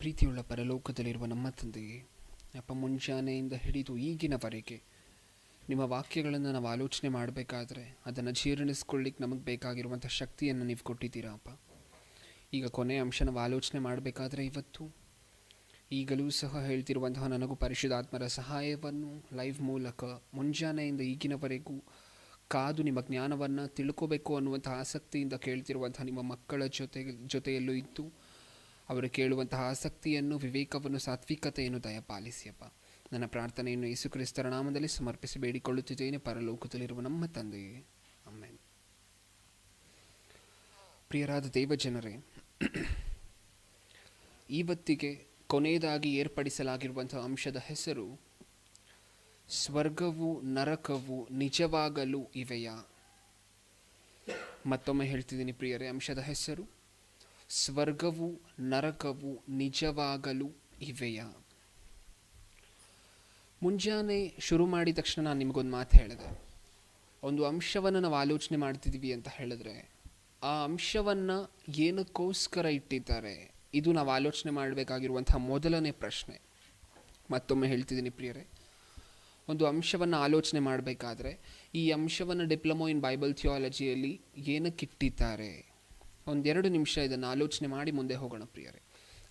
ಪ್ರೀತಿಯುಳ್ಳ ಪರಲೋಕದಲ್ಲಿರುವ ನಮ್ಮ ತಂದೆಯೇ, ಅಪ್ಪ, ಮುಂಜಾನೆಯಿಂದ ಹಿಡಿದು ಈಗಿನವರೆಗೆ ನಿಮ್ಮ ವಾಕ್ಯಗಳನ್ನು ನಾವು ಆಲೋಚನೆ ಮಾಡಬೇಕಾದ್ರೆ ಅದನ್ನು ಜೀರ್ಣಿಸ್ಕೊಳ್ಳಿಕ್ಕೆ ನಮಗೆ ಬೇಕಾಗಿರುವಂಥ ಶಕ್ತಿಯನ್ನು ನೀವು ಕೊಟ್ಟಿದ್ದೀರಾ ಅಪ್ಪ. ಈಗ ಕೊನೆಯ ಅಂಶ ನಾವು ಆಲೋಚನೆ ಮಾಡಬೇಕಾದ್ರೆ ಇವತ್ತು ಈಗಲೂ ಸಹ ಹೇಳ್ತಿರುವಂತಹ ನನಗೂ ಪರಿಶುದ್ಧಾತ್ಮರ ಸಹಾಯವನ್ನು ಲೈವ್ ಮೂಲಕ ಮುಂಜಾನೆಯಿಂದ ಈಗಿನವರೆಗೂ ಕಾದು ನಿಮ್ಮ ಜ್ಞಾನವನ್ನು ತಿಳ್ಕೋಬೇಕು ಅನ್ನುವಂಥ ಆಸಕ್ತಿಯಿಂದ ಕೇಳ್ತಿರುವಂಥ ನಿಮ್ಮ ಮಕ್ಕಳ ಜೊತೆಯಲ್ಲೂ ಇದ್ದು ಅವರು ಕೇಳುವಂತಹ ಆಸಕ್ತಿಯನ್ನು, ವಿವೇಕವನ್ನು, ಸಾತ್ವಿಕತೆಯನ್ನು ದಯಪಾಲಿಸಿಯಪ್ಪ. ನನ್ನ ಪ್ರಾರ್ಥನೆಯನ್ನು ಯೇಸು ಕ್ರಿಸ್ತರ ನಾಮದಲ್ಲಿ ಸಮರ್ಪಿಸಿ ಬೇಡಿಕೊಳ್ಳುತ್ತಿದ್ದೇನೆ, ಪರಲೋಕದಲ್ಲಿರುವ ನಮ್ಮ ತಂದೆಯೇ, ಆಮೆನ್. ಪ್ರಿಯರಾದ ದೇವಜನರೇ, ಇವತ್ತಿಗೆ ಕೊನೆಯದಾಗಿ ಏರ್ಪಡಿಸಲಾಗಿರುವಂತಹ ಅಂಶದ ಹೆಸರು ಸ್ವರ್ಗವು ನರಕವು ನಿಜವಾಗಲೂ ಇವೆಯಾ? ಮತ್ತೊಮ್ಮೆ ಹೇಳ್ತಿದ್ದೀನಿ ಪ್ರಿಯರೇ, ಅಂಶದ ಹೆಸರು ಸ್ವರ್ಗವು ನರಕವು ನಿಜವಾಗಲೂ ಇವೆಯಾ? ಮುಂಜಾನೆ ಶುರು ಮಾಡಿದ ತಕ್ಷಣ ನಾನು ನಿಮಗೊಂದು ಮಾತು ಹೇಳಿದೆ. ಒಂದು ಅಂಶವನ್ನು ನಾವು ಆಲೋಚನೆ ಮಾಡ್ತಿದ್ದೀವಿ ಅಂತ ಹೇಳಿದ್ರೆ ಆ ಅಂಶವನ್ನು ಏನಕ್ಕೋಸ್ಕರ ಇಟ್ಟಿದ್ದಾರೆ, ಇದು ನಾವು ಆಲೋಚನೆ ಮಾಡಬೇಕಾಗಿರುವಂತಹ ಮೊದಲನೇ ಪ್ರಶ್ನೆ. ಮತ್ತೊಮ್ಮೆ ಹೇಳ್ತಿದ್ದೀನಿ ಪ್ರಿಯರೇ, ಒಂದು ಅಂಶವನ್ನು ಆಲೋಚನೆ ಮಾಡಬೇಕಾದ್ರೆ ಈ ಅಂಶವನ್ನು ಡಿಪ್ಲೊಮೊ ಇನ್ ಬೈಬಲ್ ಥಿಯಾಲಜಿಯಲ್ಲಿ ಏನಕ್ಕಿಟ್ಟಿದ್ದಾರೆ, ಒಂದೆರಡು ನಿಮಿಷ ಇದನ್ನು ಆಲೋಚನೆ ಮಾಡಿ ಮುಂದೆ ಹೋಗೋಣ ಪ್ರಿಯರೇ.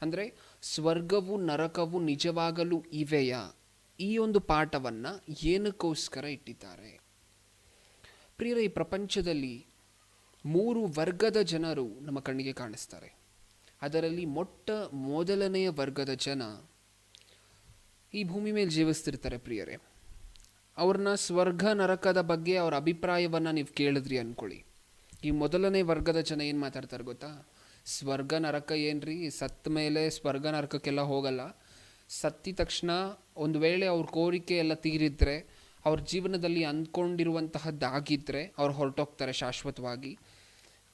ಅಂದರೆ ಸ್ವರ್ಗವು ನರಕವು ನಿಜವಾಗಲೂ ಇವೆಯಾ, ಈ ಒಂದು ಪಾಠವನ್ನು ಏನಕ್ಕೋಸ್ಕರ ಇಟ್ಟಿದ್ದಾರೆ? ಪ್ರಿಯರೇ, ಈ ಪ್ರಪಂಚದಲ್ಲಿ 3 ವರ್ಗದ ಜನರು ನಮ್ಮ ಕಣ್ಣಿಗೆ ಕಾಣಿಸ್ತಾರೆ. ಅದರಲ್ಲಿ ಮೊದಲನೆಯ ವರ್ಗದ ಜನ ಈ ಭೂಮಿ ಮೇಲೆ ಜೀವಿಸ್ತಿರ್ತಾರೆ ಪ್ರಿಯರೇ. ಅವ್ರನ್ನ ಸ್ವರ್ಗ ನರಕದ ಬಗ್ಗೆ ಅವರ ಅಭಿಪ್ರಾಯವನ್ನು ನೀವು ಕೇಳಿದ್ರಿ ಅಂದ್ಕೊಳ್ಳಿ. ಈ ಮೊದಲನೇ ವರ್ಗದ ಜನ ಏನು ಮಾತಾಡ್ತಾರೆ ಗೊತ್ತಾ? ಸ್ವರ್ಗ ನರಕ ಏನ್ರಿ, ಸತ್ತ ಮೇಲೆ ಸ್ವರ್ಗ ನರಕಕ್ಕೆಲ್ಲ ಹೋಗಲ್ಲ. ಸತ್ತಿದ ತಕ್ಷಣ ಒಂದು ವೇಳೆ ಅವ್ರ ಕೋರಿಕೆ ಎಲ್ಲ ತೀರಿದ್ರೆ, ಅವ್ರ ಜೀವನದಲ್ಲಿ ಅಂದ್ಕೊಂಡಿರುವಂತಹದ್ದಾಗಿದ್ದರೆ ಅವ್ರು ಹೊರಟೋಗ್ತಾರೆ ಶಾಶ್ವತವಾಗಿ.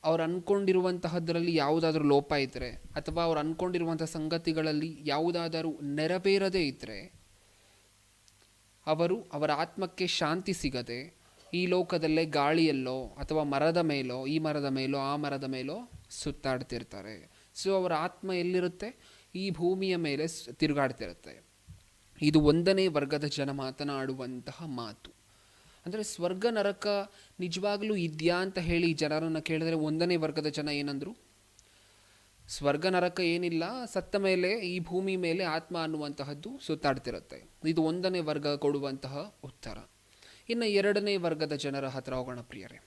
ಅವ್ರು ಅಂದ್ಕೊಂಡಿರುವಂತಹದ್ರಲ್ಲಿ ಯಾವುದಾದ್ರೂ ಲೋಪ ಇದ್ದರೆ ಅಥವಾ ಅವ್ರು ಅಂದ್ಕೊಂಡಿರುವಂಥ ಸಂಗತಿಗಳಲ್ಲಿ ಯಾವುದಾದರೂ ನೆರವೇರದೇ ಇದ್ದರೆ ಅವರ ಆತ್ಮಕ್ಕೆ ಶಾಂತಿ ಸಿಗದೆ ಈ ಲೋಕದಲ್ಲೇ ಗಾಳಿಯಲ್ಲೋ ಅಥವಾ ಮರದ ಮೇಲೋ, ಈ ಮರದ ಮೇಲೋ ಆ ಮರದ ಮೇಲೋ ಸುತ್ತಾಡ್ತಿರ್ತಾರೆ. ಸೊ ಅವರ ಆತ್ಮ ಎಲ್ಲಿರುತ್ತೆ? ಈ ಭೂಮಿಯ ಮೇಲೆ ತಿರುಗಾಡ್ತಿರುತ್ತೆ. ಇದು ಒಂದನೇ ವರ್ಗದ ಜನ ಮಾತನಾಡುವಂತಹ ಮಾತು. ಅಂದರೆ ಸ್ವರ್ಗ ನರಕ ನಿಜವಾಗ್ಲೂ ಇದೆಯಾ ಅಂತ ಹೇಳಿ ಜನರನ್ನು ಕೇಳಿದ್ರೆ ಒಂದನೇ ವರ್ಗದ ಜನ ಏನಂದ್ರು? ಸ್ವರ್ಗ ನರಕ ಏನಿಲ್ಲ, ಸತ್ತ ಮೇಲೆ ಈ ಭೂಮಿ ಮೇಲೆ ಆತ್ಮ ಅನ್ನುವಂತಹದ್ದು ಸುತ್ತಾಡ್ತಿರುತ್ತೆ. ಇದು ಒಂದನೇ ವರ್ಗ ಕೊಡುವಂತಹ ಉತ್ತರ. ಇನ್ನು ಎರಡನೇ ವರ್ಗದ ಜನರ ಹತ್ರ ಹೋಗೋಣ ಪ್ರಿಯರೇ.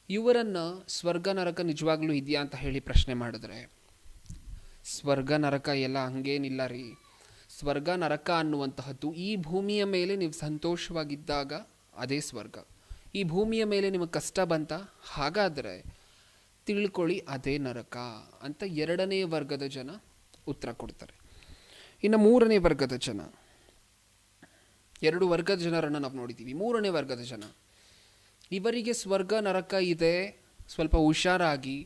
ಇವರನ್ನು ಸ್ವರ್ಗ ನರಕ ನಿಜವಾಗ್ಲೂ ಇದೆಯಾ ಅಂತ ಹೇಳಿ ಪ್ರಶ್ನೆ ಮಾಡಿದ್ರೆ, ಸ್ವರ್ಗ ನರಕ ಎಲ್ಲ ಹಂಗೇನಿಲ್ಲ ರೀ. ಸ್ವರ್ಗ ನರಕ ಅನ್ನುವಂತಹದ್ದು ಈ ಭೂಮಿಯ ಮೇಲೆ ನೀವು ಸಂತೋಷವಾಗಿದ್ದಾಗ ಅದೇ ಸ್ವರ್ಗ. ಈ ಭೂಮಿಯ ಮೇಲೆ ನಿಮಗೆ ಕಷ್ಟ ಬಂತ, ಹಾಗಾದರೆ ತಿಳ್ಕೊಳ್ಳಿ ಅದೇ ನರಕ ಅಂತ ಎರಡನೇ ವರ್ಗದ ಜನ ಉತ್ತರ ಕೊಡ್ತಾರೆ. ಇನ್ನು ಮೂರನೇ ವರ್ಗದ ಜನ, 2 ವರ್ಗದ ಜನರನ್ನು ನಾವು ನೋಡಿದ್ದೀವಿ. ಮೂರನೇ ವರ್ಗದ ಜನ, ಇವರಿಗೆ ಸ್ವರ್ಗ ನರಕ ಇದೆ, ಸ್ವಲ್ಪ ಹುಷಾರಾಗಿ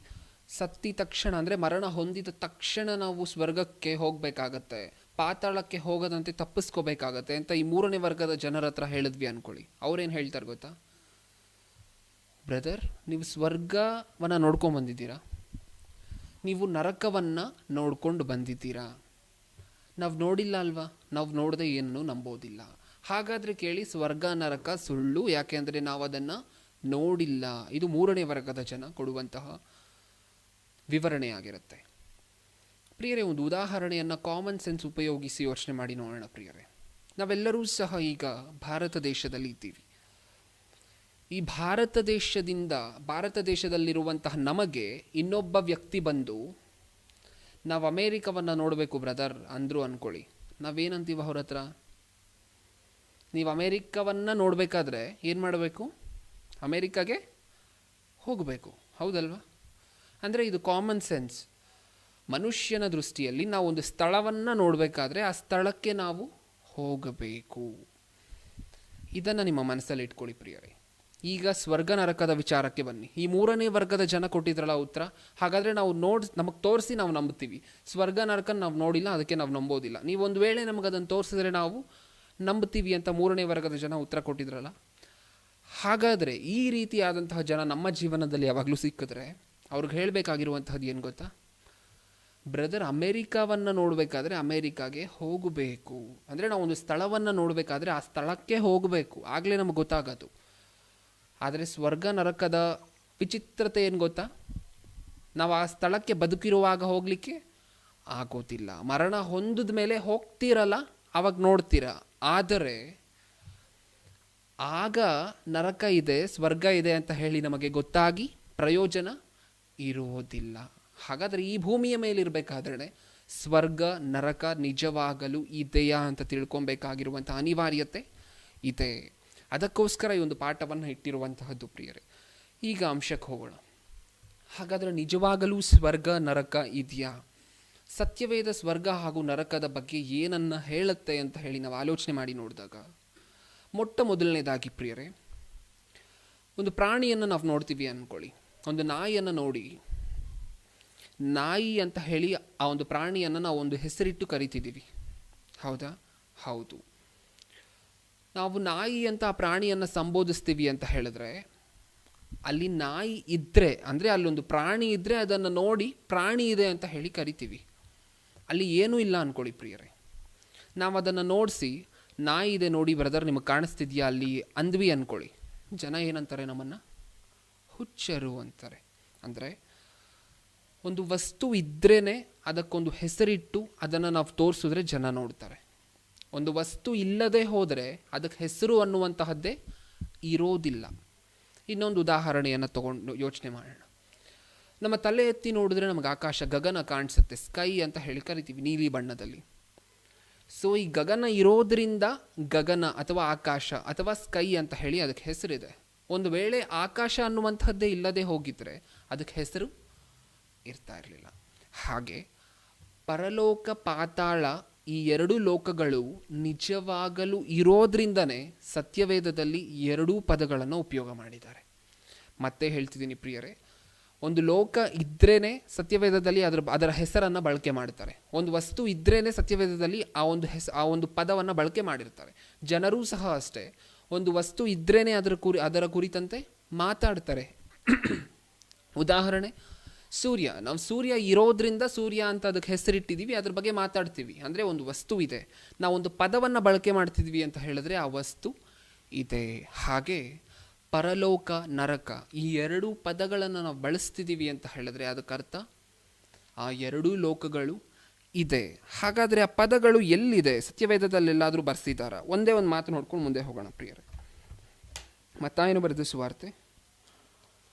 ಸತ್ತಿದ ತಕ್ಷಣ ಅಂದರೆ ಮರಣ ಹೊಂದಿದ ತಕ್ಷಣ ನಾವು ಸ್ವರ್ಗಕ್ಕೆ ಹೋಗಬೇಕಾಗತ್ತೆ, ಪಾತಾಳಕ್ಕೆ ಹೋಗದಂತೆ ತಪ್ಪಿಸ್ಕೋಬೇಕಾಗತ್ತೆ ಅಂತ ಈ ಮೂರನೇ ವರ್ಗದ ಜನರ ಹತ್ರ ಹೇಳಿದ್ವಿ ಅಂದ್ಕೊಳ್ಳಿ. ಅವ್ರೇನು ಹೇಳ್ತಾರೆ ಗೊತ್ತಾ? ಬ್ರದರ್, ನೀವು ಸ್ವರ್ಗವನ್ನು ನೋಡ್ಕೊಂಡು ಬಂದಿದ್ದೀರಾ, ನೀವು ನರಕವನ್ನು ನೋಡ್ಕೊಂಡು ಬಂದಿದ್ದೀರಾ. ನಾವು ನೋಡಿಲ್ಲ ಅಲ್ವಾ, ನಾವು ನೋಡದೆ ಏನೂ ನಂಬೋದಿಲ್ಲ. ಹಾಗಾದರೆ ಕೇಳಿ, ಸ್ವರ್ಗ ನರಕ ಸುಳ್ಳು, ಯಾಕೆಂದರೆ ನಾವು ಅದನ್ನು ನೋಡಿಲ್ಲ. ಇದು ಮೂರನೇ ವರ್ಗದ ಜನ ಕೊಡುವಂತಹ ವಿವರಣೆಯಾಗಿರುತ್ತೆ. ಪ್ರಿಯರೇ, ಒಂದು ಉದಾಹರಣೆಯನ್ನು ಕಾಮನ್ ಸೆನ್ಸ್ ಉಪಯೋಗಿಸಿ ಯೋಚನೆ ಮಾಡಿ ನೋಡೋಣ ಪ್ರಿಯರೇ. ನಾವೆಲ್ಲರೂ ಸಹ ಈಗ ಭಾರತ ದೇಶದಲ್ಲಿ ಇದ್ದೀವಿ. ಈ ಭಾರತ ದೇಶದಲ್ಲಿರುವಂತಹ ನಮಗೆ ಇನ್ನೊಬ್ಬ ವ್ಯಕ್ತಿ ಬಂದು ನಾವು ಅಮೇರಿಕವನ್ನು ನೋಡಬೇಕು ಬ್ರದರ್ ಅಂದರು ಅಂದ್ಕೊಳ್ಳಿ. ನಾವೇನಂತೀವ ಅವ್ರ ಹತ್ರ? ನೀವು ಅಮೇರಿಕವನ್ನು ನೋಡಬೇಕಾದ್ರೆ ಏನು ಮಾಡಬೇಕು? ಅಮೇರಿಕಾಗೆ ಹೋಗಬೇಕು, ಹೌದಲ್ವಾ? ಅಂದರೆ ಇದು ಕಾಮನ್ ಸೆನ್ಸ್. ಮನುಷ್ಯನ ದೃಷ್ಟಿಯಲ್ಲಿ ನಾವು ಒಂದು ಸ್ಥಳವನ್ನು ನೋಡಬೇಕಾದ್ರೆ ಆ ಸ್ಥಳಕ್ಕೆ ನಾವು ಹೋಗಬೇಕು. ಇದನ್ನು ನಿಮ್ಮ ಮನಸ್ಸಲ್ಲಿ ಇಟ್ಕೊಳ್ಳಿ ಪ್ರಿಯರೇ. ಈಗ ಸ್ವರ್ಗ ನರಕದ ವಿಚಾರಕ್ಕೆ ಬನ್ನಿ. ಈ ಮೂರನೇ ವರ್ಗದ ಜನ ಕೊಟ್ಟಿದ್ರಲ್ಲ ಉತ್ತರ, ಹಾಗಾದರೆ ನಾವು ನಮಗೆ ತೋರಿಸಿ ನಾವು ನಂಬ್ತೀವಿ. ಸ್ವರ್ಗ ನರಕ ನಾವು ನೋಡಿಲ್ಲ, ಅದಕ್ಕೆ ನಾವು ನಂಬೋದಿಲ್ಲ. ನೀವೊಂದು ವೇಳೆ ನಮಗೆ ಅದನ್ನು ತೋರಿಸಿದ್ರೆ ನಾವು ನಂಬ್ತೀವಿ ಅಂತ ಮೂರನೇ ವರ್ಗದ ಜನ ಉತ್ತರ ಕೊಟ್ಟಿದ್ರಲ್ಲ. ಹಾಗಾದರೆ ಈ ರೀತಿಯಾದಂತಹ ಜನ ನಮ್ಮ ಜೀವನದಲ್ಲಿ ಯಾವಾಗಲೂ ಸಿಕ್ಕಿದ್ರೆ ಅವ್ರಿಗೆ ಹೇಳಬೇಕಾಗಿರುವಂತಹದ್ದು ಏನು ಗೊತ್ತಾ? ಬ್ರದರ್, ಅಮೇರಿಕಾವನ್ನು ನೋಡಬೇಕಾದ್ರೆ ಅಮೇರಿಕಾಗೆ ಹೋಗಬೇಕು. ಅಂದರೆ ನಾವು ಒಂದು ಸ್ಥಳವನ್ನು ನೋಡಬೇಕಾದ್ರೆ ಆ ಸ್ಥಳಕ್ಕೆ ಹೋಗಬೇಕು, ಆಗಲೇ ನಮಗೆ ಗೊತ್ತಾಗೋದು. ಆದರೆ ಸ್ವರ್ಗ ನರಕದ ವಿಚಿತ್ರತೆ ಏನು ಗೊತ್ತಾ? ನಾವು ಆ ಸ್ಥಳಕ್ಕೆ ಬದುಕಿರುವಾಗ ಹೋಗಲಿಕ್ಕೆ ಆಗೋದಿಲ್ಲ. ಮರಣ ಹೊಂದಿದ ಮೇಲೆ ಹೋಗ್ತೀರಲ್ಲ, ಆವಾಗ ನೋಡ್ತೀರ. ಆದರೆ ಆಗ ನರಕ ಇದೆ, ಸ್ವರ್ಗ ಇದೆ ಅಂತ ಹೇಳಿ ನಮಗೆ ಗೊತ್ತಾಗಿ ಪ್ರಯೋಜನ ಇರುವುದಿಲ್ಲ. ಹಾಗಾದರೆ ಈ ಭೂಮಿಯ ಮೇಲಿರಬೇಕಾದ್ರೆ ಸ್ವರ್ಗ ನರಕ ನಿಜವಾಗಲೂ ಇದೆಯಾ ಅಂತ ತಿಳ್ಕೊಬೇಕಾಗಿರುವಂಥ ಅನಿವಾರ್ಯತೆ ಇದೆ. ಅದಕ್ಕೋಸ್ಕರ ಈ ಒಂದು ಪಾಠವನ್ನು ಇಟ್ಟಿರುವಂತಹದ್ದು ಪ್ರಿಯರೇ. ಈಗ ಅಂಶಕ್ಕೆ ಹೋಗೋಣ. ಹಾಗಾದರೆ ನಿಜವಾಗಲೂ ಸ್ವರ್ಗ ನರಕ ಇದೆಯಾ? ಸತ್ಯವೇದ ಸ್ವರ್ಗ ಹಾಗೂ ನರಕದ ಬಗ್ಗೆ ಏನನ್ನ ಹೇಳುತ್ತೆ ಅಂತ ಹೇಳಿ ನಾವು ಆಲೋಚನೆ ಮಾಡಿ ನೋಡಿದಾಗ, ಮೊಟ್ಟ ಮೊದಲನೇದಾಗಿ ಪ್ರಿಯರೇ, ಒಂದು ಪ್ರಾಣಿಯನ್ನು ನಾವು ನೋಡ್ತೀವಿ ಅಂದ್ಕೊಳ್ಳಿ. ಒಂದು ನಾಯಿಯನ್ನು ನೋಡಿ, ನಾಯಿ ಅಂತ ಹೇಳಿ ಆ ಒಂದು ಪ್ರಾಣಿಯನ್ನು ನಾವು ಒಂದು ಹೆಸರಿಟ್ಟು ಕರಿತಿದ್ದೀವಿ, ಹೌದಾ? ಹೌದು. ನಾವು ನಾಯಿ ಅಂತ ಆ ಪ್ರಾಣಿಯನ್ನು ಸಂಬೋಧಿಸ್ತೀವಿ ಅಂತ ಹೇಳಿದ್ರೆ, ಅಲ್ಲಿ ನಾಯಿ ಇದ್ದರೆ, ಅಂದರೆ ಅಲ್ಲೊಂದು ಪ್ರಾಣಿ ಇದ್ದರೆ ಅದನ್ನು ನೋಡಿ ಪ್ರಾಣಿ ಇದೆ ಅಂತ ಹೇಳಿ ಕರಿತೀವಿ. ಅಲ್ಲಿ ಏನೂ ಇಲ್ಲ ಅಂದ್ಕೊಳ್ಳಿ ಪ್ರಿಯರೇ, ನಾವು ಅದನ್ನು ನೋಡಿಸಿ ನಾಯಿ ಇದೆ ನೋಡಿ ಬ್ರದರ್, ನಿಮಗೆ ಕಾಣಿಸ್ತಿದ್ಯಾ ಅಲ್ಲಿ ಅಂದ್ವಿ ಅಂದ್ಕೊಳ್ಳಿ, ಜನ ಏನಂತಾರೆ? ನಮ್ಮನ್ನು ಹುಚ್ಚರು ಅಂತಾರೆ. ಅಂದರೆ ಒಂದು ವಸ್ತು ಇದ್ರೇ ಅದಕ್ಕೊಂದು ಹೆಸರಿಟ್ಟು ಅದನ್ನು ನಾವು ತೋರಿಸಿದ್ರೆ ಜನ ನೋಡ್ತಾರೆ. ಒಂದು ವಸ್ತು ಇಲ್ಲದೆ ಹೋದರೆ ಅದಕ್ಕೆ ಹೆಸರು ಅನ್ನುವಂತಹದ್ದೇ ಇರೋದಿಲ್ಲ. ಇನ್ನೊಂದು ಉದಾಹರಣೆಯನ್ನು ತಗೊಂಡು ಯೋಚನೆ ಮಾಡೋಣ. ನಮ್ಮ ತಲೆ ಎತ್ತಿ ನೋಡಿದ್ರೆ ನಮಗೆ ಆಕಾಶ, ಗಗನ ಕಾಣಿಸುತ್ತೆ, ಸ್ಕೈ ಅಂತ ಹೇಳಿ ಕರಿತೀವಿ, ನೀಲಿ ಬಣ್ಣದಲ್ಲಿ. ಸೊ ಈ ಗಗನ ಇರೋದ್ರಿಂದ ಗಗನ ಅಥವಾ ಆಕಾಶ ಅಥವಾ ಸ್ಕೈ ಅಂತ ಹೇಳಿ ಅದಕ್ಕೆ ಹೆಸರಿದೆ. ಒಂದು ವೇಳೆ ಆಕಾಶ ಅನ್ನುವಂಥದ್ದೇ ಇಲ್ಲದೆ ಹೋಗಿದ್ರೆ ಅದಕ್ಕೆ ಹೆಸರು ಇರ್ತಾ ಇರಲಿಲ್ಲ. ಹಾಗೆ ಪರಲೋಕ ಪಾತಾಳ ಈ ಎರಡು ಲೋಕಗಳು ನಿಜವಾಗಲೂ ಇರೋದ್ರಿಂದನೇ ಸತ್ಯವೇದದಲ್ಲಿ ಎರಡೂ ಪದಗಳನ್ನು ಉಪಯೋಗ ಮಾಡಿದ್ದಾರೆ. ಮತ್ತೆ ಹೇಳ್ತಿದ್ದೀನಿ ಪ್ರಿಯರೇ, ಒಂದು ಲೋಕ ಇದ್ರೇ ಸತ್ಯವೇದದಲ್ಲಿ ಅದರ ಹೆಸರನ್ನು ಬಳಕೆ ಮಾಡ್ತಾರೆ. ಒಂದು ವಸ್ತು ಇದ್ರೇ ಸತ್ಯವೇದದಲ್ಲಿ ಆ ಒಂದು ಪದವನ್ನು ಬಳಕೆ ಮಾಡಿರ್ತಾರೆ. ಜನರೂ ಸಹ ಅಷ್ಟೇ, ಒಂದು ವಸ್ತು ಇದ್ರೇ ಅದರ ಕುರಿತಂತೆ ಮಾತಾಡ್ತಾರೆ. ಉದಾಹರಣೆ, ಸೂರ್ಯ. ನಾವು ಸೂರ್ಯ ಇರೋದ್ರಿಂದ ಸೂರ್ಯ ಅಂತ ಅದಕ್ಕೆ ಹೆಸರಿಟ್ಟಿದ್ದೀವಿ, ಅದ್ರ ಬಗ್ಗೆ ಮಾತಾಡ್ತೀವಿ. ಅಂದರೆ ಒಂದು ವಸ್ತು ಇದೆ, ನಾವೊಂದು ಪದವನ್ನು ಬಳಕೆ ಮಾಡ್ತಿದ್ವಿ ಅಂತ ಹೇಳಿದ್ರೆ ಆ ವಸ್ತು ಇದೆ. ಹಾಗೆ ಪರಲೋಕ ನರಕ ಈ ಎರಡೂ ಪದಗಳನ್ನು ನಾವು ಬಳಸ್ತಿದ್ದೀವಿ ಅಂತ ಹೇಳಿದ್ರೆ ಅದಕ್ಕರ್ಥ ಆ ಎರಡೂ ಲೋಕಗಳು ಇದೆ. ಹಾಗಾದರೆ ಆ ಪದಗಳು ಎಲ್ಲಿದೆ? ಸತ್ಯವೇದದಲ್ಲೆಲ್ಲಾದರೂ ಬರ್ಸಿದ್ದಾರಾ? ಒಂದೇ ಒಂದು ಮಾತು ನೋಡ್ಕೊಂಡು ಮುಂದೆ ಹೋಗೋಣ ಪ್ರಿಯರೇ. ಮತ್ತಾಯನು ಬರೆದ ಸುವಾರ್ತೆ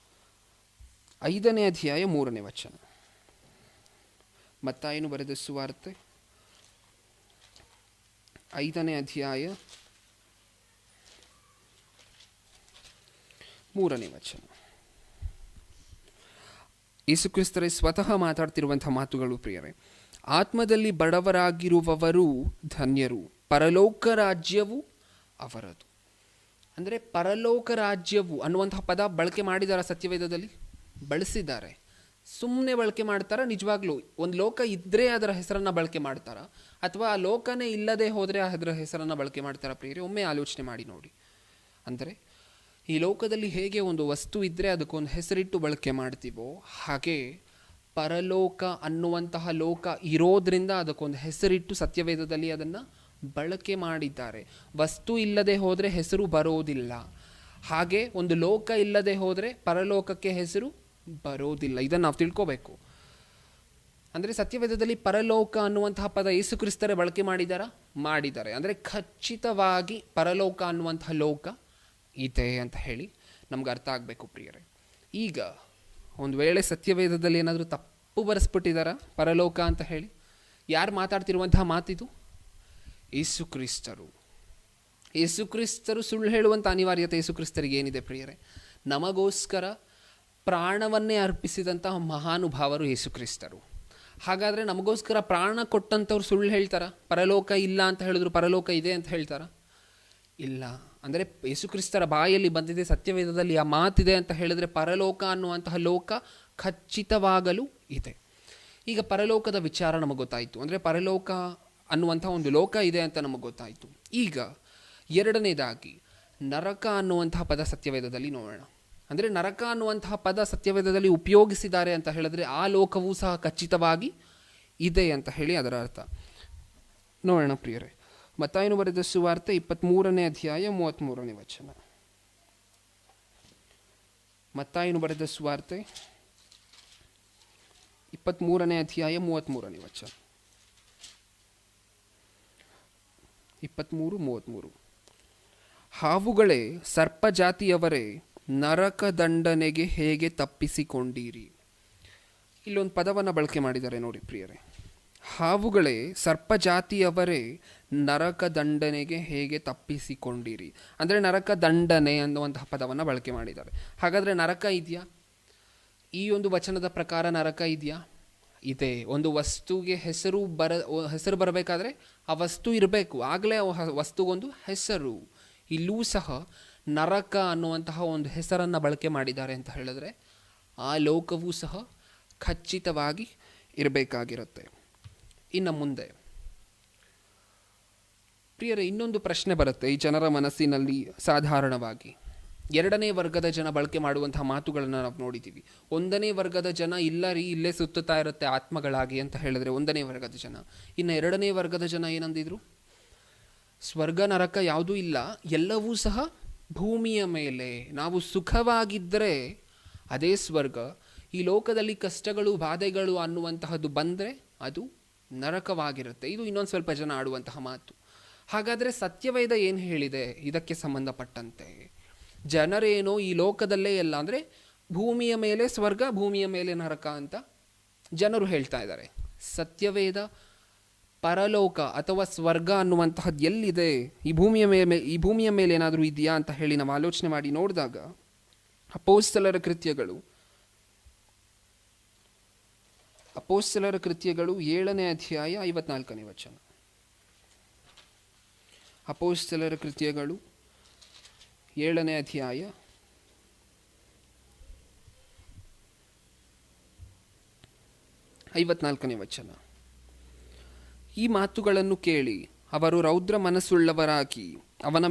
5ನೇ ಅಧ್ಯಾಯ 3ನೇ ವಚನ. ಮತ್ತಾಯನು ಬರೆದ ಸುವಾರ್ತೆ 5ನೇ ಅಧ್ಯಾಯ 3ನೇ ವಚನ. ಯೇಸು ಕ್ರಿಸ್ತರೇ ಸ್ವತಃ ಮಾತಾಡ್ತಿರುವಂಥ ಮಾತುಗಳು ಪ್ರಿಯರೇ. ಆತ್ಮದಲ್ಲಿ ಬಡವರಾಗಿರುವವರು ಧನ್ಯರು, ಪರಲೋಕ ರಾಜ್ಯವು ಅವರದು. ಅಂದರೆ ಪರಲೋಕ ರಾಜ್ಯವು ಅನ್ನುವಂತಹ ಪದ ಬಳಕೆ ಮಾಡಿದಾರ ಸತ್ಯವೇದದಲ್ಲಿ? ಬಳಸಿದ್ದಾರೆ. ಸುಮ್ಮನೆ ಬಳಕೆ ಮಾಡ್ತಾರಾ? ನಿಜವಾಗ್ಲೂ ಒಂದು ಲೋಕ ಇದ್ದರೆ ಅದರ ಹೆಸರನ್ನು ಬಳಕೆ ಮಾಡ್ತಾರಾ, ಅಥವಾ ಆ ಲೋಕನೇ ಇಲ್ಲದೆ ಹೋದರೆ ಅದರ ಹೆಸರನ್ನು ಬಳಕೆ ಮಾಡ್ತಾರಾ ಪ್ರಿಯರೇ? ಒಮ್ಮೆ ಆಲೋಚನೆ ಮಾಡಿ ನೋಡಿ. ಅಂದರೆ ಈ ಲೋಕದಲ್ಲಿ ಹೇಗೆ ಒಂದು ವಸ್ತು ಇದ್ದರೆ ಅದಕ್ಕೊಂದು ಹೆಸರಿಟ್ಟು ಬಳಕೆ ಮಾಡ್ತೀವೋ, ಹಾಗೆ ಪರಲೋಕ ಅನ್ನುವಂತಹ ಲೋಕ ಇರೋದ್ರಿಂದ ಅದಕ್ಕೊಂದು ಹೆಸರಿಟ್ಟು ಸತ್ಯವೇದದಲ್ಲಿ ಅದನ್ನು ಬಳಕೆ ಮಾಡಿದ್ದಾರೆ. ವಸ್ತು ಇಲ್ಲದೆ ಹೋದರೆ ಹೆಸರು ಬರೋದಿಲ್ಲ. ಹಾಗೆ ಒಂದು ಲೋಕ ಇಲ್ಲದೆ ಹೋದರೆ ಪರಲೋಕಕ್ಕೆ ಹೆಸರು ಬರೋದಿಲ್ಲ. ಇದನ್ನು ನಾವು ತಿಳ್ಕೋಬೇಕು. ಅಂದರೆ ಸತ್ಯವೇದದಲ್ಲಿ ಪರಲೋಕ ಅನ್ನುವಂತಹ ಪದ ಯೇಸು ಕ್ರಿಸ್ತರೇ ಬಳಕೆ ಮಾಡಿದ್ದಾರೆ. ಅಂದರೆ ಖಚಿತವಾಗಿ ಪರಲೋಕ ಅನ್ನುವಂತಹ ಲೋಕ ಇದೆ ಅಂತ ಹೇಳಿ ನಮ್ಗೆ ಅರ್ಥ ಆಗಬೇಕು ಪ್ರಿಯರೇ. ಈಗ ಒಂದು ವೇಳೆ ಸತ್ಯವೇದದಲ್ಲಿ ಏನಾದರೂ ತಪ್ಪು ಬರೆಸ್ಬಿಟ್ಟಿದ್ದಾರಾ ಪರಲೋಕ ಅಂತ ಹೇಳಿ? ಯಾರು ಮಾತಾಡ್ತಿರುವಂತಹ ಮಾತಿದು? ಯೇಸು ಕ್ರಿಸ್ತರು. ಯೇಸು ಕ್ರಿಸ್ತರು ಸುಳ್ಳು ಹೇಳುವಂಥ ಅನಿವಾರ್ಯತೆ ಯೇಸು ಕ್ರಿಸ್ತರಿಗೆ ಏನಿದೆ ಪ್ರಿಯರೇ? ನಮಗೋಸ್ಕರ ಪ್ರಾಣವನ್ನೇ ಅರ್ಪಿಸಿದಂತಹ ಮಹಾನುಭಾವರು ಯೇಸು ಕ್ರಿಸ್ತರು. ಹಾಗಾದರೆ ನಮಗೋಸ್ಕರ ಪ್ರಾಣ ಕೊಟ್ಟಂಥವ್ರು ಸುಳ್ಳು ಹೇಳ್ತಾರಾ? ಪರಲೋಕ ಇಲ್ಲ ಅಂತ ಹೇಳಿದ್ರು ಪರಲೋಕ ಇದೆ ಅಂತ ಹೇಳ್ತಾರಾ? ಇಲ್ಲ. ಅಂದರೆ ಯೇಸು ಕ್ರಿಸ್ತರ ಬಾಯಲ್ಲಿ ಬಂದಿದೆ, ಸತ್ಯವೇದದಲ್ಲಿ ಆ ಮಾತಿದೆ ಅಂತ ಹೇಳಿದ್ರೆ ಪರಲೋಕ ಅನ್ನುವಂತಹ ಲೋಕ ಖಚಿತವಾಗಲೂ ಇದೆ. ಈಗ ಪರಲೋಕದ ವಿಚಾರ ನಮಗೆ ಗೊತ್ತಾಯಿತು. ಅಂದರೆ ಪರಲೋಕ ಅನ್ನುವಂಥ ಒಂದು ಲೋಕ ಇದೆ ಅಂತ ನಮಗೆ ಗೊತ್ತಾಯಿತು. ಈಗ ಎರಡನೇದಾಗಿ ನರಕ ಅನ್ನುವಂತಹ ಪದ ಸತ್ಯವೇದದಲ್ಲಿ ನೋಡೋಣ. ಅಂದರೆ ನರಕ ಅನ್ನುವಂತಹ ಪದ ಸತ್ಯವೇದದಲ್ಲಿ ಉಪಯೋಗಿಸಿದ್ದಾರೆ ಅಂತ ಹೇಳಿದ್ರೆ ಆ ಲೋಕವೂ ಸಹ ಖಚಿತವಾಗಿ ಇದೆ ಅಂತ ಹೇಳಿ ಅದರ ಅರ್ಥ. ನೋಡೋಣ ಪ್ರಿಯರೇ, ಮತ್ತಾಯನು ಬರೆದ ಸುವಾರ್ತೆ 23ನೇ ಅಧ್ಯಾಯ 33ನೇ ವಚನ. ಮತ್ತಾಯನು ಬರೆದ ಸುವಾರ್ತೆ 23ನೇ ಅಧ್ಯಾಯ 33ನೇ ವಚನ. 23:33. ಹಾವುಗಳೇ, ಸರ್ಪ ಜಾತಿಯವರೇ, ನರಕ ದಂಡನೆಗೆ ಹೇಗೆ ತಪ್ಪಿಸಿಕೊಂಡಿರಿ. ಇಲ್ಲೊಂದು ಪದವನ್ನು ಬಳಕೆ ಮಾಡಿದ್ದಾರೆ ನೋಡಿ ಪ್ರಿಯರೇ. ಹಾವುಗಳೇ, ಸರ್ಪ ಜಾತಿಯವರೇ, ನರಕ ದಂಡನೆಗೆ ಹೇಗೆ ತಪ್ಪಿಸಿಕೊಂಡಿರಿ. ಅಂದರೆ ನರಕ ದಂಡನೆ ಅನ್ನುವಂತಹ ಪದವನ್ನು ಬಳಕೆ ಮಾಡಿದ್ದಾರೆ. ಹಾಗಾದರೆ ನರಕ ಇದೆಯಾ? ಈ ಒಂದು ವಚನದ ಪ್ರಕಾರ ನರಕ ಇದೆಯಾ? ಇದೆ. ಒಂದು ವಸ್ತುಗೆ ಹೆಸರು ಬರಬೇಕಾದ್ರೆ ಆ ವಸ್ತು ಇರಬೇಕು, ಆಗಲೇ ವಸ್ತುಗೊಂದು ಹೆಸರು. ಇಲ್ಲೂ ಸಹ ನರಕ ಅನ್ನುವಂತಹ ಒಂದು ಹೆಸರನ್ನು ಬಳಕೆ ಮಾಡಿದ್ದಾರೆ ಅಂತ ಹೇಳಿದ್ರೆ ಆ ಲೋಕವೂ ಸಹ ಖಚಿತವಾಗಿ ಇರಬೇಕಾಗಿರುತ್ತೆ. ಇನ್ನು ಮುಂದೆ ಪ್ರಿಯರೇ, ಇನ್ನೊಂದು ಪ್ರಶ್ನೆ ಬರುತ್ತೆ ಈ ಜನರ ಮನಸ್ಸಿನಲ್ಲಿ. ಸಾಧಾರಣವಾಗಿ ಎರಡನೇ ವರ್ಗದ ಜನ ಬಳಕೆ ಮಾಡುವಂತಹ ಮಾತುಗಳನ್ನು ನಾವು ನೋಡಿದ್ದೀವಿ. ಒಂದನೇ ವರ್ಗದ ಜನ ಇಲ್ಲ ರೀ, ಇಲ್ಲೇ ಸುತ್ತುತ್ತಾ ಇರುತ್ತೆ ಆತ್ಮಗಳಾಗಿ ಅಂತ ಹೇಳಿದ್ರೆ ಒಂದನೇ ವರ್ಗದ ಜನ. ಇನ್ನು ಎರಡನೇ ವರ್ಗದ ಜನ ಏನಂದಿದ್ರು? ಸ್ವರ್ಗ ನರಕ ಯಾವುದೂ ಇಲ್ಲ, ಎಲ್ಲವೂ ಸಹ ಭೂಮಿಯ ಮೇಲೆ. ನಾವು ಸುಖವಾಗಿದ್ದರೆ ಅದೇ ಸ್ವರ್ಗ. ಈ ಲೋಕದಲ್ಲಿ ಕಷ್ಟಗಳು ಬಾಧೆಗಳು ಅನ್ನುವಂತಹದ್ದು ಬಂದರೆ ಅದು ನರಕವಾಗಿರುತ್ತೆ. ಇದು ಇನ್ನೊಂದು ಸ್ವಲ್ಪ ಜನ ಆಡುವಂತಹ ಮಾತು. ಹಾಗಾದರೆ ಸತ್ಯವೇದ ಏನು ಹೇಳಿದೆ ಇದಕ್ಕೆ ಸಂಬಂಧಪಟ್ಟಂತೆ? ಜನರೇನೋ ಈ ಲೋಕದಲ್ಲೇ ಎಲ್ಲ ಅಂದರೆ ಭೂಮಿಯ ಮೇಲೆ ಸ್ವರ್ಗ, ಭೂಮಿಯ ಮೇಲೆ ನರಕ ಅಂತ ಜನರು ಹೇಳ್ತಾ ಇದ್ದಾರೆ. ಸತ್ಯವೇದ ಪರಲೋಕ ಅಥವಾ ಸ್ವರ್ಗ ಅನ್ನುವಂತಹದ್ದು ಎಲ್ಲಿದೆ, ಈ ಭೂಮಿಯ ಮೇಲೆ ಏನಾದರೂ ಇದೆಯಾ ಅಂತ ಹೇಳಿ ನಾವು ಆಲೋಚನೆ ಮಾಡಿ ನೋಡಿದಾಗ ಅಪೊಸ್ತಲರ ಕೃತ್ಯಗಳು 7ನೇ ಅಧ್ಯಾಯ 54ನೇ ವಚನ. ಅಪೊಸ್ತಲರ ಕೃತ್ಯಗಳು 7ನೇ ಅಧ್ಯಾಯ 54ನೇ ವಚನ. ಈ ಮಾತುಗಳನ್ನು ಕೇಳಿ ಅವರು ರೌದ್ರ ಮನಸ್ಸುಳ್ಳವರಾಗಿ ಅವನ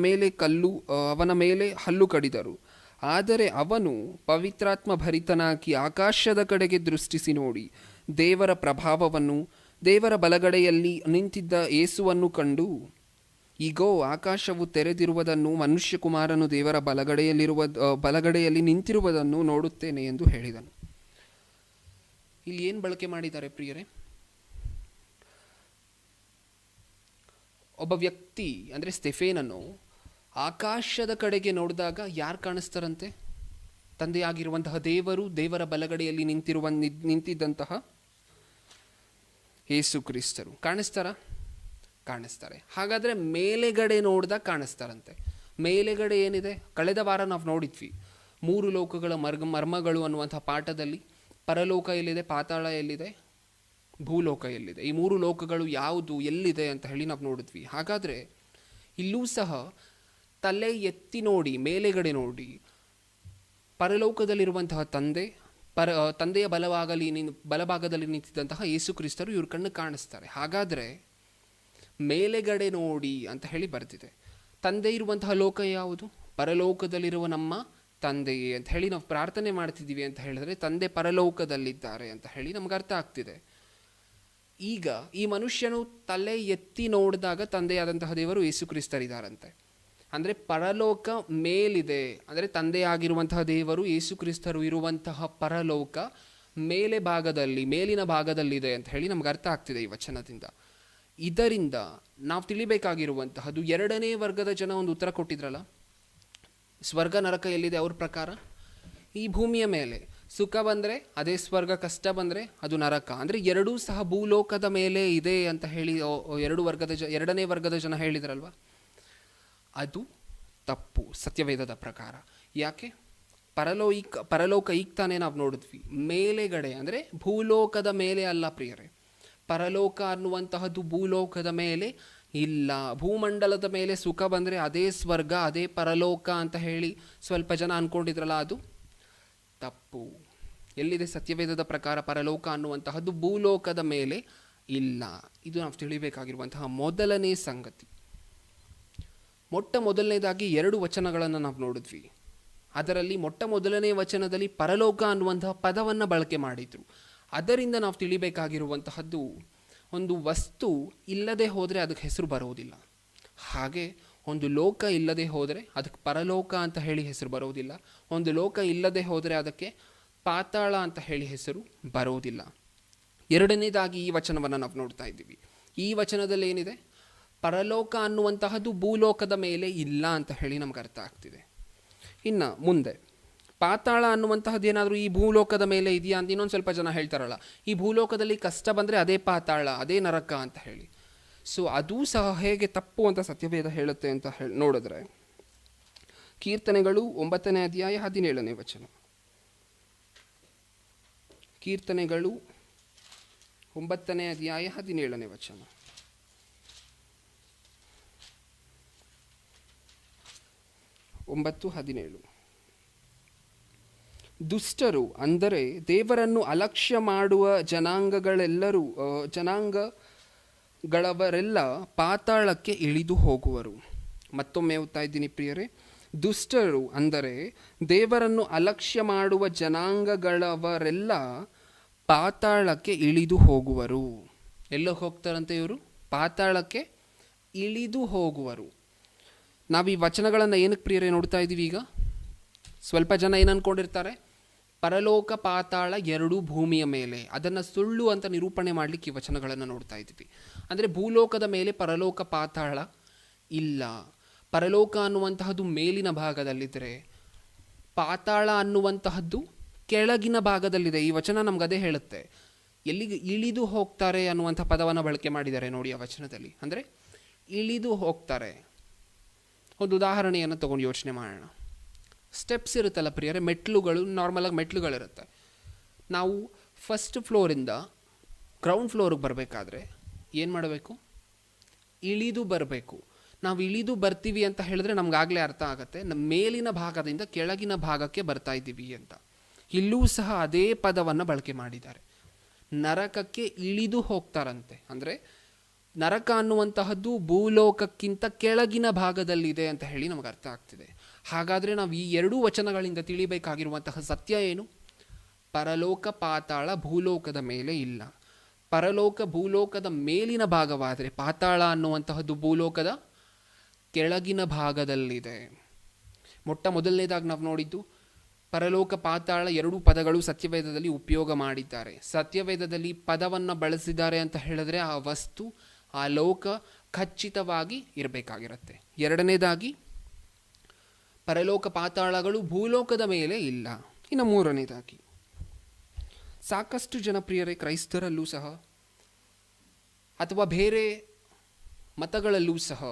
ಮೇಲೆ ಹಲ್ಲು ಕಡಿದರು. ಆದರೆ ಅವನು ಪವಿತ್ರಾತ್ಮ ಭರಿತನಾಗಿ ಆಕಾಶದ ಕಡೆಗೆ ದೃಷ್ಟಿಸಿ ನೋಡಿ ದೇವರ ಪ್ರಭಾವವನ್ನು, ದೇವರ ಬಲಗಡೆಯಲ್ಲಿ ನಿಂತಿದ್ದ ಯೇಸುವನ್ನು ಕಂಡು, ಈಗೋ ಆಕಾಶವು ತೆರೆದಿರುವುದನ್ನು, ಮನುಷ್ಯಕುಮಾರನು ದೇವರ ಬಲಗಡೆಯಲ್ಲಿ ನಿಂತಿರುವುದನ್ನು ನೋಡುತ್ತೇನೆ ಎಂದು ಹೇಳಿದನು. ಇಲ್ಲಿ ಏನು ಬಳಕೆ ಮಾಡಿದ್ದಾರೆ ಪ್ರಿಯರೇ? ಒಬ್ಬ ವ್ಯಕ್ತಿ ಅಂದರೆ ಸ್ಟೆಫೇನನು ಆಕಾಶದ ಕಡೆಗೆ ನೋಡಿದಾಗ ಯಾರು ಕಾಣಿಸ್ತಾರಂತೆ? ತಂದೆಯಾಗಿರುವಂತಹ ದೇವರು, ದೇವರ ಬಲಗಡೆಯಲ್ಲಿ ನಿಂತಿದ್ದಂತಹ ಯೇಸು ಕ್ರಿಸ್ತರು ಕಾಣಿಸ್ತಾರೆ. ಹಾಗಾದರೆ ಮೇಲೆಗಡೆ ನೋಡಿದಾಗ ಕಾಣಿಸ್ತಾರಂತೆ. ಮೇಲೆಗಡೆ ಏನಿದೆ? ಕಳೆದ ವಾರ ನಾವು ನೋಡಿದ್ವಿ 3 ಲೋಕಗಳ ಮರ್ಮಗಳು ಅನ್ನುವಂಥ ಪಾಠದಲ್ಲಿ. ಪರಲೋಕ ಎಲ್ಲಿದೆ, ಪಾತಾಳ ಎಲ್ಲಿದೆ, ಭೂಲೋಕ ಎಲ್ಲಿದೆ, ಈ 3 ಲೋಕಗಳು ಯಾವುದು, ಎಲ್ಲಿದೆ ಅಂತ ಹೇಳಿ ನಾವು ನೋಡಿದ್ವಿ. ಹಾಗಾದರೆ ಇಲ್ಲೂ ಸಹ ತಲೆ ಎತ್ತಿ ನೋಡಿ, ಮೇಲೆಗಡೆ ನೋಡಿ, ಪರಲೋಕದಲ್ಲಿರುವಂತಹ ತಂದೆಯ ಬಲಭಾಗದಲ್ಲಿ ನಿಂತಿದ್ದಂತಹ ಯೇಸು ಕ್ರಿಸ್ತರು ಇವ್ರ ಕಣ್ಣು ಕಾಣಿಸ್ತಾರೆ. ಹಾಗಾದರೆ ಮೇಲೆಗಡೆ ನೋಡಿ ಅಂತ ಹೇಳಿ ಬರ್ತಿದೆ. ತಂದೆ ಇರುವಂತಹ ಲೋಕ ಯಾವುದು? ಪರಲೋಕದಲ್ಲಿರುವ ನಮ್ಮ ತಂದೆಯೇ ಅಂತ ಹೇಳಿ ನಾವು ಪ್ರಾರ್ಥನೆ ಮಾಡ್ತಿದ್ದೀವಿ ಅಂತ ಹೇಳಿದ್ರೆ ತಂದೆ ಪರಲೋಕದಲ್ಲಿದ್ದಾರೆ ಅಂತ ಹೇಳಿ ನಮ್ಗೆ ಅರ್ಥ ಆಗ್ತಿದೆ. ಈಗ ಈ ಮನುಷ್ಯನು ತಲೆ ಎತ್ತಿ ನೋಡಿದಾಗ ತಂದೆಯಾದಂತಹ ದೇವರು ಯೇಸು ಕ್ರಿಸ್ತರಿದ್ದಾರಂತೆ. ಅಂದರೆ ಪರಲೋಕ ಮೇಲಿದೆ, ಅಂದರೆ ತಂದೆಯಾಗಿರುವಂತಹ ದೇವರು ಯೇಸು ಕ್ರಿಸ್ತರು ಇರುವಂತಹ ಪರಲೋಕ ಮೇಲಿನ ಭಾಗದಲ್ಲಿದೆ ಅಂತ ಹೇಳಿ ನಮ್ಗೆ ಅರ್ಥ ಆಗ್ತಿದೆ ಈ ವಚನದಿಂದ. ಇದರಿಂದ ನಾವು ತಿಳಿಬೇಕಾಗಿರುವಂತಹದ್ದು, ಎರಡನೇ ವರ್ಗದ ಜನ ಒಂದು ಉತ್ತರ ಕೊಟ್ಟಿದ್ರಲ್ಲ, ಸ್ವರ್ಗ ನರಕ ಎಲ್ಲಿದೆ ಅವ್ರ ಪ್ರಕಾರ? ಈ ಭೂಮಿಯ ಮೇಲೆ. ಸುಖ ಬಂದರೆ ಅದೇ ಸ್ವರ್ಗ, ಕಷ್ಟ ಬಂದರೆ ಅದು ನರಕ. ಅಂದರೆ ಎರಡೂ ಸಹ ಭೂಲೋಕದ ಮೇಲೆ ಇದೆ ಅಂತ ಹೇಳಿ ಎರಡನೇ ವರ್ಗದ ಜನ ಹೇಳಿದ್ರಲ್ವ, ಅದು ತಪ್ಪು ಸತ್ಯವೇದದ ಪ್ರಕಾರ. ಯಾಕೆ? ಪರಲೋಕ ಈಗ ತಾನೇ ನಾವು ನೋಡಿದ್ವಿ, ಮೇಲೆಗಡೆ ಅಂದರೆ ಭೂಲೋಕದ ಮೇಲೆ ಅಲ್ಲ ಪ್ರಿಯರೇ. ಪರಲೋಕ ಅನ್ನುವಂತಹದ್ದು ಭೂಲೋಕದ ಮೇಲೆ ಇಲ್ಲ. ಭೂಮಂಡಲದ ಮೇಲೆ ಸುಖ ಬಂದರೆ ಅದೇ ಸ್ವರ್ಗ, ಅದೇ ಪರಲೋಕ ಅಂತ ಹೇಳಿ ಸ್ವಲ್ಪ ಜನ ಅಂದ್ಕೊಂಡಿದ್ರಲ್ಲ, ಅದು ತಪ್ಪು. ಎಲ್ಲಿದೆ ಸತ್ಯವೇದದ ಪ್ರಕಾರ ಪರಲೋಕ ಅನ್ನುವಂತಹದ್ದು ಭೂಲೋಕದ ಮೇಲೆ ಇಲ್ಲ. ಇದು ನಾವು ತಿಳಿಬೇಕಾಗಿರುವಂತಹ ಮೊದಲನೇ ಸಂಗತಿ. ಮೊದಲನೇದಾಗಿ 2 ವಚನಗಳನ್ನು ನಾವು ನೋಡಿದ್ವಿ. ಅದರಲ್ಲಿ ಮೊದಲನೇ ವಚನದಲ್ಲಿ ಪರಲೋಕ ಅನ್ನುವಂತಹ ಪದವನ್ನು ಬಳಕೆ ಮಾಡಿದ್ರು. ಅದರಿಂದ ನಾವು ತಿಳಿಬೇಕಾಗಿರುವಂತಹದ್ದು, ಒಂದು ವಸ್ತು ಇಲ್ಲದೆ ಹೋದರೆ ಅದಕ್ಕೆ ಹೆಸರು ಬರುವುದಿಲ್ಲ. ಹಾಗೆ ಒಂದು ಲೋಕ ಇಲ್ಲದೆ ಹೋದರೆ ಅದಕ್ಕೆ ಪರಲೋಕ ಅಂತ ಹೇಳಿ ಹೆಸರು ಬರುವುದಿಲ್ಲ. ಒಂದು ಲೋಕ ಇಲ್ಲದೆ ಹೋದರೆ ಅದಕ್ಕೆ ಪಾತಾಳ ಅಂತ ಹೇಳಿ ಹೆಸರು ಬರುವುದಿಲ್ಲ. ಎರಡನೇದಾಗಿ ಈ ವಚನವನ್ನು ನಾವು ನೋಡ್ತಾ ಇದ್ದೀವಿ. ಈ ವಚನದಲ್ಲಿ ಏನಿದೆ? ಪರಲೋಕ ಅನ್ನುವಂತಹದ್ದು ಭೂಲೋಕದ ಮೇಲೆ ಇಲ್ಲ ಅಂತ ಹೇಳಿ ನಮ್ಗೆ ಅರ್ಥ ಆಗ್ತಿದೆ. ಇನ್ನು ಮುಂದೆ ಪಾತಾಳ ಅನ್ನುವಂತಹದ್ದು ಏನಾದರೂ ಈ ಭೂಲೋಕದ ಮೇಲೆ ಇದೆಯಾ ಅಂತ ಇನ್ನೊಂದು ಸ್ವಲ್ಪ ಜನ ಹೇಳ್ತಾರಲ್ಲ, ಈ ಭೂಲೋಕದಲ್ಲಿ ಕಷ್ಟ ಬಂದರೆ ಅದೇ ಪಾತಾಳ, ಅದೇ ನರಕ ಅಂತ ಹೇಳಿ. ಸೊ ಅದೂ ಸಹ ಹೇಗೆ ತಪ್ಪು ಅಂತ ಸತ್ಯವೇದ ಹೇಳುತ್ತೆ ಅಂತ ನೋಡಿದ್ರೆ, ಕೀರ್ತನೆಗಳು 9ನೇ ಅಧ್ಯಾಯ 17ನೇ ವಚನ. ಕೀರ್ತನೆಗಳು 9ನೇ ಅಧ್ಯಾಯ 17ನೇ ವಚನ. ಒಂಬತ್ತು 17. ದುಷ್ಟರು ಅಂದರೆ ದೇವರನ್ನು ಅಲಕ್ಷ್ಯ ಮಾಡುವ ಜನಾಂಗಗಳವರೆಲ್ಲ ಪಾತಾಳಕ್ಕೆ ಇಳಿದು ಹೋಗುವರು. ಮತ್ತೊಮ್ಮೆ ಓದ್ತಾ ಇದ್ದೀನಿ ಪ್ರಿಯರೇ. ದುಷ್ಟರು ಅಂದರೆ ದೇವರನ್ನು ಅಲಕ್ಷ್ಯ ಮಾಡುವ ಜನಾಂಗಗಳವರೆಲ್ಲ ಪಾತಾಳಕ್ಕೆ ಇಳಿದು ಹೋಗುವರು. ಎಲ್ಲೋ ಹೋಗ್ತಾರಂತೆ ಇವರು? ಪಾತಾಳಕ್ಕೆ ಇಳಿದು ಹೋಗುವರು. ನಾವು ಈ ವಚನಗಳನ್ನು ಏನಕ್ಕೆ ಪ್ರಿಯರೇ ನೋಡ್ತಾ ಇದ್ದೀವಿ? ಈಗ ಸ್ವಲ್ಪ ಜನ ಏನು ಅಂದ್ಕೊಂಡಿರ್ತಾರೆ, ಪರಲೋಕ ಪಾತಾಳ ಎರಡೂ ಭೂಮಿಯ ಮೇಲೆ, ಅದನ್ನು ಸುಳ್ಳು ಅಂತ ನಿರೂಪಣೆ ಮಾಡಲಿಕ್ಕೆ ಈ ವಚನಗಳನ್ನು ನೋಡ್ತಾ ಇದ್ದೀವಿ. ಅಂದರೆ ಭೂಲೋಕದ ಮೇಲೆ ಪರಲೋಕ ಪಾತಾಳ ಇಲ್ಲ. ಪರಲೋಕ ಅನ್ನುವಂತಹದ್ದು ಮೇಲಿನ ಭಾಗದಲ್ಲಿದ್ದರೆ, ಪಾತಾಳ ಅನ್ನುವಂತಹದ್ದು ಕೆಳಗಿನ ಭಾಗದಲ್ಲಿದೆ. ಈ ವಚನ ನಮ್ಗೆ ಅದೇ ಹೇಳುತ್ತೆ. ಎಲ್ಲಿಗೆ ಇಳಿದು ಹೋಗ್ತಾರೆ ಅನ್ನುವಂಥ ಪದವನ್ನು ಬಳಕೆ ಮಾಡಿದ್ದಾರೆ ನೋಡಿ ಆ ವಚನದಲ್ಲಿ. ಅಂದರೆ ಇಳಿದು ಹೋಗ್ತಾರೆ. ಒಂದು ಉದಾಹರಣೆಯನ್ನು ತೊಗೊಂಡು ಯೋಚನೆ ಮಾಡೋಣ. ಸ್ಟೆಪ್ಸ್ ಇರುತ್ತಲ್ಲ ಪ್ರಿಯರೇ, ಮೆಟ್ಲುಗಳು, ನಾರ್ಮಲಾಗಿ ಮೆಟ್ಲುಗಳಿರುತ್ತೆ. ನಾವು ಫಸ್ಟ್ ಫ್ಲೋರಿಂದ ಗ್ರೌಂಡ್ ಫ್ಲೋರಿಗೆ ಬರಬೇಕಾದ್ರೆ ಏನು ಮಾಡಬೇಕು? ಇಳಿದು ಬರಬೇಕು. ನಾವು ಇಳಿದು ಬರ್ತೀವಿ ಅಂತ ಹೇಳಿದ್ರೆ ನಮಗಾಗಲೇ ಅರ್ಥ ಆಗುತ್ತೆ, ನಮ್ಮ ಮೇಲಿನ ಭಾಗದಿಂದ ಕೆಳಗಿನ ಭಾಗಕ್ಕೆ ಬರ್ತಾ ಇದ್ದೀವಿ ಅಂತ. ಇಲ್ಲೂ ಸಹ ಅದೇ ಪದವನ್ನು ಬಳಕೆ ಮಾಡಿದ್ದಾರೆ. ನರಕಕ್ಕೆ ಇಳಿದು ಹೋಗ್ತಾರಂತೆ. ಅಂದರೆ ನರಕ ಅನ್ನುವಂತಹದ್ದು ಭೂಲೋಕಕ್ಕಿಂತ ಕೆಳಗಿನ ಭಾಗದಲ್ಲಿದೆ ಅಂತ ಹೇಳಿ ನಮಗೆ ಅರ್ಥ ಆಗ್ತಿದೆ. ಹಾಗಾದರೆ ನಾವು ಈ ಎರಡೂ ವಚನಗಳಿಂದ ತಿಳಿಬೇಕಾಗಿರುವಂತಹ ಸತ್ಯ ಏನು? ಪರಲೋಕ ಪಾತಾಳ ಭೂಲೋಕದ ಮೇಲೆ ಇಲ್ಲ. ಪರಲೋಕ ಭೂಲೋಕದ ಮೇಲಿನ ಭಾಗವಾದರೆ ಪಾತಾಳ ಅನ್ನುವಂತಹದ್ದು ಭೂಲೋಕದ ಕೆಳಗಿನ ಭಾಗದಲ್ಲಿದೆ. ಮೊದಲನೇದಾಗಿ ನಾವು ನೋಡಿದ್ದು ಪರಲೋಕ ಪಾತಾಳ ಎರಡೂ ಪದಗಳು ಸತ್ಯವೇದದಲ್ಲಿ ಉಪಯೋಗ ಮಾಡಿದ್ದಾರೆ. ಸತ್ಯವೇದದಲ್ಲಿ ಪದವನ್ನು ಬಳಸಿದ್ದಾರೆ ಅಂತ ಹೇಳಿದ್ರೆ ಆ ವಸ್ತು, ಆ ಲೋಕ ಖಚಿತವಾಗಿ ಇರಬೇಕಾಗಿರುತ್ತೆ. ಎರಡನೇದಾಗಿ ಪರಲೋಕ ಪಾತಾಳಗಳು ಭೂಲೋಕದ ಮೇಲೆ ಇಲ್ಲ. ಇನ್ನು ಮೂರನೇದಾಗಿ, ಸಾಕಷ್ಟು ಜನಪ್ರಿಯರೇ ಕ್ರೈಸ್ತರಲ್ಲೂ ಸಹ ಅಥವಾ ಬೇರೆ ಮತಗಳಲ್ಲೂ ಸಹ,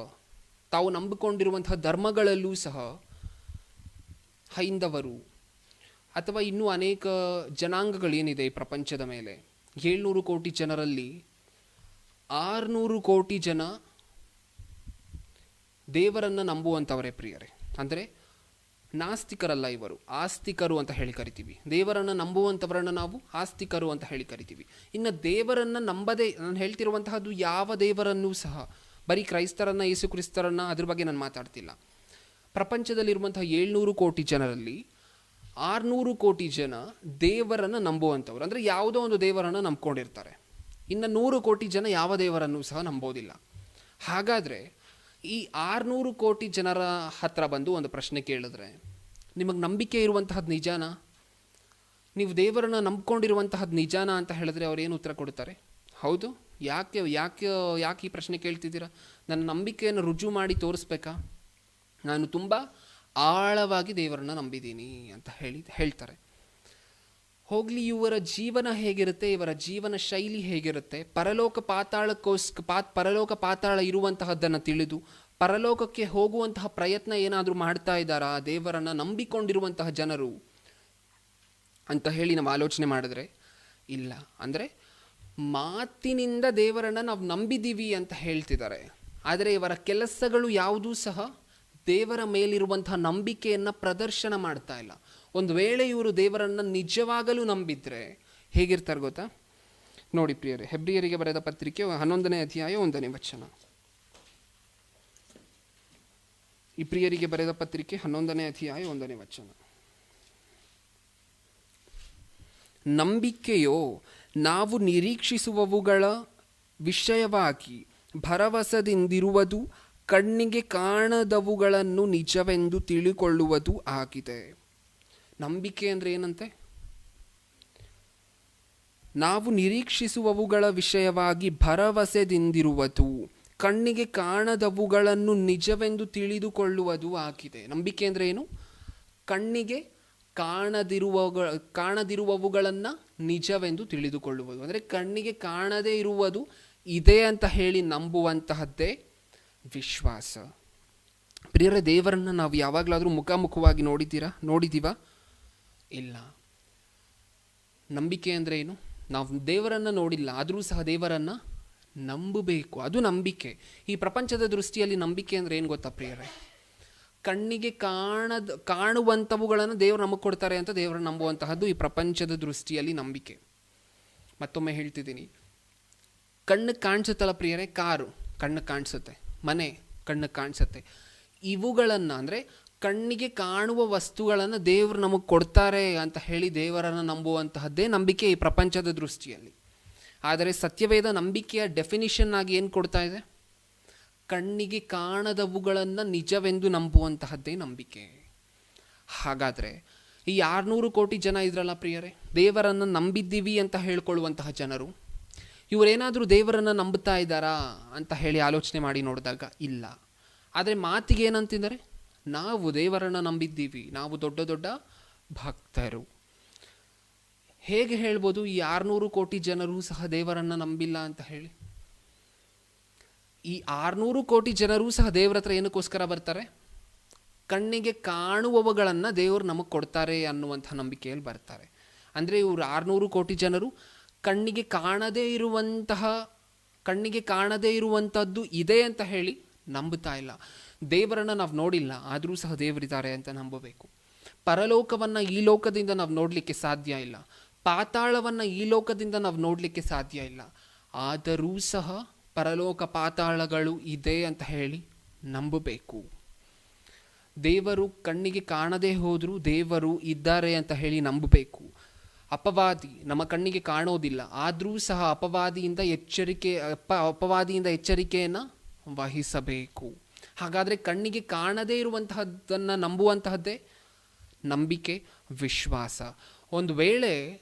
ತಾವು ನಂಬಿಕೊಂಡಿರುವಂತಹ ಧರ್ಮಗಳಲ್ಲೂ ಸಹ, ಹೈಂದವರು ಅಥವಾ ಇನ್ನೂ ಅನೇಕ ಜನಾಂಗಗಳೇನಿದೆ ಈ ಪ್ರಪಂಚದ ಮೇಲೆ, 700 ಕೋಟಿ ಜನರಲ್ಲಿ 600 ಕೋಟಿ ಜನ ದೇವರನ್ನು ನಂಬುವಂಥವರೇ ಪ್ರಿಯರೇ. ಅಂದರೆ ನಾಸ್ತಿಕರಲ್ಲ ಇವರು, ಆಸ್ತಿಕರು ಅಂತ ಹೇಳಿ ಕರಿತೀವಿ. ದೇವರನ್ನು ನಂಬುವಂಥವರನ್ನು ನಾವು ಆಸ್ತಿಕರು ಅಂತ ಹೇಳಿ ಕರಿತೀವಿ. ಇನ್ನು ದೇವರನ್ನು ನಂಬದೇ, ನಾನು ಹೇಳ್ತಿರುವಂತಹದ್ದು ಯಾವ ದೇವರನ್ನೂ ಸಹ, ಬರೀ ಕ್ರೈಸ್ತರನ್ನು, ಯೇಸು ಕ್ರಿಸ್ತರನ್ನು, ಅದ್ರ ಬಗ್ಗೆ ನಾನು ಮಾತಾಡ್ತಿಲ್ಲ. ಪ್ರಪಂಚದಲ್ಲಿರುವಂತಹ 700 ಕೋಟಿ ಜನರಲ್ಲಿ 600 ಕೋಟಿ ಜನ ದೇವರನ್ನು ನಂಬುವಂಥವ್ರು. ಅಂದರೆ ಯಾವುದೋ ಒಂದು ದೇವರನ್ನು ನಂಬ್ಕೊಂಡಿರ್ತಾರೆ. ಇನ್ನು 100 ಕೋಟಿ ಜನ ಯಾವ ದೇವರನ್ನು ಸಹ ನಂಬೋದಿಲ್ಲ. ಹಾಗಾದರೆ ಈ 600 ಕೋಟಿ ಜನರ ಹತ್ರ ಬಂದು ಒಂದು ಪ್ರಶ್ನೆ ಕೇಳಿದ್ರೆ, ನಿಮಗೆ ನಂಬಿಕೆ ಇರುವಂತಹದ್ದು ನಿಜಾನ? ನೀವು ದೇವರನ್ನು ನಂಬ್ಕೊಂಡಿರುವಂತಹದ್ದು ನಿಜಾನ ಅಂತ ಹೇಳಿದ್ರೆ ಅವ್ರು ಏನು ಉತ್ತರ ಕೊಡ್ತಾರೆ? ಹೌದು. ಯಾಕೆ ಯಾಕೆ ಯಾಕೆ ಈ ಪ್ರಶ್ನೆ ಕೇಳ್ತಿದ್ದೀರಾ? ನನ್ನ ನಂಬಿಕೆಯನ್ನು ರುಜು ಮಾಡಿ ತೋರಿಸ್ಬೇಕಾ? ನಾನು ತುಂಬ ಆಳವಾಗಿ ದೇವರನ್ನು ನಂಬಿದ್ದೀನಿ ಅಂತ ಹೇಳ್ತಾರೆ. ಹೋಗಲಿ, ಇವರ ಜೀವನ ಹೇಗಿರುತ್ತೆ, ಇವರ ಜೀವನ ಶೈಲಿ ಹೇಗಿರುತ್ತೆ, ಪರಲೋಕ ಪಾತಾಳ ಇರುವಂತಹದ್ದನ್ನು ತಿಳಿದು ಪರಲೋಕಕ್ಕೆ ಹೋಗುವಂತಹ ಪ್ರಯತ್ನ ಏನಾದರೂ ಮಾಡ್ತಾ ಇದ್ದಾರಾ ದೇವರನ್ನು ನಂಬಿಕೊಂಡಿರುವಂತಹ ಜನರು ಅಂತ ಹೇಳಿ ನಾವು ಆಲೋಚನೆ ಮಾಡಿದ್ರೆ ಇಲ್ಲ. ಅಂದರೆ ಮಾತಿನಿಂದ ದೇವರನ್ನು ನಾವು ನಂಬಿದ್ದೀವಿ ಅಂತ ಹೇಳ್ತಿದ್ದಾರೆ, ಆದರೆ ಇವರ ಕೆಲಸಗಳು ಯಾವುದೂ ಸಹ ದೇವರ ಮೇಲಿರುವಂತಹ ನಂಬಿಕೆಯನ್ನು ಪ್ರದರ್ಶನ ಮಾಡ್ತಾ ಇಲ್ಲ. ಒಂದು ವೇಳೆ ಇವರು ದೇವರನ್ನು ನಿಜವಾಗಲೂ ನಂಬಿದ್ರೆ ಹೇಗಿರ್ತಾರೆ ಗೊತ್ತಾ? ನೋಡಿ ಪ್ರಿಯರೇ, ಹೆಬ್ರಿಯರಿಗೆ ಬರೆದ ಪತ್ರಿಕೆ 11ನೇ ಅಧ್ಯಾಯ 1ನೇ ವಚನ. ಇಬ್ರಿಯರಿಗೆ ಬರೆದ ಪತ್ರಿಕೆ 11ನೇ ಅಧ್ಯಾಯ 1ನೇ ವಚನ. ನಂಬಿಕೆಯೋ ನಾವು ನಿರೀಕ್ಷಿಸುವವುಗಳ ವಿಷಯವಾಗಿ ಭರವಸೆದಿಂದಿರುವುದು ಕಣ್ಣಿಗೆ ಕಾಣದವುಗಳನ್ನು ನಿಜವೆಂದು ತಿಳಿಕೊಳ್ಳುವುದು ಆಗಿದೆ. ನಂಬಿಕೆ ಅಂದರೆ ಏನಂತೆ? ನಾವು ನಿರೀಕ್ಷಿಸುವವುಗಳ ವಿಷಯವಾಗಿ ಭರವಸೆದಿಂದಿರುವುದು ಕಣ್ಣಿಗೆ ಕಾಣದವುಗಳನ್ನು ನಿಜವೆಂದು ತಿಳಿದುಕೊಳ್ಳುವುದು ಆಗಿದೆ. ನಂಬಿಕೆ ಅಂದರೆ ಏನು? ಕಣ್ಣಿಗೆ ಕಾಣದಿರುವವುಗಳನ್ನು ನಿಜವೆಂದು ತಿಳಿದುಕೊಳ್ಳುವುದು. ಅಂದರೆ ಕಣ್ಣಿಗೆ ಕಾಣದೇ ಇರುವುದು ಇದೆ ಅಂತ ಹೇಳಿ ನಂಬುವಂತಹದ್ದೇ ವಿಶ್ವಾಸ. ಪ್ರಿಯರೇ, ದೇವರನ್ನು ನಾವು ಯಾವಾಗಲಾದರೂ ಮುಖಾಮುಖವಾಗಿ ನೋಡಿದ್ದೀವಾ? ಇಲ್ಲ. ನಂಬಿಕೆ ಅಂದರೆ ಏನು? ನಾವು ದೇವರನ್ನು ನೋಡಿಲ್ಲ, ಆದರೂ ಸಹ ದೇವರನ್ನು ನಂಬಬೇಕು. ಅದು ನಂಬಿಕೆ. ಈ ಪ್ರಪಂಚದ ದೃಷ್ಟಿಯಲ್ಲಿ ನಂಬಿಕೆ ಅಂದರೆ ಏನು ಗೊತ್ತಾ ಪ್ರಿಯರೇ? ಕಣ್ಣಿಗೆ ಕಾಣುವಂಥವುಗಳನ್ನು ದೇವರು ನಮಗೆ ಕೊಡ್ತಾರೆ ಅಂತ ದೇವರನ್ನು ನಂಬುವಂತಹದ್ದು ಈ ಪ್ರಪಂಚದ ದೃಷ್ಟಿಯಲ್ಲಿ ನಂಬಿಕೆ. ಮತ್ತೊಮ್ಮೆ ಹೇಳ್ತಿದ್ದೀನಿ, ಕಣ್ಣಿಗೆ ಕಾಣಿಸುತ್ತಲ್ಲ ಪ್ರಿಯರೇ, ಕಾರು ಕಣ್ಣಿಗೆ ಕಾಣಿಸುತ್ತೆ, ಮನೆ ಕಣ್ಣಿಗೆ ಕಾಣಿಸುತ್ತೆ. ಇವುಗಳನ್ನು ಅಂದರೆ ಕಣ್ಣಿಗೆ ಕಾಣುವ ವಸ್ತುಗಳನ್ನು ದೇವರು ನಮಗೆ ಕೊಡ್ತಾರೆ ಅಂತ ಹೇಳಿ ದೇವರನ್ನು ನಂಬುವಂತಹದ್ದೇ ನಂಬಿಕೆ ಈ ಪ್ರಪಂಚದ ದೃಷ್ಟಿಯಲ್ಲಿ. ಆದರೆ ಸತ್ಯವೇದ ನಂಬಿಕೆಯ ಡೆಫಿನಿಷನ್ ಆಗಿ ಏನು ಕೊಡ್ತಾ ಇದೆ? ಕಣ್ಣಿಗೆ ಕಾಣದವುಗಳನ್ನು ನಿಜವೆಂದು ನಂಬುವಂತಹದ್ದೇ ನಂಬಿಕೆ. ಹಾಗಾದರೆ ಈ 600 ಕೋಟಿ ಜನ ಇದ್ರಲ್ಲ ಪ್ರಿಯರೇ, ದೇವರನ್ನು ನಂಬಿದ್ದೀವಿ ಅಂತ ಹೇಳ್ಕೊಳ್ಳುವಂತಹ ಜನರು, ಇವರೇನಾದರೂ ದೇವರನ್ನು ನಂಬುತ್ತಾ ಇದ್ದಾರಾ ಅಂತ ಹೇಳಿ ಆಲೋಚನೆ ಮಾಡಿ ನೋಡಿದಾಗ ಇಲ್ಲ. ಆದರೆ ಮಾತಿಗೆ ಏನಂತಿದ್ದಾರೆ? ನಾವು ದೇವರನ್ನು ನಂಬಿದ್ದೀವಿ, ನಾವು ದೊಡ್ಡ ದೊಡ್ಡ ಭಕ್ತರು. ಹೇಗೆ ಹೇಳ್ಬೋದು ಈ 600 ಕೋಟಿ ಜನರು ಸಹ ದೇವರನ್ನು ನಂಬಿಲ್ಲ ಅಂತ ಹೇಳಿ? ಈ 600 ಕೋಟಿ ಜನರು ಸಹ ದೇವರ ಹತ್ರ ಏನಕ್ಕೋಸ್ಕರ ಬರ್ತಾರೆ? ಕಣ್ಣಿಗೆ ಕಾಣುವವುಗಳನ್ನು ದೇವರು ನಮಗೆ ಕೊಡ್ತಾರೆ ಅನ್ನುವಂಥ ನಂಬಿಕೆಯಲ್ಲಿ ಬರ್ತಾರೆ. ಅಂದರೆ ಇವರು 600 ಕೋಟಿ ಜನರು ಕಣ್ಣಿಗೆ ಕಾಣದೇ ಇರುವಂಥದ್ದು ಇದೆ ಅಂತ ಹೇಳಿ ನಂಬುತ್ತಾ ಇಲ್ಲ. ದೇವರನ್ನು ನಾವು ನೋಡಿಲ್ಲ, ಆದರೂ ಸಹ ದೇವರಿದ್ದಾರೆ ಅಂತ ನಂಬಬೇಕು. ಪರಲೋಕವನ್ನು ಈ ಲೋಕದಿಂದ ನಾವು ನೋಡಲಿಕ್ಕೆ ಸಾಧ್ಯ ಇಲ್ಲ, ಪಾತಾಳವನ್ನು ಈ ಲೋಕದಿಂದ ನಾವು ನೋಡಲಿಕ್ಕೆ ಸಾಧ್ಯ ಇಲ್ಲ, ಆದರೂ ಸಹ ಪರಲೋಕ ಪಾತಾಳಗಳು ಇದೆ ಅಂತ ಹೇಳಿ ನಂಬಬೇಕು. ದೇವರು ಕಣ್ಣಿಗೆ ಕಾಣದೇ ಹೋದರೂ ದೇವರು ಇದ್ದಾರೆ ಅಂತ ಹೇಳಿ ನಂಬಬೇಕು. ಅಪವಾದಿ ನಮ್ಮ ಕಣ್ಣಿಗೆ ಕಾಣೋದಿಲ್ಲ, ಆದರೂ ಸಹ ಅಪವಾದಿಯಿಂದ ಎಚ್ಚರಿಕೆಯನ್ನು ವಹಿಸಬೇಕು. ಹಾಗಾದರೆ ಕಣ್ಣಿಗೆ ಕಾಣದೇ ಇರುವಂತಹದ್ದನ್ನು ನಂಬುವಂತಹದ್ದೇ ನಂಬಿಕೆ, ವಿಶ್ವಾಸ. ಒಂದು ವೇಳೆ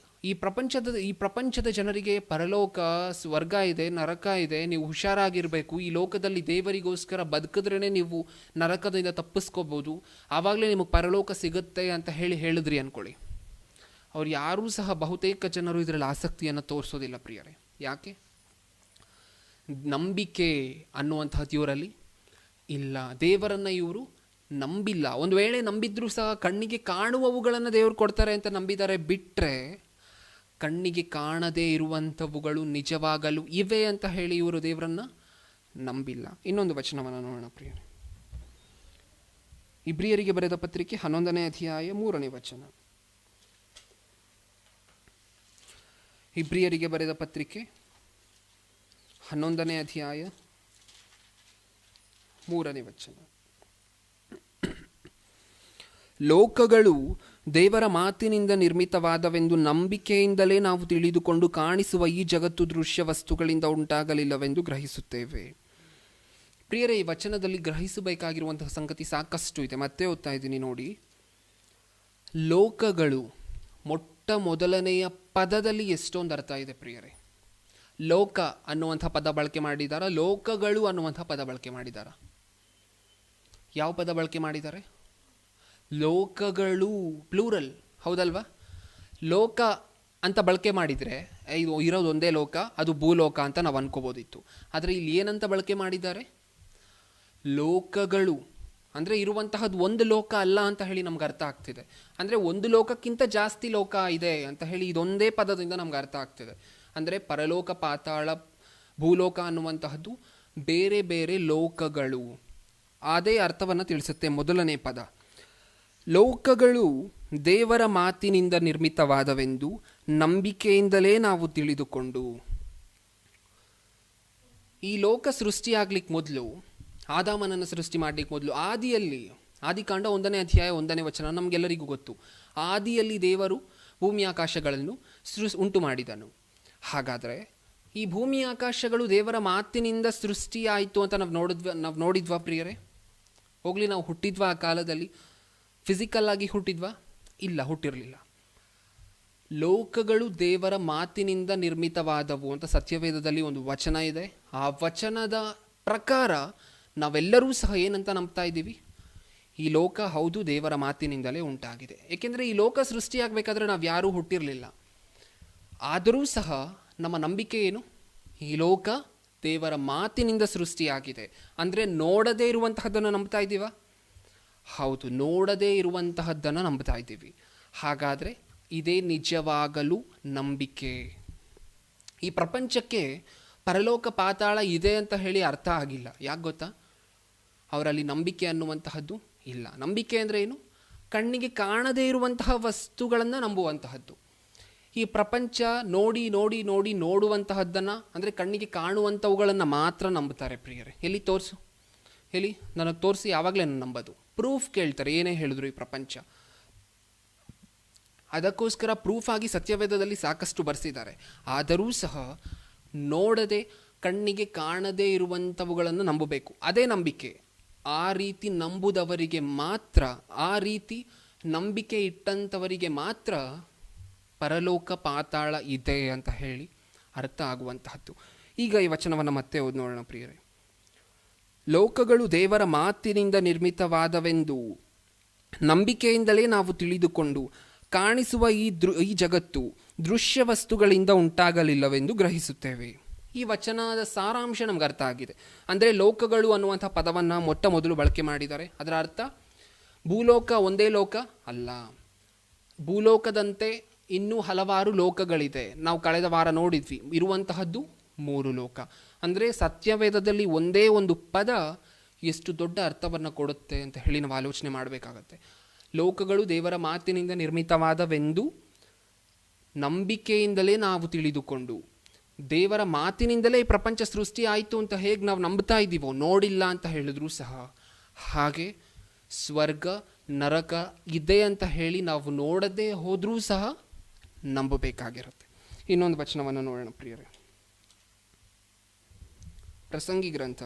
ಈ ಪ್ರಪಂಚದ ಜನರಿಗೆ ಪರಲೋಕ, ಸ್ವರ್ಗ ಇದೆ, ನರಕ ಇದೆ, ನೀವು ಹುಷಾರಾಗಿರಬೇಕು, ಈ ಲೋಕದಲ್ಲಿ ದೇವರಿಗೋಸ್ಕರ ಬದುಕಿದ್ರೇ ನೀವು ನರಕದಿಂದ ತಪ್ಪಿಸ್ಕೋಬೋದು, ಆವಾಗಲೇ ನಿಮಗೆ ಪರಲೋಕ ಸಿಗುತ್ತೆ ಅಂತ ಹೇಳಿದ್ರಿ ಅಂದ್ಕೊಳ್ಳಿ. ಅವ್ರು ಯಾರೂ ಸಹ ಬಹುತೇಕ ಜನರು ಇದರಲ್ಲಿ ಆಸಕ್ತಿಯನ್ನು ತೋರಿಸೋದಿಲ್ಲ ಪ್ರಿಯರೇ. ಯಾಕೆ? ನಂಬಿಕೆ ಅನ್ನುವಂಥದ್ದು ಇವರಲ್ಲಿ ಇಲ್ಲ. ದೇವರನ್ನು ಇವರು ನಂಬಿಲ್ಲ. ಒಂದು ವೇಳೆ ನಂಬಿದ್ರೂ ಸಹ ಕಣ್ಣಿಗೆ ಕಾಣುವವುಗಳನ್ನು ದೇವರು ಕೊಡ್ತಾರೆ ಅಂತ ನಂಬಿದ್ದಾರೆ ಬಿಟ್ಟರೆ, ಕಣ್ಣಿಗೆ ಕಾಣದೇ ಇರುವಂಥವುಗಳು ನಿಜವಾಗಲು ಇವೆ ಅಂತ ಹೇಳಿ ಇವರು ದೇವರನ್ನು ನಂಬಿಲ್ಲ. ಇನ್ನೊಂದು ವಚನವನ್ನು ನೋಡೋಣ ಪ್ರಿಯರೇ. ಇಬ್ರಿಯರಿಗೆ ಬರೆದ ಪತ್ರಿಕೆ 11ನೇ ಅಧ್ಯಾಯ 3ನೇ ವಚನ. ಇಬ್ರಿಯರಿಗೆ ಬರೆದ ಪತ್ರಿಕೆ 11ನೇ ಅಧ್ಯಾಯ 3ನೇ ವಚನ. ಲೋಕಗಳು ದೇವರ ಮಾತಿನಿಂದ ನಿರ್ಮಿತವಾದವೆಂದು ನಂಬಿಕೆಯಿಂದಲೇ ನಾವು ತಿಳಿದುಕೊಂಡು ಕಾಣಿಸುವ ಈ ಜಗತ್ತು ದೃಶ್ಯ ವಸ್ತುಗಳಿಂದ ಉಂಟಾಗಲಿಲ್ಲವೆಂದು ಗ್ರಹಿಸುತ್ತೇವೆ. ಪ್ರಿಯರೇ, ಈ ವಚನದಲ್ಲಿ ಗ್ರಹಿಸಬೇಕಾಗಿರುವಂತಹ ಸಂಗತಿ ಸಾಕಷ್ಟು ಇದೆ. ಮತ್ತೆ ಓದ್ತಾ ಇದ್ದೀನಿ ನೋಡಿ. ಲೋಕಗಳು ಮೊದಲನೆಯ ಪದದಲ್ಲಿ ಎಷ್ಟೊಂದು ಅರ್ಥ ಇದೆ ಪ್ರಿಯರೇ. ಲೋಕ ಅನ್ನುವಂಥ ಪದ ಬಳಕೆ ಮಾಡಿದಾರ, ಲೋಕಗಳು ಅನ್ನುವಂಥ ಪದ ಬಳಕೆ ಮಾಡಿದಾರ. ಯಾವ ಪದ ಬಳಕೆ ಮಾಡಿದ್ದಾರೆ? ಲೋಕಗಳು, ಪ್ಲೂರಲ್, ಹೌದಲ್ವಾ? ಲೋಕ ಅಂತ ಬಳಕೆ ಮಾಡಿದರೆ ಇದು ಇರೋದು ಒಂದೇ ಲೋಕ, ಅದು ಭೂಲೋಕ ಅಂತ ನಾವು ಅನ್ಕೋಬೋದಿತ್ತು. ಆದರೆ ಇಲ್ಲಿ ಏನಂತ ಬಳಕೆ ಮಾಡಿದ್ದಾರೆ? ಲೋಕಗಳು ಅಂದರೆ ಇರುವಂತಹದ್ದು ಒಂದು ಲೋಕ ಅಲ್ಲ ಅಂತ ಹೇಳಿ ನಮ್ಗೆ ಅರ್ಥ ಆಗ್ತಿದೆ. ಅಂದರೆ ಒಂದು ಲೋಕಕ್ಕಿಂತ ಜಾಸ್ತಿ ಲೋಕ ಇದೆ ಅಂತ ಹೇಳಿ ಇದೊಂದೇ ಪದದಿಂದ ನಮ್ಗೆ ಅರ್ಥ ಆಗ್ತಿದೆ. ಅಂದರೆ ಪರಲೋಕ, ಪಾತಾಳ, ಭೂಲೋಕ ಅನ್ನುವಂತಹದ್ದು ಬೇರೆ ಬೇರೆ ಲೋಕಗಳು. ಅದೇ ಅರ್ಥವನ್ನು ತಿಳಿಸುತ್ತೆ ಮೊದಲನೇ ಪದ. ಲೋಕಗಳು ದೇವರ ಮಾತಿನಿಂದ ನಿರ್ಮಿತವಾದವೆಂದು ನಂಬಿಕೆಯಿಂದಲೇ ನಾವು ತಿಳಿದುಕೊಂಡು. ಈ ಲೋಕ ಸೃಷ್ಟಿಯಾಗ್ಲಿಕ್ಕೆ ಮೊದಲು, ಆದಾಮನನ್ನು ಸೃಷ್ಟಿ ಮಾಡಲಿಕ್ಕೆ ಮೊದಲು, ಆದಿಕಾಂಡ 1ನೇ ಅಧ್ಯಾಯ 1ನೇ ವಚನ ನಮಗೆಲ್ಲರಿಗೂ ಗೊತ್ತು. ಆದಿಯಲ್ಲಿ ದೇವರು ಭೂಮಿ ಆಕಾಶಗಳನ್ನು ಉಂಟು ಮಾಡಿದನು. ಹಾಗಾದರೆ ಈ ಭೂಮಿ ಆಕಾಶಗಳು ದೇವರ ಮಾತಿನಿಂದ ಸೃಷ್ಟಿಯಾಯಿತು ಅಂತ ನಾವು ನೋಡಿದ್ವಾ ಪ್ರಿಯರೇ? ಹೋಗಲಿ, ನಾವು ಹುಟ್ಟಿದ್ವಾ ಆ ಕಾಲದಲ್ಲಿ? ಫಿಸಿಕಲ್ ಆಗಿ ಹುಟ್ಟಿದ್ವಾ? ಇಲ್ಲ, ಹುಟ್ಟಿರಲಿಲ್ಲ. ಲೋಕಗಳು ದೇವರ ಮಾತಿನಿಂದ ನಿರ್ಮಿತವಾದವು ಅಂತ ಸತ್ಯವೇದದಲ್ಲಿ ಒಂದು ವಚನ ಇದೆ. ಆ ವಚನದ ಪ್ರಕಾರ ನಾವೆಲ್ಲರೂ ಸಹ ಏನಂತ ನಂಬ್ತಾ ಇದ್ದೀವಿ? ಈ ಲೋಕ ಹೌದು ದೇವರ ಮಾತಿನಿಂದಲೇ ಉಂಟಾಗಿದೆ. ಏಕೆಂದರೆ ಈ ಲೋಕ ಸೃಷ್ಟಿಯಾಗಬೇಕಾದ್ರೆ ನಾವು ಯಾರೂ ಹುಟ್ಟಿರಲಿಲ್ಲ. ಆದರೂ ಸಹ ನಮ್ಮ ನಂಬಿಕೆ ಏನು? ಈ ಲೋಕ ದೇವರ ಮಾತಿನಿಂದ ಸೃಷ್ಟಿಯಾಗಿದೆ. ಅಂದರೆ ನೋಡದೇ ಇರುವಂತಹದ್ದನ್ನು ನಂಬ್ತಾ ಇದ್ದೀವ? ಹೌದು, ನೋಡದೇ ಇರುವಂತಹದ್ದನ್ನು ನಂಬ್ತಾ ಇದ್ದೀವಿ. ಹಾಗಾದರೆ ಇದೇ ನಿಜವಾಗಲೂ ನಂಬಿಕೆ. ಈ ಪ್ರಪಂಚಕ್ಕೆ ಪರಲೋಕ ಪಾತಾಳ ಇದೆ ಅಂತ ಹೇಳಿ ಅರ್ಥ ಆಗಿಲ್ಲ. ಯಾಕೆ ಗೊತ್ತಾ? ಅವರಲ್ಲಿ ನಂಬಿಕೆ ಅನ್ನುವಂತಹದ್ದು ಇಲ್ಲ. ನಂಬಿಕೆ ಅಂದರೆ ಏನು? ಕಣ್ಣಿಗೆ ಕಾಣದೇ ಇರುವಂತಹ ವಸ್ತುಗಳನ್ನು ನಂಬುವಂತಹದ್ದು. ಈ ಪ್ರಪಂಚ ನೋಡಿ ನೋಡಿ ನೋಡಿ ನೋಡುವಂತಹದ್ದನ್ನು, ಅಂದರೆ ಕಣ್ಣಿಗೆ ಕಾಣುವಂಥವುಗಳನ್ನು ಮಾತ್ರ ನಂಬುತ್ತಾರೆ ಪ್ರಿಯರೇ. ಎಲ್ಲಿ ತೋರಿಸು, ಎಲ್ಲಿ ನನಗೆ ತೋರಿಸಿ. ಯಾವಾಗಲೇ ನಾನು ನಂಬೋದು. ಪ್ರೂಫ್ ಕೇಳ್ತಾರೆ, ಏನೇ ಹೇಳಿದ್ರು ಈ ಪ್ರಪಂಚ. ಅದಕ್ಕೋಸ್ಕರ ಪ್ರೂಫ್ ಆಗಿ ಸತ್ಯವೇದದಲ್ಲಿ ಸಾಕಷ್ಟು ಬರೆಸಿದ್ದಾರೆ. ಆದರೂ ಸಹ ನೋಡದೆ ಕಣ್ಣಿಗೆ ಕಾಣದೇ ಇರುವಂಥವುಗಳನ್ನು ನಂಬಬೇಕು. ಅದೇ ನಂಬಿಕೆ. ಆ ರೀತಿ ನಂಬುದವರಿಗೆ ಮಾತ್ರ, ಆ ರೀತಿ ನಂಬಿಕೆ ಇಟ್ಟಂಥವರಿಗೆ ಮಾತ್ರ ಪರಲೋಕ ಪಾತಾಳ ಇದೆ ಅಂತ ಹೇಳಿ ಅರ್ಥ ಆಗುವಂತಹದ್ದು. ಈಗ ಈ ವಚನವನ್ನು ಮತ್ತೆ ಓದಿ ನೋಡೋಣ ಪ್ರಿಯರೇ. ಲೋಕಗಳು ದೇವರ ಮಾತಿನಿಂದ ನಿರ್ಮಿತವಾದವೆಂದು ನಂಬಿಕೆಯಿಂದಲೇ ನಾವು ತಿಳಿದುಕೊಂಡು ಕಾಣಿಸುವ ಈ ಜಗತ್ತು ದೃಶ್ಯ ವಸ್ತುಗಳಿಂದ ಉಂಟಾಗಲಿಲ್ಲವೆಂದು ಗ್ರಹಿಸುತ್ತೇವೆ. ಈ ವಚನದ ಸಾರಾಂಶ ನಮ್ಗೆ ಅರ್ಥ ಆಗಿದೆ. ಅಂದರೆ ಲೋಕಗಳು ಅನ್ನುವಂಥ ಪದವನ್ನು ಮೊಟ್ಟ ಮೊದಲು ಬಳಕೆ ಮಾಡಿದ್ದಾರೆ. ಅದರ ಅರ್ಥ ಭೂಲೋಕ ಒಂದೇ ಲೋಕ ಅಲ್ಲ. ಭೂಲೋಕದಂತೆ ಇನ್ನೂ ಹಲವಾರು ಲೋಕಗಳಿದೆ. ನಾವು ಕಳೆದ ವಾರ ನೋಡಿದ್ವಿ, ಇರುವಂತಹದ್ದು 3 ಲೋಕ. ಅಂದರೆ ಸತ್ಯವೇದದಲ್ಲಿ ಒಂದೇ ಒಂದು ಪದ ಎಷ್ಟು ದೊಡ್ಡ ಅರ್ಥವನ್ನು ಕೊಡುತ್ತೆ ಅಂತ ಹೇಳಿ ನಾವು ಆಲೋಚನೆ ಮಾಡಬೇಕಾಗತ್ತೆ. ಲೋಕಗಳು ದೇವರ ಮಾತಿನಿಂದ ನಿರ್ಮಿತವಾದವೆಂದು ನಂಬಿಕೆಯಿಂದಲೇ ನಾವು ತಿಳಿದುಕೊಂಡು, ದೇವರ ಮಾತಿನಿಂದಲೇ ಈ ಪ್ರಪಂಚ ಸೃಷ್ಟಿ ಆಯಿತು ಅಂತ ಹೇಗೆ ನಾವು ನಂಬ್ತಾ ಇದ್ದೀವೋ, ನೋಡಿಲ್ಲ ಅಂತ ಹೇಳಿದ್ರೂ ಸಹ, ಹಾಗೆ ಸ್ವರ್ಗ ನರಕ ಇದೆ ಅಂತ ಹೇಳಿ ನಾವು ನೋಡದೇ ಹೋದರೂ ಸಹ ನಂಬಬೇಕಾಗಿರುತ್ತೆ. ಇನ್ನೊಂದು ವಚನವನ್ನು ನೋಡೋಣ ಪ್ರಿಯರೇ. ಪ್ರಸಂಗಿ ಗ್ರಂಥ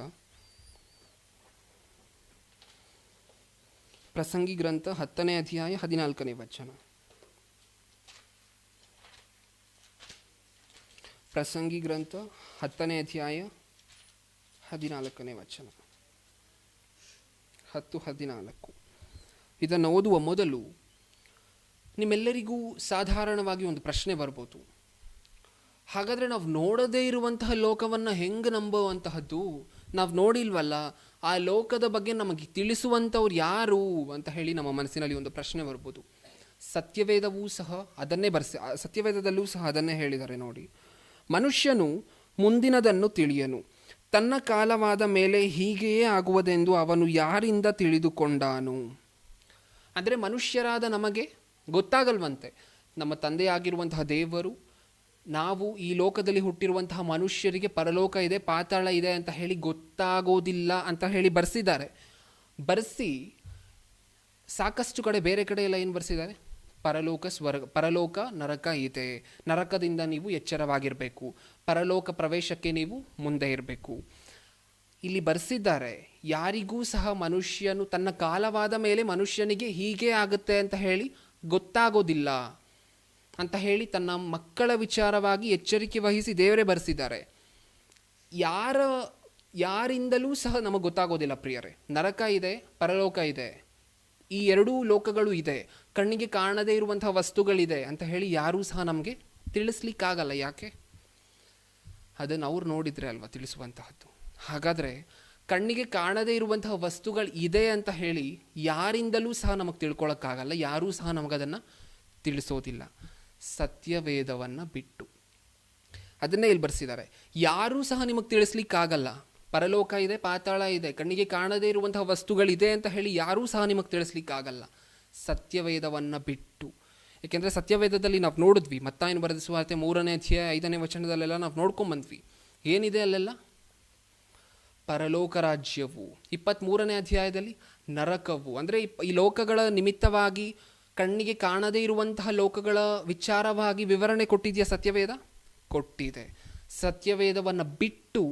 10ನೇ ಅಧ್ಯಾಯ 14ನೇ ವಚನ. ಪ್ರಸಂಗಿ ಗ್ರಂಥ 10ನೇ ಅಧ್ಯಾಯ 14ನೇ ವಚನ. 10:14. ಇದನ್ನು ಓದುವ ಮೊದಲು ನಿಮ್ಮೆಲ್ಲರಿಗೂ ಸಾಧಾರಣವಾಗಿ ಒಂದು ಪ್ರಶ್ನೆ ಬರ್ಬೋದು. ಹಾಗಾದರೆ ನಾವು ನೋಡದೇ ಇರುವಂತಹ ಲೋಕವನ್ನು ಹೆಂಗೆ ನಂಬುವಂತಹದ್ದು? ನಾವು ನೋಡಿಲ್ವಲ್ಲ, ಆ ಲೋಕದ ಬಗ್ಗೆ ನಮಗೆ ತಿಳಿಸುವಂಥವ್ರು ಯಾರು ಅಂತ ಹೇಳಿ ನಮ್ಮ ಮನಸ್ಸಿನಲ್ಲಿ ಒಂದು ಪ್ರಶ್ನೆ ಬರ್ಬೋದು. ಸತ್ಯವೇದವೂ ಸಹ ಅದನ್ನೇ ಸತ್ಯವೇದದಲ್ಲೂ ಸಹ ಅದನ್ನೇ ಹೇಳಿದ್ದಾರೆ ನೋಡಿ. ಮನುಷ್ಯನು ಮುಂದಿನದನ್ನು ತಿಳಿಯನು, ತನ್ನ ಕಾಲವಾದ ಮೇಲೆ ಹೀಗೆಯೇ ಆಗುವುದೆಂದು ಅವನು ಯಾರಿಂದ ತಿಳಿದುಕೊಂಡಾನು? ಅಂದರೆ ಮನುಷ್ಯರಾದ ನಮಗೆ ಗೊತ್ತಾಗಲ್ವಂತೆ. ನಮ್ಮ ತಂದೆಯಾಗಿರುವಂತಹ ದೇವರು, ನಾವು ಈ ಲೋಕದಲ್ಲಿ ಹುಟ್ಟಿರುವಂತಹ ಮನುಷ್ಯರಿಗೆ ಪರಲೋಕ ಇದೆ, ಪಾತಾಳ ಇದೆ ಅಂತ ಹೇಳಿ ಗೊತ್ತಾಗೋದಿಲ್ಲ ಅಂತ ಹೇಳಿ ಬರೆಸಿದ್ದಾರೆ. ಬರೆಸಿ ಸಾಕಷ್ಟು ಕಡೆ, ಬೇರೆ ಕಡೆ ಎಲ್ಲ ಏನು ಬರೆಸಿದ್ದಾರೆ? ಪರಲೋಕ ನರಕ ಇದೆ, ನರಕದಿಂದ ನೀವು ಎಚ್ಚರವಾಗಿರಬೇಕು, ಪರಲೋಕ ಪ್ರವೇಶಕ್ಕೆ ನೀವು ಮುಂದೆ ಇರಬೇಕು. ಇಲ್ಲಿ ಬರೆಸಿದ್ದಾರೆ. ಯಾರಿಗೂ ಸಹ ಮನುಷ್ಯನು ತನ್ನ ಕಾಲವಾದ ಮೇಲೆ ಮನುಷ್ಯನಿಗೆ ಹೀಗೆ ಆಗುತ್ತೆ ಅಂತ ಹೇಳಿ ಗೊತ್ತಾಗೋದಿಲ್ಲ ಅಂತ ಹೇಳಿ ತನ್ನ ಮಕ್ಕಳ ವಿಚಾರವಾಗಿ ಎಚ್ಚರಿಕೆ ವಹಿಸಿ ದೇವರೇ ಬರೆಸಿದ್ದಾರೆ. ಯಾರಿಂದಲೂ ಸಹ ನಮಗೆ ಗೊತ್ತಾಗೋದಿಲ್ಲ ಪ್ರಿಯರೇ. ನರಕ ಇದೆ, ಪರಲೋಕ ಇದೆ, ಈ ಎರಡೂ ಲೋಕಗಳು ಇದೆ, ಕಣ್ಣಿಗೆ ಕಾಣದೇ ಇರುವಂತಹ ವಸ್ತುಗಳಿದೆ ಅಂತ ಹೇಳಿ ಯಾರೂ ಸಹ ನಮಗೆ ತಿಳಿಸ್ಲಿಕ್ಕಾಗಲ್ಲ. ಯಾಕೆ? ಅದನ್ನು ಅವ್ರು ನೋಡಿದರೆ ಅಲ್ವಾ ತಿಳಿಸುವಂತಹದ್ದು. ಹಾಗಾದರೆ ಕಣ್ಣಿಗೆ ಕಾಣದೇ ಇರುವಂತಹ ವಸ್ತುಗಳು ಇದೆ ಅಂತ ಹೇಳಿ ಯಾರಿಂದಲೂ ಸಹ ನಮಗೆ ತಿಳ್ಕೊಳ್ಳೋಕ್ಕಾಗಲ್ಲ, ಯಾರೂ ಸಹ ನಮಗದನ್ನು ತಿಳಿಸೋದಿಲ್ಲ, ಸತ್ಯವೇದವನ್ನು ಬಿಟ್ಟು. ಅದನ್ನೇ ಇಲ್ಲಿ ಬರೆಸಿದ್ದಾರೆ. ಯಾರೂ ಸಹ ನಿಮಗೆ ತಿಳಿಸ್ಲಿಕ್ಕಾಗಲ್ಲ. ಪರಲೋಕ ಇದೆ, ಪಾತಾಳ ಇದೆ, ಕಣ್ಣಿಗೆ ಕಾಣದೇ ಇರುವಂತಹ ವಸ್ತುಗಳಿದೆ ಅಂತ ಹೇಳಿ ಯಾರೂ ಸಹ ನಿಮಗೆ ತಿಳಿಸ್ಲಿಕ್ಕಾಗಲ್ಲ, ಸತ್ಯವೇದವನ್ನು ಬಿಟ್ಟು. ಏಕೆಂದರೆ ಸತ್ಯವೇದದಲ್ಲಿ ನಾವು ನೋಡಿದ್ವಿ, ಮತ್ತಾಯನು ಬರೆದ ಸುವಾರ್ತೆ 3ನೇ ಅಧ್ಯಾಯ 5ನೇ ವಚನದಲ್ಲೆಲ್ಲ ನಾವು ನೋಡ್ಕೊಂಡ್ಬಂದ್ವಿ. ಏನಿದೆ ಅಲ್ಲೆಲ್ಲ? ಪರಲೋಕ ರಾಜ್ಯವು. 23ನೇ ಅಧ್ಯಾಯದಲ್ಲಿ ನರಕವು. ಅಂದರೆ ಈ ಲೋಕಗಳ ನಿಮಿತ್ತವಾಗಿ ಕಣ್ಣಿಗೆ ಕಾಣದೇ ಇರುವಂತಹ ಲೋಕಗಳ ವಿಚಾರವಾಗಿ ವಿವರಣೆ ಕೊಟ್ಟಿದೆಯಾ ಸತ್ಯವೇದ? ಕೊಟ್ಟಿದೆ. ಸತ್ಯವೇದವನ್ನು ಬಿಟ್ಟು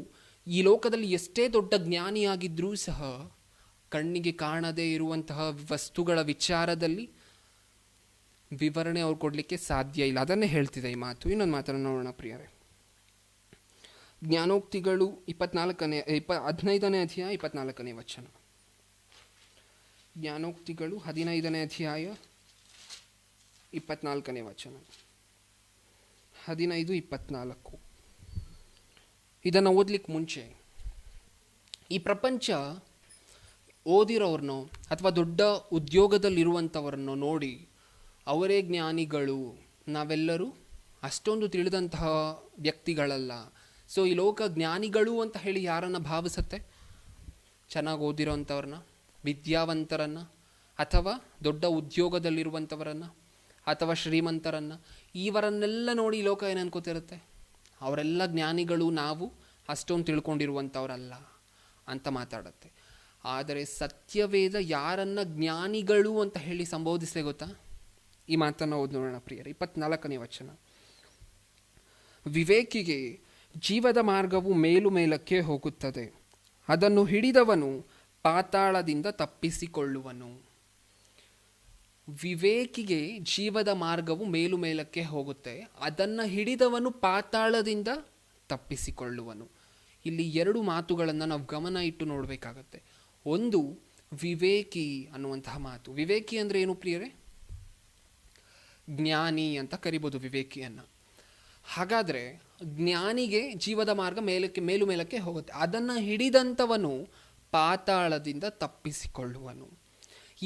ಈ ಲೋಕದಲ್ಲಿ ಎಷ್ಟೇ ದೊಡ್ಡ ಜ್ಞಾನಿಯಾಗಿದ್ದರೂ ಸಹ ಕಣ್ಣಿಗೆ ಕಾಣದೇ ಇರುವಂತಹ ವಸ್ತುಗಳ ವಿಚಾರದಲ್ಲಿ ವಿವರಣೆ ಅವ್ರು ಕೊಡಲಿಕ್ಕೆ ಸಾಧ್ಯ ಇಲ್ಲ. ಅದನ್ನೇ ಹೇಳ್ತಿದೆ ಈ ಮಾತು. ಇನ್ನೊಂದು ಮಾತನ್ನು ನೋಡೋಣ ಪ್ರಿಯರೇ. ಜ್ಞಾನೋಕ್ತಿಗಳು 15ನೇ ಅಧ್ಯಾಯ 24ನೇ ವಚನ. ಜ್ಞಾನೋಕ್ತಿಗಳು 15ನೇ ಅಧ್ಯಾಯ 24ನೇ ವಚನ. 15-24. ಇದನ್ನು ಓದ್ಲಿಕ್ಕೆ ಮುಂಚೆ ಈ ಪ್ರಪಂಚ ಓದಿರೋರ್ನೋ ಅಥವಾ ದೊಡ್ಡ ಉದ್ಯೋಗದಲ್ಲಿರುವಂಥವ್ರನ್ನೋ ನೋಡಿ ಅವರೇ ಜ್ಞಾನಿಗಳು, ನಾವೆಲ್ಲರೂ ಅಷ್ಟೊಂದು ತಿಳಿದಂತಹ ವ್ಯಕ್ತಿಗಳಲ್ಲ, ಸೊ ಈ ಲೋಕ ಜ್ಞಾನಿಗಳು ಅಂತ ಹೇಳಿ ಯಾರನ್ನು ಭಾವಿಸುತ್ತೆ? ಚೆನ್ನಾಗಿ ಓದಿರೋವಂಥವ್ರನ್ನ, ವಿದ್ಯಾವಂತರನ್ನು, ಅಥವಾ ದೊಡ್ಡ ಉದ್ಯೋಗದಲ್ಲಿರುವಂಥವರನ್ನು, ಅಥವಾ ಶ್ರೀಮಂತರನ್ನು, ಇವರನ್ನೆಲ್ಲ ನೋಡಿ ಈ ಲೋಕ ಏನು ಅನ್ಕೋತಿರುತ್ತೆ? ಅವರೆಲ್ಲ ಜ್ಞಾನಿಗಳು, ನಾವು ಅಷ್ಟೊಂದು ತಿಳ್ಕೊಂಡಿರುವಂಥವ್ರಲ್ಲ ಅಂತ ಮಾತಾಡುತ್ತೆ. ಆದರೆ ಸತ್ಯವೇದ ಯಾರನ್ನ ಜ್ಞಾನಿಗಳು ಅಂತ ಹೇಳಿ ಸಂಬೋಧಿಸೇ ಗೊತ್ತಾ? ಈ ಮಾತನ್ನು ಓದಿ ನೋಡೋಣ ಪ್ರಿಯರೇ. 24ನೇ ವಚನ. ವಿವೇಕಿಗೆ ಜೀವದ ಮಾರ್ಗವು ಮೇಲಕ್ಕೆ ಹೋಗುತ್ತದೆ, ಅದನ್ನು ಹಿಡಿದವನು ಪಾತಾಳದಿಂದ ತಪ್ಪಿಸಿಕೊಳ್ಳುವನು. ವಿವೇಕಿಗೆ ಜೀವದ ಮಾರ್ಗವು ಮೇಲಕ್ಕೆ ಹೋಗುತ್ತೆ, ಅದನ್ನು ಹಿಡಿದವನು ಪಾತಾಳದಿಂದ ತಪ್ಪಿಸಿಕೊಳ್ಳುವನು. ಇಲ್ಲಿ 2 ಮಾತುಗಳನ್ನು ನಾವು ಗಮನ ಇಟ್ಟು ನೋಡಬೇಕಾಗತ್ತೆ. ಒಂದು, ವಿವೇಕಿ ಅನ್ನುವಂತಹ ಮಾತು. ವಿವೇಕಿ ಅಂದರೆ ಏನು ಪ್ರಿಯರೇ? ಜ್ಞಾನಿ ಅಂತ ಕರಿಬೋದು ವಿವೇಕಿಯನ್ನು. ಹಾಗಾದರೆ ಜ್ಞಾನಿಗೆ ಜೀವದ ಮಾರ್ಗ ಮೇಲಕ್ಕೆ ಹೋಗುತ್ತೆ, ಅದನ್ನು ಹಿಡಿದಂಥವನು ಪಾತಾಳದಿಂದ ತಪ್ಪಿಸಿಕೊಳ್ಳುವನು.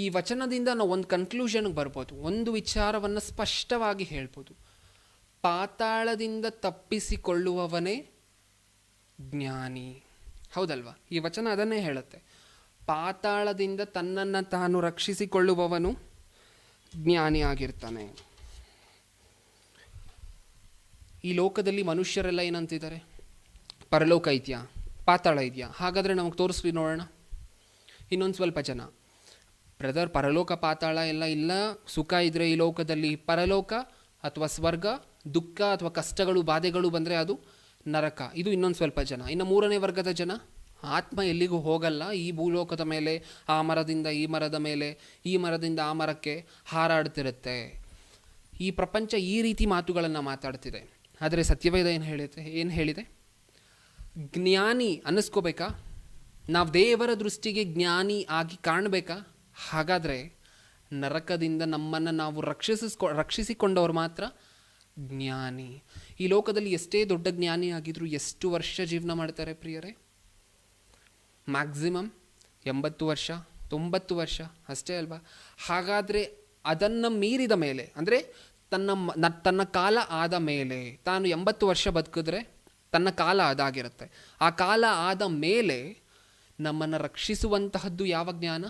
ಈ ವಚನದಿಂದ ನಾವು ಒಂದು ಕನ್ಕ್ಲೂಷನ್ಗೆ ಬರ್ಬೋದು, ಒಂದು ವಿಚಾರವನ್ನು ಸ್ಪಷ್ಟವಾಗಿ ಹೇಳ್ಬೋದು. ಪಾತಾಳದಿಂದ ತಪ್ಪಿಸಿಕೊಳ್ಳುವವನೇ ಜ್ಞಾನಿ. ಹೌದಲ್ವಾ? ಈ ವಚನ ಅದನ್ನೇ ಹೇಳುತ್ತೆ. ಪಾತಾಳದಿಂದ ತನ್ನನ್ನು ತಾನು ರಕ್ಷಿಸಿಕೊಳ್ಳುವವನು ಜ್ಞಾನಿ ಆಗಿರ್ತಾನೆ. ಈ ಲೋಕದಲ್ಲಿ ಮನುಷ್ಯರೆಲ್ಲ ಏನಂತಿದ್ದಾರೆ? ಪರಲೋಕ ಇದೆಯಾ, ಪಾತಾಳ ಇದೆಯಾ? ಹಾಗಾದರೆ ನಮಗೆ ತೋರಿಸ್ಲಿ ನೋಡೋಣ. ಇನ್ನೊಂದು ಸ್ವಲ್ಪ ಜನ, ಬ್ರದರ್ ಪರಲೋಕ ಪಾತಾಳ ಎಲ್ಲ ಇಲ್ಲ, ಸುಖ ಇದ್ದರೆ ಈ ಲೋಕದಲ್ಲಿ ಪರಲೋಕ ಅಥವಾ ಸ್ವರ್ಗ, ದುಃಖ ಅಥವಾ ಕಷ್ಟಗಳು ಬಾಧೆಗಳು ಬಂದರೆ ಅದು ನರಕ. ಇದು ಇನ್ನೊಂದು ಸ್ವಲ್ಪ ಜನ. ಇನ್ನು 3ನೇ ವರ್ಗದ ಜನ, ಆತ್ಮ ಎಲ್ಲಿಗೂ ಹೋಗಲ್ಲ, ಈ ಭೂಲೋಕದ ಮೇಲೆ ಆ ಮರದಿಂದ ಈ ಮರದ ಮೇಲೆ, ಈ ಮರದಿಂದ ಆ ಮರಕ್ಕೆ ಹಾರಾಡ್ತಿರುತ್ತೆ. ಈ ಪ್ರಪಂಚ ಈ ರೀತಿ ಮಾತುಗಳನ್ನು ಮಾತಾಡ್ತಿದೆ. ಆದರೆ ಸತ್ಯವೇದ ಏನು ಹೇಳಿದೆ? ಜ್ಞಾನಿ ಅನ್ನಿಸ್ಕೋಬೇಕಾ? ನಾವು ದೇವರ ದೃಷ್ಟಿಗೆ ಜ್ಞಾನಿ ಆಗಿ ಕಾಣಬೇಕಾ? ಹಾಗಾದರೆ ನರಕದಿಂದ ನಮ್ಮನ್ನು ನಾವು ರಕ್ಷಿಸಿಕೊಂಡವ್ರು ಮಾತ್ರ ಜ್ಞಾನಿ. ಈ ಲೋಕದಲ್ಲಿ ಎಷ್ಟೇ ದೊಡ್ಡ ಜ್ಞಾನಿ ಆಗಿದ್ರು ಎಷ್ಟು ವರ್ಷ ಜೀವನ ಮಾಡ್ತಾರೆ ಪ್ರಿಯರೇ? ಮ್ಯಾಕ್ಸಿಮಮ್ 80 ವರ್ಷ 90 ವರ್ಷ ಅಷ್ಟೇ ಅಲ್ವಾ? ಹಾಗಾದರೆ ಅದನ್ನು ಮೀರಿದ ಮೇಲೆ, ಅಂದರೆ ತನ್ನ ಕಾಲ ಆದ ಮೇಲೆ, ತಾನು 80 ವರ್ಷ ಬದುಕಿದ್ರೆ ತನ್ನ ಕಾಲ ಅದಾಗಿರುತ್ತೆ. ಆ ಕಾಲ ಆದ ಮೇಲೆ ನಮ್ಮನ್ನು ರಕ್ಷಿಸುವಂತಹದ್ದು ಯಾವ ಜ್ಞಾನ?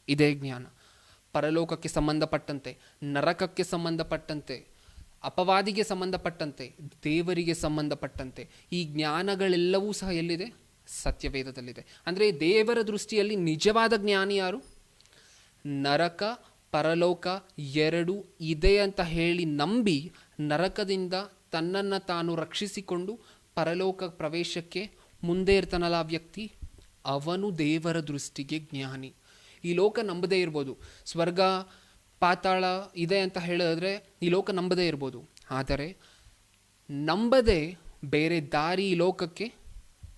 ಇದೇ ಜ್ಞಾನ. ಪರಲೋಕಕ್ಕೆ ಸಂಬಂಧಪಟ್ಟಂತೆ, ನರಕಕ್ಕೆ ಸಂಬಂಧಪಟ್ಟಂತೆ, ಅಪವಾದಿಗೆ ಸಂಬಂಧಪಟ್ಟಂತೆ, ದೇವರಿಗೆ ಸಂಬಂಧಪಟ್ಟಂತೆ ಈ ಜ್ಞಾನಗಳೆಲ್ಲವೂ ಸಹ ಎಲ್ಲಿದೆ? ಸತ್ಯವೇದದಲ್ಲಿದೆ. ಅಂದರೆ ದೇವರ ದೃಷ್ಟಿಯಲ್ಲಿ ನಿಜವಾದ ಜ್ಞಾನಿ ಯಾರು? ನರಕ ಪರಲೋಕ 2 ಇದೆ ಅಂತ ಹೇಳಿ ನಂಬಿ ನರಕದಿಂದ ತನ್ನನ್ನು ತಾನು ರಕ್ಷಿಸಿಕೊಂಡು ಪರಲೋಕ ಪ್ರವೇಶಕ್ಕೆ ಮುಂದೆ ಇರ್ತಾನಲ್ಲ ಆ ವ್ಯಕ್ತಿ, ಅವನು ದೇವರ ದೃಷ್ಟಿಗೆ ಜ್ಞಾನಿ. ಈ ಲೋಕ ನಂಬದೇ ಇರ್ಬೋದು, ಸ್ವರ್ಗ ಪಾತಾಳ ಇದೆ ಅಂತ ಹೇಳಿದ್ರೆ ಈ ಲೋಕ ನಂಬದೇ ಇರ್ಬೋದು, ಆದರೆ ನಂಬದೆ ಬೇರೆ ದಾರಿ ಈ ಲೋಕಕ್ಕೆ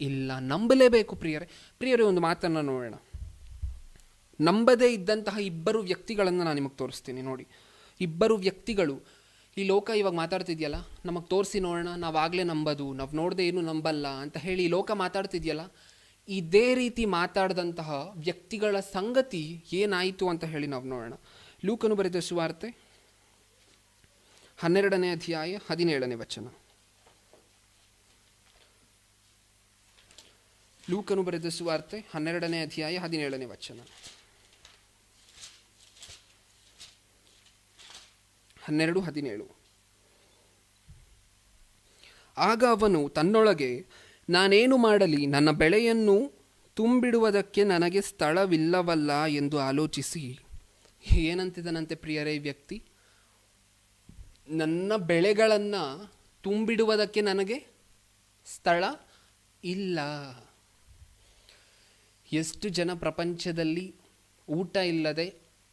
ಇಲ್ಲ. ನಂಬಲೇಬೇಕು ಪ್ರಿಯರೇ. ಒಂದು ಮಾತನ್ನು ನೋಡೋಣ. ನಂಬದೇ ಇದ್ದಂತಹ 2 ವ್ಯಕ್ತಿಗಳನ್ನು ನಾನು ನಿಮಗೆ ತೋರಿಸ್ತೀನಿ ನೋಡಿ. 2 ವ್ಯಕ್ತಿಗಳು ಈ ಲೋಕ ಇವಾಗ ಮಾತಾಡ್ತಿದ್ಯಲ್ಲ, ನಮಗೆ ತೋರಿಸಿ ನೋಡೋಣ, ನಾವಾಗಲೇ ನಂಬೋದು, ನಾವು ನೋಡದೆ ಏನು ನಂಬಲ್ಲ ಅಂತ ಹೇಳಿ ಈ ಲೋಕ ಮಾತಾಡ್ತಿದ್ಯಲ್ಲ, ಇದೇ ರೀತಿ ಮಾತಾಡಿದಂತಹ ವ್ಯಕ್ತಿಗಳ ಸಂಗತಿ ಏನಾಯಿತು ಅಂತ ಹೇಳಿ ನಾವು ನೋಡೋಣ. ಲೂಕನು ಬರೆದ ಸುವಾರ್ತೆ 12ನೇ ಅಧ್ಯಾಯ 17ನೇ ವಚನ. ಲೂಕನು ಬರೆದ ಸುವಾರ್ತೆ 12ನೇ ಅಧ್ಯಾಯ 17ನೇ ವಚನ. 12:17. ಆಗ ಅವನು ತನ್ನೊಳಗೆ, ನಾನೇನು ಮಾಡಲಿ, ನನ್ನ ಬೆಳೆಯನ್ನು ತುಂಬಿಡುವುದಕ್ಕೆ ನನಗೆ ಸ್ಥಳವಿಲ್ಲವಲ್ಲ ಎಂದು ಆಲೋಚಿಸಿ, ಏನಂತಿದನಂತೆ ಪ್ರಿಯರೇ ಈ ವ್ಯಕ್ತಿ? ನನ್ನ ಬೆಳೆಗಳನ್ನು ತುಂಬಿಡುವುದಕ್ಕೆ ನನಗೆ ಸ್ಥಳ ಇಲ್ಲ. ಎಷ್ಟು ಜನ ಪ್ರಪಂಚದಲ್ಲಿ ಊಟ ಇಲ್ಲದೆ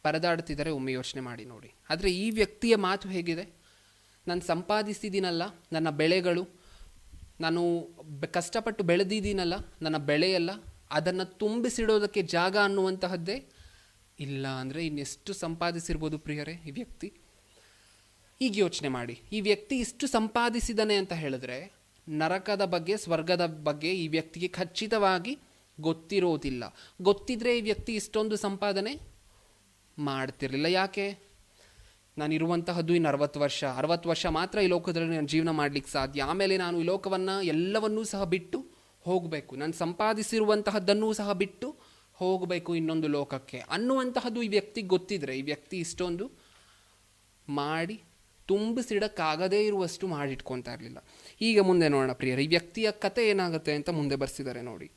ಪರದಾಡ್ತಿದ್ದಾರೆ ಒಮ್ಮೆ ಯೋಚನೆ ಮಾಡಿ ನೋಡಿ. ಆದರೆ ಈ ವ್ಯಕ್ತಿಯ ಮಾತು ಹೇಗಿದೆ? ನಾನು ಸಂಪಾದಿಸಿದ್ದೀನಲ್ಲ, ನನ್ನ ಬೆಳೆಗಳು, ನಾನು ಕಷ್ಟಪಟ್ಟು ಬೆಳೆದಿದ್ದೀನಲ್ಲ, ನನ್ನ ಬೆಳೆಯಲ್ಲ, ಅದನ್ನು ತುಂಬಿಸಿಡೋದಕ್ಕೆ ಜಾಗ ಅನ್ನುವಂತಹದ್ದೇ ಇಲ್ಲ. ಅಂದರೆ ಇನ್ನೆಷ್ಟು ಸಂಪಾದಿಸಿರ್ಬೋದು ಪ್ರಿಯರೇ ಈ ವ್ಯಕ್ತಿ? ಈಗ ಯೋಚನೆ ಮಾಡಿ, ಈ ವ್ಯಕ್ತಿ ಇಷ್ಟು ಸಂಪಾದಿಸಿದಾನೆ ಅಂತ ಹೇಳಿದ್ರೆ ನರಕದ ಬಗ್ಗೆ, ಸ್ವರ್ಗದ ಬಗ್ಗೆ ಈ ವ್ಯಕ್ತಿಗೆ ಖಚಿತವಾಗಿ ಗೊತ್ತಿರೋದಿಲ್ಲ. ಗೊತ್ತಿದ್ರೆ ಈ ವ್ಯಕ್ತಿ ಇಷ್ಟೊಂದು ಸಂಪಾದನೆ ಮಾಡ್ತಿರ್ಲಿಲ್ಲ. ಯಾಕೆ? ನಾನಿರುವಂತಹದ್ದು ಇನ್ನು 60 ವರ್ಷ ಮಾತ್ರ ಈ ಲೋಕದಲ್ಲಿ ನಾನು ಜೀವನ ಮಾಡಲಿಕ್ಕೆ ಸಾಧ್ಯ. ಆಮೇಲೆ ನಾನು ಈ ಲೋಕವನ್ನು ಎಲ್ಲವನ್ನೂ ಸಹ ಬಿಟ್ಟು ಹೋಗಬೇಕು, ನಾನು ಸಂಪಾದಿಸಿರುವಂತಹದ್ದನ್ನೂ ಸಹ ಬಿಟ್ಟು ಹೋಗಬೇಕು ಇನ್ನೊಂದು ಲೋಕಕ್ಕೆ ಅನ್ನುವಂತಹದ್ದು ಈ ವ್ಯಕ್ತಿಗೆ ಗೊತ್ತಿದ್ರೆ ಈ ವ್ಯಕ್ತಿ ಇಷ್ಟೊಂದು ಮಾಡಿ ತುಂಬಿಸಿಡಕ್ಕಾಗದೇ ಇರುವಷ್ಟು ಮಾಡಿಟ್ಕೊತಾ ಇರಲಿಲ್ಲ. ಈಗ ಮುಂದೆ ನೋಡೋಣ ಪ್ರಿಯರೇ, ಈ ವ್ಯಕ್ತಿಯ ಕತೆ ಏನಾಗುತ್ತೆ ಅಂತ ಮುಂದೆ ಬರ್ಸಿದ್ದಾರೆ ನೋಡಿ.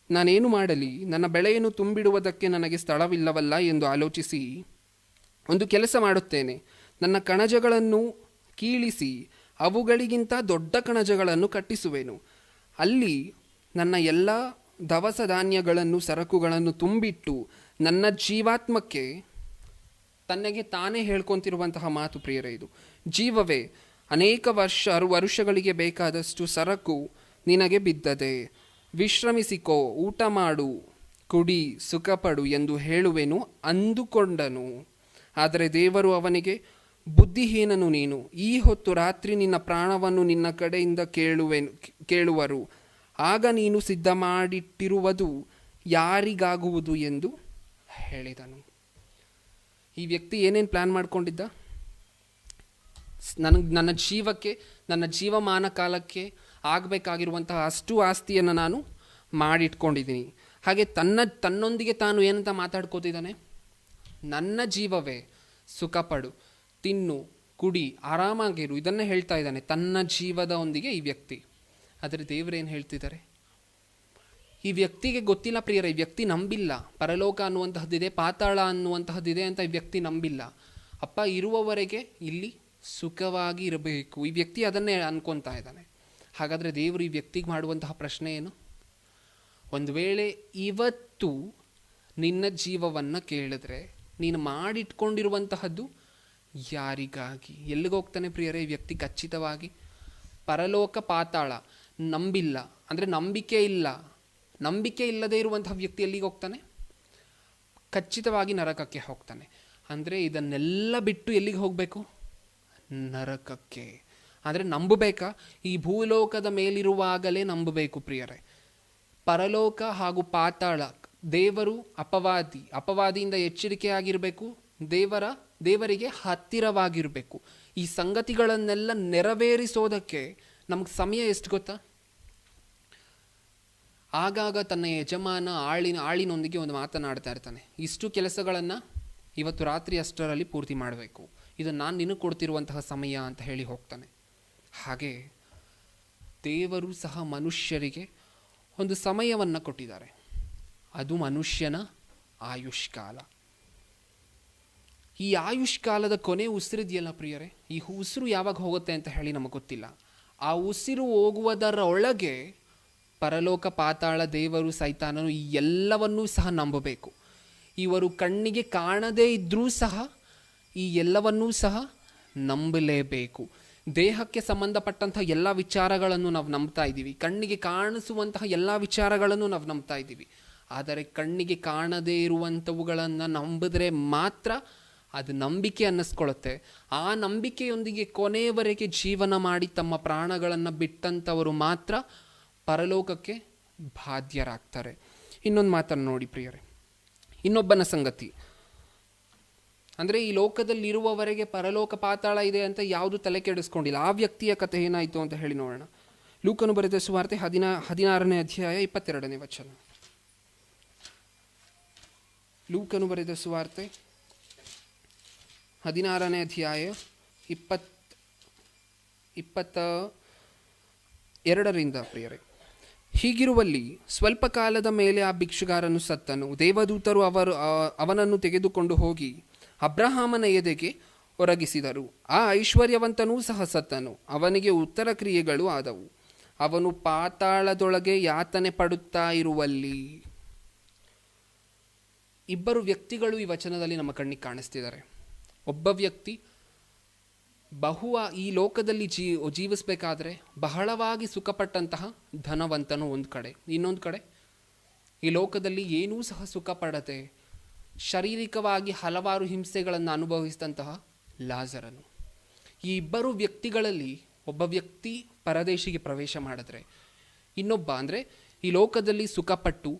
ನಾನೇನು ಮಾಡಲಿ, ನನ್ನ ಬೆಳೆಯನ್ನು ತುಂಬಿಡುವುದಕ್ಕೆ ನನಗೆ ಸ್ಥಳವಿಲ್ಲವಲ್ಲ ಎಂದು ಆಲೋಚಿಸಿ ಒಂದು ಕೆಲಸ ಮಾಡುತ್ತೇನೆ. ನನ್ನ ಕಣಜಗಳನ್ನು ಕೀಳಿಸಿ ಅವುಗಳಿಗಿಂತ ದೊಡ್ಡ ಕಣಜಗಳನ್ನು ಕಟ್ಟಿಸುವೆನು. ಅಲ್ಲಿ ನನ್ನ ಎಲ್ಲ ದವಸ ಧಾನ್ಯಗಳನ್ನು, ಸರಕುಗಳನ್ನು ತುಂಬಿಟ್ಟು ನನ್ನ ಜೀವಾತ್ಮಕ್ಕೆ, ತನ್ನಗೆ ತಾನೇ ಹೇಳ್ಕೊತಿರುವಂತಹ ಮಾತು ಪ್ರಿಯರೇ ಇದು, ಜೀವವೇ, ಅನೇಕ ವರುಷಗಳಿಗೆ ಬೇಕಾದಷ್ಟು ಸರಕು ನಿನಗೆ ಬಿದ್ದದೆ. ವಿಶ್ರಮಿಸಿಕೋ, ಊಟ ಮಾಡು, ಕುಡಿ, ಸುಖಪಡು ಎಂದು ಹೇಳುವೆನು ಅಂದುಕೊಂಡನು. ಆದರೆ ದೇವರು ಅವನಿಗೆ, ಬುದ್ಧಿಹೀನನು ನೀನು, ಈ ಹೊತ್ತು ರಾತ್ರಿ ನಿನ್ನ ಪ್ರಾಣವನ್ನು ನಿನ್ನ ಕಡೆಯಿಂದ ಕೇಳುವರು. ಆಗ ನೀನು ಸಿದ್ಧ ಮಾಡಿಟ್ಟಿರುವುದು ಯಾರಿಗಾಗುವುದು ಎಂದು ಹೇಳಿದನು. ಈ ವ್ಯಕ್ತಿ ಏನೇನು ಪ್ಲ್ಯಾನ್ ಮಾಡ್ಕೊಂಡಿದ್ದ? ನನ್ನ ಜೀವಕ್ಕೆ, ನನ್ನ ಜೀವಮಾನ ಕಾಲಕ್ಕೆ ಆಗಬೇಕಾಗಿರುವಂತಹ ಅಷ್ಟು ಆಸ್ತಿಯನ್ನು ನಾನು ಮಾಡಿಟ್ಕೊಂಡಿದ್ದೀನಿ. ಹಾಗೆ ತನ್ನೊಂದಿಗೆ ತಾನು ಏನಂತ ಮಾತಾಡ್ಕೋತಿದ್ದಾನೆ? ನನ್ನ ಜೀವವೇ, ಸುಖಪಡು, ತಿನ್ನು, ಕುಡಿ, ಆರಾಮಾಗಿರು, ಇದನ್ನೇ ಹೇಳ್ತಾ ಇದ್ದಾನೆ ತನ್ನ ಜೀವದ ಒಂದಿಗೆ ಈ ವ್ಯಕ್ತಿ. ಆದರೆ ದೇವರೇನು ಹೇಳ್ತಿದ್ದಾರೆ? ಈ ವ್ಯಕ್ತಿಗೆ ಗೊತ್ತಿಲ್ಲ ಪ್ರಿಯರೇ, ಈ ವ್ಯಕ್ತಿ ನಂಬಿಲ್ಲ ಪರಲೋಕ ಅನ್ನುವಂತಹದ್ದಿದೆ, ಪಾತಾಳ ಅನ್ನುವಂತಹದ್ದಿದೆ ಅಂತ ಈ ವ್ಯಕ್ತಿ ನಂಬಿಲ್ಲ. ಅಪ್ಪ ಇರುವವರೆಗೆ ಇಲ್ಲಿ ಸುಖವಾಗಿ ಇರಬೇಕು, ಈ ವ್ಯಕ್ತಿ ಅದನ್ನೇ ಅನ್ಕೊತಾ ಇದ್ದಾನೆ. ಹಾಗಾದರೆ ದೇವರು ಈ ವ್ಯಕ್ತಿಗೆ ಮಾಡುವಂತಹ ಪ್ರಶ್ನೆ ಏನು? ಒಂದು ವೇಳೆ ಇವತ್ತು ನಿನ್ನ ಜೀವವನ್ನು ಕೇಳಿದ್ರೆ ನೀನು ಮಾಡಿಟ್ಕೊಂಡಿರುವಂತಹದ್ದು ಯಾರಿಗಾಗಿ? ಎಲ್ಲಿಗೆ ಹೋಗ್ತಾನೆ ಪ್ರಿಯರೇ ಈ ವ್ಯಕ್ತಿ? ಖಚಿತವಾಗಿ ಪರಲೋಕ, ಪಾತಾಳ ನಂಬಿಲ್ಲ, ಅಂದರೆ ನಂಬಿಕೆ ಇಲ್ಲದೇ ಇರುವಂತಹ ವ್ಯಕ್ತಿ ಎಲ್ಲಿಗೆ ಹೋಗ್ತಾನೆ? ಖಚಿತವಾಗಿ ನರಕಕ್ಕೆ ಹೋಗ್ತಾನೆ. ಅಂದರೆ ಇದನ್ನೆಲ್ಲ ಬಿಟ್ಟು ಎಲ್ಲಿಗೆ ಹೋಗಬೇಕು? ನರಕಕ್ಕೆ. ಅಂದರೆ ನಂಬಬೇಕಾ? ಈ ಭೂಲೋಕದ ಮೇಲಿರುವಾಗಲೇ ನಂಬಬೇಕು ಪ್ರಿಯರೇ. ಪರಲೋಕ ಹಾಗೂ ಪಾತಾಳ, ದೇವರು ಅಪವಾದಿಯಿಂದ ಎಚ್ಚರಿಕೆಯಾಗಿರಬೇಕು, ದೇವರಿಗೆ ಹತ್ತಿರವಾಗಿರಬೇಕು. ಈ ಸಂಗತಿಗಳನ್ನೆಲ್ಲ ನೆರವೇರಿಸೋದಕ್ಕೆ ನಮಗೆ ಸಮಯ ಎಷ್ಟು ಗೊತ್ತಾ? ಆಗಾಗ ತನ್ನ ಯಜಮಾನ ಆಳಿನೊಂದಿಗೆ ಒಂದು ಮಾತನಾಡ್ತಾ ಇರ್ತಾನೆ, ಇಷ್ಟು ಕೆಲಸಗಳನ್ನು ಇವತ್ತು ರಾತ್ರಿ ಅಷ್ಟರಲ್ಲಿ ಪೂರ್ತಿ ಮಾಡಬೇಕು, ಇದು ನಾನು ನಿನಗೆ ಕೊಡ್ತಿರುವಂತಹ ಸಮಯ ಅಂತ ಹೇಳಿ ಹೋಗ್ತಾನೆ. ಹಾಗೆ ದೇವರು ಸಹ ಮನುಷ್ಯರಿಗೆ ಒಂದು ಸಮಯವನ್ನು ಕೊಟ್ಟಿದ್ದಾರೆ, ಅದು ಮನುಷ್ಯನ ಆಯುಷ್ಕಾಲ. ಈ ಆಯುಷ್ಕಾಲದ ಕೊನೆ ಉಸಿರಿದೆಯಲ್ಲ ಪ್ರಿಯರೇ, ಈ ಉಸಿರು ಯಾವಾಗ ಹೋಗುತ್ತೆ ಅಂತ ಹೇಳಿ ನಮಗೆ ಗೊತ್ತಿಲ್ಲ. ಆ ಉಸಿರು ಹೋಗುವುದರ ಒಳಗೆ ಪರಲೋಕ, ಪಾತಾಳ, ದೇವರು, ಸೈತಾನನು ಈ ಎಲ್ಲವನ್ನೂ ಸಹ ನಂಬಬೇಕು. ಇವರು ಕಣ್ಣಿಗೆ ಕಾಣದೇ ಇದ್ದರೂ ಸಹ ಈ ಎಲ್ಲವನ್ನೂ ಸಹ ನಂಬಲೇಬೇಕು. ದೇಹಕ್ಕೆ ಸಂಬಂಧಪಟ್ಟಂತಹ ಎಲ್ಲ ವಿಚಾರಗಳನ್ನು ನಾವು ನಂಬ್ತಾ ಇದ್ದೀವಿ, ಕಣ್ಣಿಗೆ ಕಾಣಿಸುವಂತಹ ಎಲ್ಲ ವಿಚಾರಗಳನ್ನು ನಾವು ನಂಬ್ತಾ ಇದ್ದೀವಿ. ಆದರೆ ಕಣ್ಣಿಗೆ ಕಾಣದೇ ಇರುವಂಥವುಗಳನ್ನು ನಂಬಿದ್ರೆ ಮಾತ್ರ ಅದು ನಂಬಿಕೆ ಅನ್ನಿಸ್ಕೊಳ್ಳುತ್ತೆ. ಆ ನಂಬಿಕೆಯೊಂದಿಗೆ ಕೊನೆಯವರೆಗೆ ಜೀವನ ಮಾಡಿ ತಮ್ಮ ಪ್ರಾಣಗಳನ್ನು ಬಿಟ್ಟಂಥವರು ಮಾತ್ರ ಪರಲೋಕಕ್ಕೆ ಬಾಧ್ಯರಾಗ್ತಾರೆ. ಇನ್ನೊಂದು ಮಾತನ್ನು ನೋಡಿ ಪ್ರಿಯರೇ, ಇನ್ನೊಬ್ಬನ ಸಂಗತಿ ಅಂದರೆ ಈ ಲೋಕದಲ್ಲಿರುವವರೆಗೆ ಪರಲೋಕ, ಪಾತಾಳ ಇದೆ ಅಂತ ಯಾವುದು ತಲೆ ಕೆಡಿಸ್ಕೊಂಡಿಲ್ಲ. ಆ ವ್ಯಕ್ತಿಯ ಕಥೆ ಏನಾಯಿತು ಅಂತ ಹೇಳಿ ನೋಡೋಣ. ಲೂಕನು ಬರೆದ ಸುವಾರ್ತೆ 16ನೇ ಅಧ್ಯಾಯ 22ನೇ ವಚನ. ಲೂಕನು ಬರೆದ ಸುವಾರ್ತೆ 16ನೇ ಅಧ್ಯಾಯ 22ರಿಂದ ಪ್ರಿಯರೇ. ಹೀಗಿರುವಲ್ಲಿ ಸ್ವಲ್ಪ ಕಾಲದ ಮೇಲೆ ಆ ಭಿಕ್ಷುಗಾರನು ಸತ್ತನು. ದೇವದೂತರು ಅವನನ್ನು ತೆಗೆದುಕೊಂಡು ಹೋಗಿ ಅಬ್ರಹಾಮನ ಎದೆಗೆ ಒರಗಿಸಿದರು. ಆ ಐಶ್ವರ್ಯವಂತನೂ ಸಹ ಸತ್ತನು. ಅವನಿಗೆ ಉತ್ತರ ಕ್ರಿಯೆಗಳು ಆದವು. ಅವನು ಪಾತಾಳದೊಳಗೆ ಯಾತನೆ ಪಡುತ್ತಾ ಇರುವಲ್ಲಿ. ಇಬ್ಬರು ವ್ಯಕ್ತಿಗಳು ಈ ವಚನದಲ್ಲಿ ನಮ್ಮ ಕಣ್ಣಿಗೆ ಕಾಣಿಸ್ತಿದ್ದಾರೆ. ಒಬ್ಬ ವ್ಯಕ್ತಿ ಈ ಲೋಕದಲ್ಲಿ ಜೀವಿಸಬೇಕಾದ್ರೆ ಬಹಳವಾಗಿ ಸುಖಪಟ್ಟಂತಹ ಧನವಂತನು ಒಂದು ಕಡೆ, ಇನ್ನೊಂದು ಕಡೆ ಈ ಲೋಕದಲ್ಲಿ ಏನೂ ಸಹ ಸುಖ ಪಡದೆ ಶಾರೀರಿಕವಾಗಿ ಹಲವಾರು ಹಿಂಸೆಗಳನ್ನು ಅನುಭವಿಸಿದಂತಹ ಲಾಜರನು. ಈ ಇಬ್ಬರು ವ್ಯಕ್ತಿಗಳಲ್ಲಿ ಒಬ್ಬ ವ್ಯಕ್ತಿ ಪರದೇಶಿಗೆ ಪ್ರವೇಶ ಮಾಡಿದ್ರೆ, ಇನ್ನೊಬ್ಬ ಅಂದರೆ ಈ ಲೋಕದಲ್ಲಿ ಸುಖಪಟ್ಟು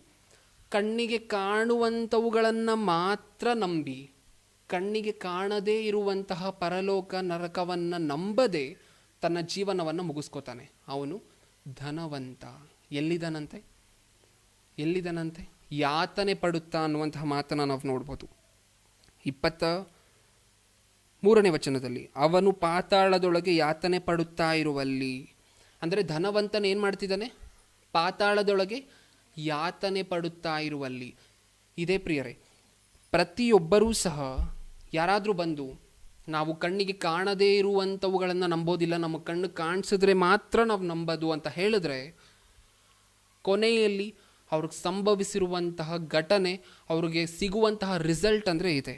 ಕಣ್ಣಿಗೆ ಕಾಣುವಂಥವುಗಳನ್ನು ಮಾತ್ರ ನಂಬಿ ಕಣ್ಣಿಗೆ ಕಾಣದೇ ಇರುವಂತಹ ಪರಲೋಕ ನರಕವನ್ನು ನಂಬದೆ ತನ್ನ ಜೀವನವನ್ನು ಮುಗಿಸ್ಕೋತಾನೆ. ಅವನು ಧನವಂತ. ಎಲ್ಲಿದನಂತೆ ಯಾತನೆ ಪಡುತ್ತಾ ಅನ್ನುವಂತಹ ಮಾತನ್ನು ನಾವು ನೋಡ್ಬೋದು. 23ನೇ ವಚನದಲ್ಲಿ ಅವನು ಪಾತಾಳದೊಳಗೆ ಯಾತನೆ ಪಡುತ್ತಾ ಇರುವಲ್ಲಿ. ಅಂದರೆ ಧನವಂತನ ಏನು ಮಾಡ್ತಿದ್ದಾನೆ? ಪಾತಾಳದೊಳಗೆ ಯಾತನೆ ಪಡುತ್ತಾ ಇರುವಲ್ಲಿ. ಇದೇ ಪ್ರಿಯರೇ, ಪ್ರತಿಯೊಬ್ಬರೂ ಸಹ ಯಾರಾದರೂ ಬಂದು ನಾವು ಕಣ್ಣಿಗೆ ಕಾಣದೇ ಇರುವಂಥವುಗಳನ್ನು ನಂಬೋದಿಲ್ಲ, ನಮ್ಮ ಕಣ್ಣು ಕಾಣಿಸಿದ್ರೆ ಮಾತ್ರ ನಾವು ನಂಬೋದು ಅಂತ ಹೇಳಿದ್ರೆ, ಕೊನೆಯಲ್ಲಿ ಅವ್ರಿಗೆ ಸಂಭವಿಸಿರುವಂತಹ ಘಟನೆ, ಅವ್ರಿಗೆ ಸಿಗುವಂತಹ ರಿಸಲ್ಟ್ ಅಂದರೆ ಇದೆ,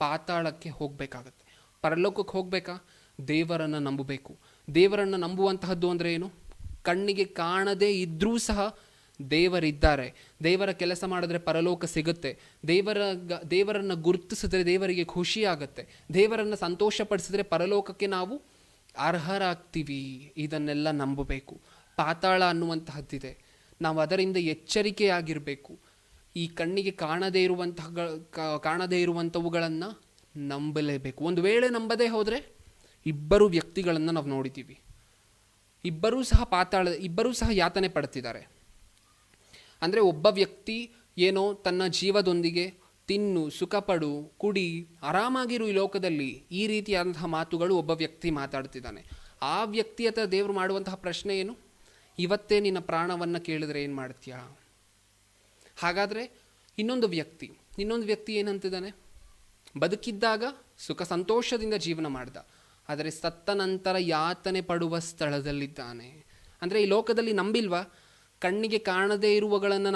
ಪಾತಾಳಕ್ಕೆ ಹೋಗಬೇಕಾಗತ್ತೆ. ಪರಲೋಕಕ್ಕೆ ಹೋಗಬೇಕಾ? ದೇವರನ್ನು ನಂಬಬೇಕು. ದೇವರನ್ನು ನಂಬುವಂತಹದ್ದು ಅಂದರೆ ಏನು? ಕಣ್ಣಿಗೆ ಕಾಣದೇ ಇದ್ದರೂ ಸಹ ದೇವರಿದ್ದಾರೆ, ದೇವರ ಕೆಲಸ ಮಾಡಿದ್ರೆ ಪರಲೋಕ ಸಿಗುತ್ತೆ, ದೇವರನ್ನು ಗುರುತಿಸಿದ್ರೆ ದೇವರಿಗೆ ಖುಷಿ ಆಗುತ್ತೆ, ದೇವರನ್ನು ಸಂತೋಷಪಡಿಸಿದ್ರೆ ಪರಲೋಕಕ್ಕೆ ನಾವು ಅರ್ಹರಾಗ್ತೀವಿ. ಇದನ್ನೆಲ್ಲ ನಂಬಬೇಕು. ಪಾತಾಳ ಅನ್ನುವಂತಹದ್ದಿದೆ, ನಾವು ಅದರಿಂದ ಎಚ್ಚರಿಕೆಯಾಗಿರಬೇಕು. ಈ ಕಣ್ಣಿಗೆ ಕಾಣದೇ ಇರುವಂಥವುಗಳನ್ನು ನಂಬಲೇಬೇಕು. ಒಂದು ವೇಳೆ ನಂಬದೇ ಹೋದರೆ, ಇಬ್ಬರು ವ್ಯಕ್ತಿಗಳನ್ನು ನಾವು ನೋಡಿದ್ದೀವಿ, ಇಬ್ಬರೂ ಸಹ ಯಾತನೆ ಪಡ್ತಿದ್ದಾರೆ. ಅಂದರೆ ಒಬ್ಬ ವ್ಯಕ್ತಿ ಏನೋ ತನ್ನ ಜೀವದೊಂದಿಗೆ ತಿನ್ನು, ಸುಖಪಡು, ಕುಡಿ, ಆರಾಮಾಗಿರು ಈ ಲೋಕದಲ್ಲಿ, ಈ ರೀತಿಯಾದಂತಹ ಮಾತುಗಳು ಒಬ್ಬ ವ್ಯಕ್ತಿ ಮಾತಾಡ್ತಿದ್ದಾನೆ. ಆ ವ್ಯಕ್ತಿ ಹತ್ರ ದೇವರು ಮಾಡುವಂತಹ ಪ್ರಶ್ನೆ ಏನು? ಇವತ್ತೇ ನಿನ್ನ ಪ್ರಾಣವನ್ನು ಕೇಳಿದ್ರೆ ಏನು ಮಾಡ್ತೀಯಾ? ಹಾಗಾದರೆ ಇನ್ನೊಂದು ವ್ಯಕ್ತಿ ಏನಂತಿದ್ದಾನೆ? ಬದುಕಿದ್ದಾಗ ಸುಖ ಸಂತೋಷದಿಂದ ಜೀವನ ಮಾಡ್ದ, ಆದರೆ ಸತ್ತ ನಂತರ ಯಾತನೆ ಪಡುವ ಸ್ಥಳದಲ್ಲಿದ್ದಾನೆ. ಅಂದರೆ ಈ ಲೋಕದಲ್ಲಿ ನಂಬಿಲ್ವಾ? ಕಣ್ಣಿಗೆ ಕಾಣದೇ ಇರುವಗಳನ್ನು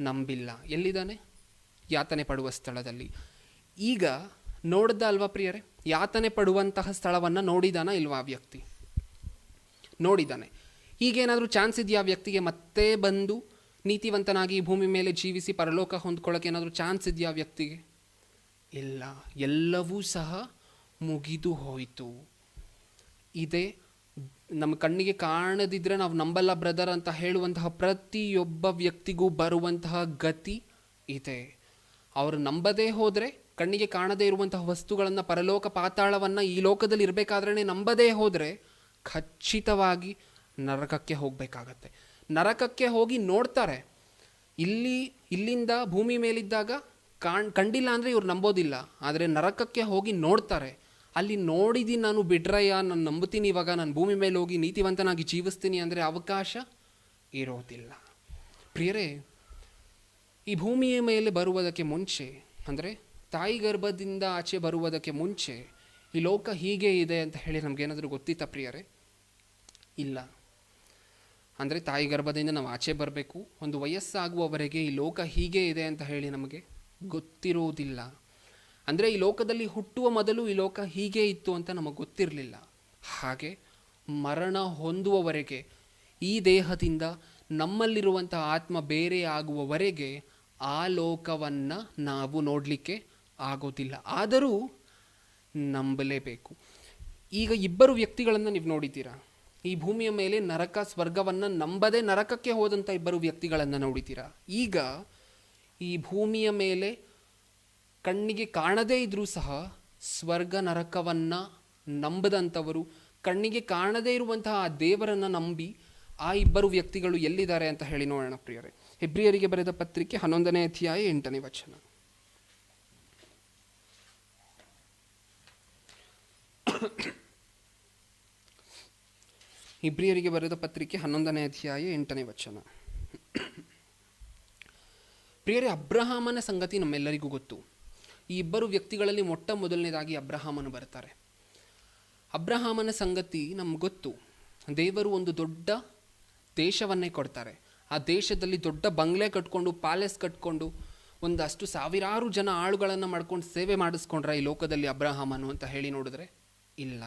ನಂಬಿಲ್ಲ. ಎಲ್ಲಿದ್ದಾನೆ? ಯಾತನೆ ಪಡುವ ಸ್ಥಳದಲ್ಲಿ. ಈಗ ನೋಡ್ದ ಅಲ್ವಾ ಪ್ರಿಯರೇ? ಯಾತನೆ ಪಡುವಂತಹ ಸ್ಥಳವನ್ನು ನೋಡಿದಾನ ಇಲ್ವಾ? ಆ ವ್ಯಕ್ತಿ ನೋಡಿದ್ದಾನೆ. ಈಗೇನಾದರೂ ಚಾನ್ಸ್ ಇದೆಯಾ ಆ ವ್ಯಕ್ತಿಗೆ ಮತ್ತೆ ಬಂದು ನೀತಿವಂತನಾಗಿ ಭೂಮಿ ಮೇಲೆ ಜೀವಿಸಿ ಪರಲೋಕ ಹೊಂದ್ಕೊಳ್ಳೋಕೆ ಏನಾದರೂ ಚಾನ್ಸ್ ಇದೆಯಾ ಆ ವ್ಯಕ್ತಿಗೆ? ಇಲ್ಲ. ಎಲ್ಲವೂ ಸಹ ಮುಗಿದು ಹೋಯಿತು. ಇದೇ ನಮ್ಮ ಕಣ್ಣಿಗೆ ಕಾಣದಿದ್ದರೆ ನಾವು ನಂಬಲ್ಲ ಬ್ರದರ್ ಅಂತ ಹೇಳುವಂತಹ ಪ್ರತಿಯೊಬ್ಬ ವ್ಯಕ್ತಿಗೂ ಬರುವಂತಹ ಗತಿ ಇದೆ. ಅವರು ನಂಬದೇ ಹೋದರೆ, ಕಣ್ಣಿಗೆ ಕಾಣದೇ ಇರುವಂತಹ ವಸ್ತುಗಳನ್ನು, ಪರಲೋಕ ಪಾತಾಳವನ್ನು ಈ ಲೋಕದಲ್ಲಿ ಇರಬೇಕಾದ್ರೆ ನಂಬದೇ ಹೋದರೆ ಖಚಿತವಾಗಿ ನರಕಕ್ಕೆ ಹೋಗಬೇಕಾಗತ್ತೆ. ನರಕಕ್ಕೆ ಹೋಗಿ ನೋಡ್ತಾರೆ. ಇಲ್ಲಿಂದ ಭೂಮಿ ಮೇಲಿದ್ದಾಗ ಕಂಡಿಲ್ಲ ಅಂದರೆ ಇವ್ರು ನಂಬೋದಿಲ್ಲ, ಆದರೆ ನರಕಕ್ಕೆ ಹೋಗಿ ನೋಡ್ತಾರೆ. ಅಲ್ಲಿ ನೋಡಿದ್ದೀನಿ ನಾನು, ಬಿಡ್ರಯ್ಯ, ನಾನು ನಂಬುತ್ತೀನಿ, ಇವಾಗ ನಾನು ಭೂಮಿ ಮೇಲೆ ಹೋಗಿ ನೀತಿವಂತನಾಗಿ ಜೀವಿಸ್ತೀನಿ ಅಂದರೆ ಅವಕಾಶ ಇರೋದಿಲ್ಲ. ಪ್ರಿಯರೇ, ಈ ಭೂಮಿಯ ಮೇಲೆ ಬರುವುದಕ್ಕೆ ಮುಂಚೆ, ಅಂದರೆ ತಾಯಿ ಗರ್ಭದಿಂದ ಆಚೆ ಬರುವುದಕ್ಕೆ ಮುಂಚೆ ಈ ಲೋಕ ಹೀಗೆ ಇದೆ ಅಂತ ಹೇಳಿ ನಮಗೇನಾದರೂ ಗೊತ್ತಿತ್ತಾ ಪ್ರಿಯರೇ? ಇಲ್ಲ. ಅಂದರೆ ತಾಯಿ ಗರ್ಭದಿಂದ ನಾವು ಆಚೆ ಬರಬೇಕು, ಒಂದು ವಯಸ್ಸಾಗುವವರೆಗೆ ಈ ಲೋಕ ಹೀಗೆ ಇದೆ ಅಂತ ಹೇಳಿ ನಮಗೆ ಗೊತ್ತಿರೋದಿಲ್ಲ. ಅಂದರೆ ಈ ಲೋಕದಲ್ಲಿ ಹುಟ್ಟುವ ಮೊದಲು ಈ ಲೋಕ ಹೀಗೆ ಇತ್ತು ಅಂತ ನಮಗೆ ಗೊತ್ತಿರಲಿಲ್ಲ. ಹಾಗೆ ಮರಣ ಹೊಂದುವವರೆಗೆ, ಈ ದೇಹದಿಂದ ನಮ್ಮಲ್ಲಿರುವಂತಹ ಆತ್ಮ ಬೇರೆ ಆಗುವವರೆಗೆ ಆ ಲೋಕವನ್ನು ನಾವು ನೋಡಲಿಕ್ಕೆ ಆಗೋದಿಲ್ಲ. ಆದರೂ ನಂಬಲೇಬೇಕು. ಈಗ ಇಬ್ಬರು ವ್ಯಕ್ತಿಗಳನ್ನು ನೀವು ನೋಡಿದ್ದೀರಾ. ಈ ಭೂಮಿಯ ಮೇಲೆ ನರಕ ಸ್ವರ್ಗವನ್ನು ನಂಬದೆ ನರಕಕ್ಕೆ ಹೋದಂಥ ಇಬ್ಬರು ವ್ಯಕ್ತಿಗಳನ್ನು ನೋಡಿದ್ದೀರಾ. ಈಗ ಈ ಭೂಮಿಯ ಮೇಲೆ ಕಣ್ಣಿಗೆ ಕಾಣದೇ ಇದ್ರೂ ಸಹ ಸ್ವರ್ಗ ನರಕವನ್ನು ನಂಬದಂಥವರು, ಕಣ್ಣಿಗೆ ಕಾಣದೇ ಇರುವಂತಹ ಆ ದೇವರನ್ನು ನಂಬಿ ಆ ಇಬ್ಬರು ವ್ಯಕ್ತಿಗಳು ಎಲ್ಲಿದ್ದಾರೆ ಅಂತ ಹೇಳಿ ನೋಡೋಣ ಪ್ರಿಯರೇ. ಹೆಬ್ರಿಯರಿಗೆ ಬರೆದ ಪತ್ರಿಕೆ 11ನೇ ಅಧ್ಯಾಯ 8ನೇ ವಚನ. ಇಬ್ರಿಯರಿಗೆ ಬರೆದ ಪತ್ರಿಕೆ 11ನೇ ಅಧ್ಯಾಯ 8ನೇ ವಚನ. ಪ್ರಿಯರೇ, ಅಬ್ರಹಾಮನ ಸಂಗತಿ ನಮ್ಮೆಲ್ಲರಿಗೂ ಗೊತ್ತು. ಈ ಇಬ್ಬರು ವ್ಯಕ್ತಿಗಳಲ್ಲಿ ಮೊಟ್ಟ ಮೊದಲನೇದಾಗಿ ಅಬ್ರಹಾಮನು ಬರ್ತಾರೆ. ಅಬ್ರಹಾಮನ ಸಂಗತಿ ನಮ್ಗೆ ಗೊತ್ತು. ದೇವರು ಒಂದು ದೊಡ್ಡ ದೇಶವನ್ನೇ ಕೊಡ್ತಾರೆ. ಆ ದೇಶದಲ್ಲಿ ದೊಡ್ಡ ಬಂಗ್ಲೆ ಕಟ್ಕೊಂಡು, ಪ್ಯಾಲೇಸ್ ಕಟ್ಕೊಂಡು, ಒಂದಷ್ಟು ಸಾವಿರಾರು ಜನ ಆಳುಗಳನ್ನು ಮಾಡ್ಕೊಂಡು ಸೇವೆ ಮಾಡಿಸ್ಕೊಂಡ್ರ ಈ ಲೋಕದಲ್ಲಿ ಅಬ್ರಹಾಮನು ಅಂತ ಹೇಳಿ ನೋಡಿದ್ರೆ ಇಲ್ಲ.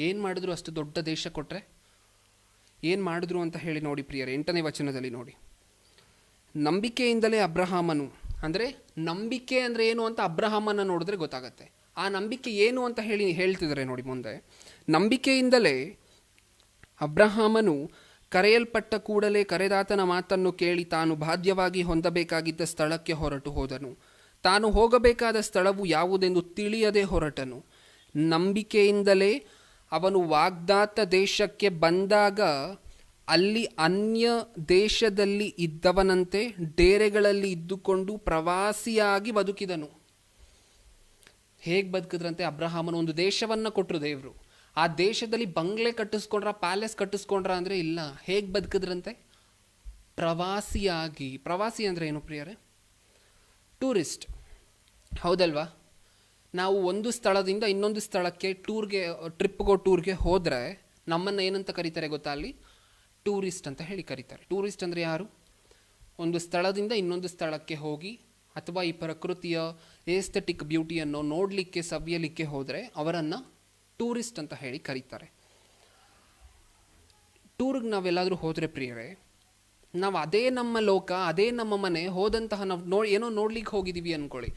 ಏನು ಮಾಡಿದ್ರು? ಅಷ್ಟು ದೊಡ್ಡ ದೇಶ ಕೊಟ್ಟರೆ ಏನು ಮಾಡಿದ್ರು ಅಂತ ಹೇಳಿ ನೋಡಿ ಪ್ರಿಯರೇ, 8ನೇ ವಚನದಲ್ಲಿ ನೋಡಿ. ನಂಬಿಕೆಯಿಂದಲೇ ಅಬ್ರಹಾಮನು, ಅಂದರೆ ನಂಬಿಕೆ ಅಂದರೆ ಏನು ಅಂತ ಅಬ್ರಹಾಮನ ನೋಡಿದ್ರೆ ಗೊತ್ತಾಗತ್ತೆ. ಆ ನಂಬಿಕೆ ಏನು ಅಂತ ಹೇಳ್ತಿದ್ದಾರೆ ನೋಡಿ ಮುಂದೆ. ನಂಬಿಕೆಯಿಂದಲೇ ಅಬ್ರಹಾಮನು ಕರೆಯಲ್ಪಟ್ಟ ಕೂಡಲೇ ಕರೆದಾತನ ಮಾತನ್ನು ಕೇಳಿ ತಾನು ಬಾಧ್ಯವಾಗಿ ಹೊಂದಬೇಕಾಗಿದ್ದ ಸ್ಥಳಕ್ಕೆ ಹೊರಟು ಹೋದನು. ತಾನು ಹೋಗಬೇಕಾದ ಸ್ಥಳವು ಯಾವುದೆಂದು ತಿಳಿಯದೆ ಹೊರಟನು. ನಂಬಿಕೆಯಿಂದಲೇ ಅವನು ವಾಗ್ದಾತ ದೇಶಕ್ಕೆ ಬಂದಾಗ ಅಲ್ಲಿ ಅನ್ಯ ದೇಶದಲ್ಲಿ ಇದ್ದವನಂತೆ ಡೇರೆಗಳಲ್ಲಿ ಇದ್ದುಕೊಂಡು ಪ್ರವಾಸಿಯಾಗಿ ಬದುಕಿದನು. ಹೇಗೆ ಬದುಕಿದ್ರಂತೆ? ಅಬ್ರಹಾಮನ ಒಂದು ದೇಶವನ್ನು ಕೊಟ್ಟರು ದೇವರು. ಆ ದೇಶದಲ್ಲಿ ಬಂಗ್ಲೆ ಕಟ್ಟಿಸ್ಕೊಂಡ್ರ, ಪ್ಯಾಲೇಸ್ ಕಟ್ಟಿಸ್ಕೊಂಡ್ರ ಅಂದರೆ ಇಲ್ಲ. ಹೇಗೆ ಬದುಕಿದ್ರಂತೆ? ಪ್ರವಾಸಿಯಾಗಿ. ಪ್ರವಾಸಿ ಅಂದರೆ ಏನು ಪ್ರಿಯರೇ? ಟೂರಿಸ್ಟ್, ಹೌದಲ್ವಾ? ನಾವು ಒಂದು ಸ್ಥಳದಿಂದ ಇನ್ನೊಂದು ಸ್ಥಳಕ್ಕೆ ಟ್ರಿಪ್ಗೆ ಹೋದರೆ ನಮ್ಮನ್ನು ಏನಂತ ಕರೀತಾರೆ ಗೊತ್ತಾ? ಅಲ್ಲಿ ಟೂರಿಸ್ಟ್ ಅಂತ ಹೇಳಿ ಕರೀತಾರೆ. ಟೂರಿಸ್ಟ್ ಅಂದರೆ ಯಾರು? ಒಂದು ಸ್ಥಳದಿಂದ ಇನ್ನೊಂದು ಸ್ಥಳಕ್ಕೆ ಹೋಗಿ ಅಥವಾ ಈ ಪ್ರಕೃತಿಯ ಏಸ್ಥೆಟಿಕ್ ಬ್ಯೂಟಿಯನ್ನು ನೋಡಲಿಕ್ಕೆ, ಸವಿಯಲಿಕ್ಕೆ ಹೋದರೆ ಅವರನ್ನು ಟೂರಿಸ್ಟ್ ಅಂತ ಹೇಳಿ ಕರೀತಾರೆ. ಟೂರ್ಗೆ ನಾವೆಲ್ಲಾದರೂ ಹೋದರೆ ಪ್ರಿಯರೇ, ನಾವು ಅದೇ ನಮ್ಮ ಲೋಕ, ಅದೇ ನಮ್ಮ ಮನೆ ಹೋದಂತಹ ನಾವು ಏನೋ ನೋಡ್ಲಿಕ್ಕೆ ಹೋಗಿದ್ದೀವಿ ಅಂದ್ಕೊಳ್ಳಿ.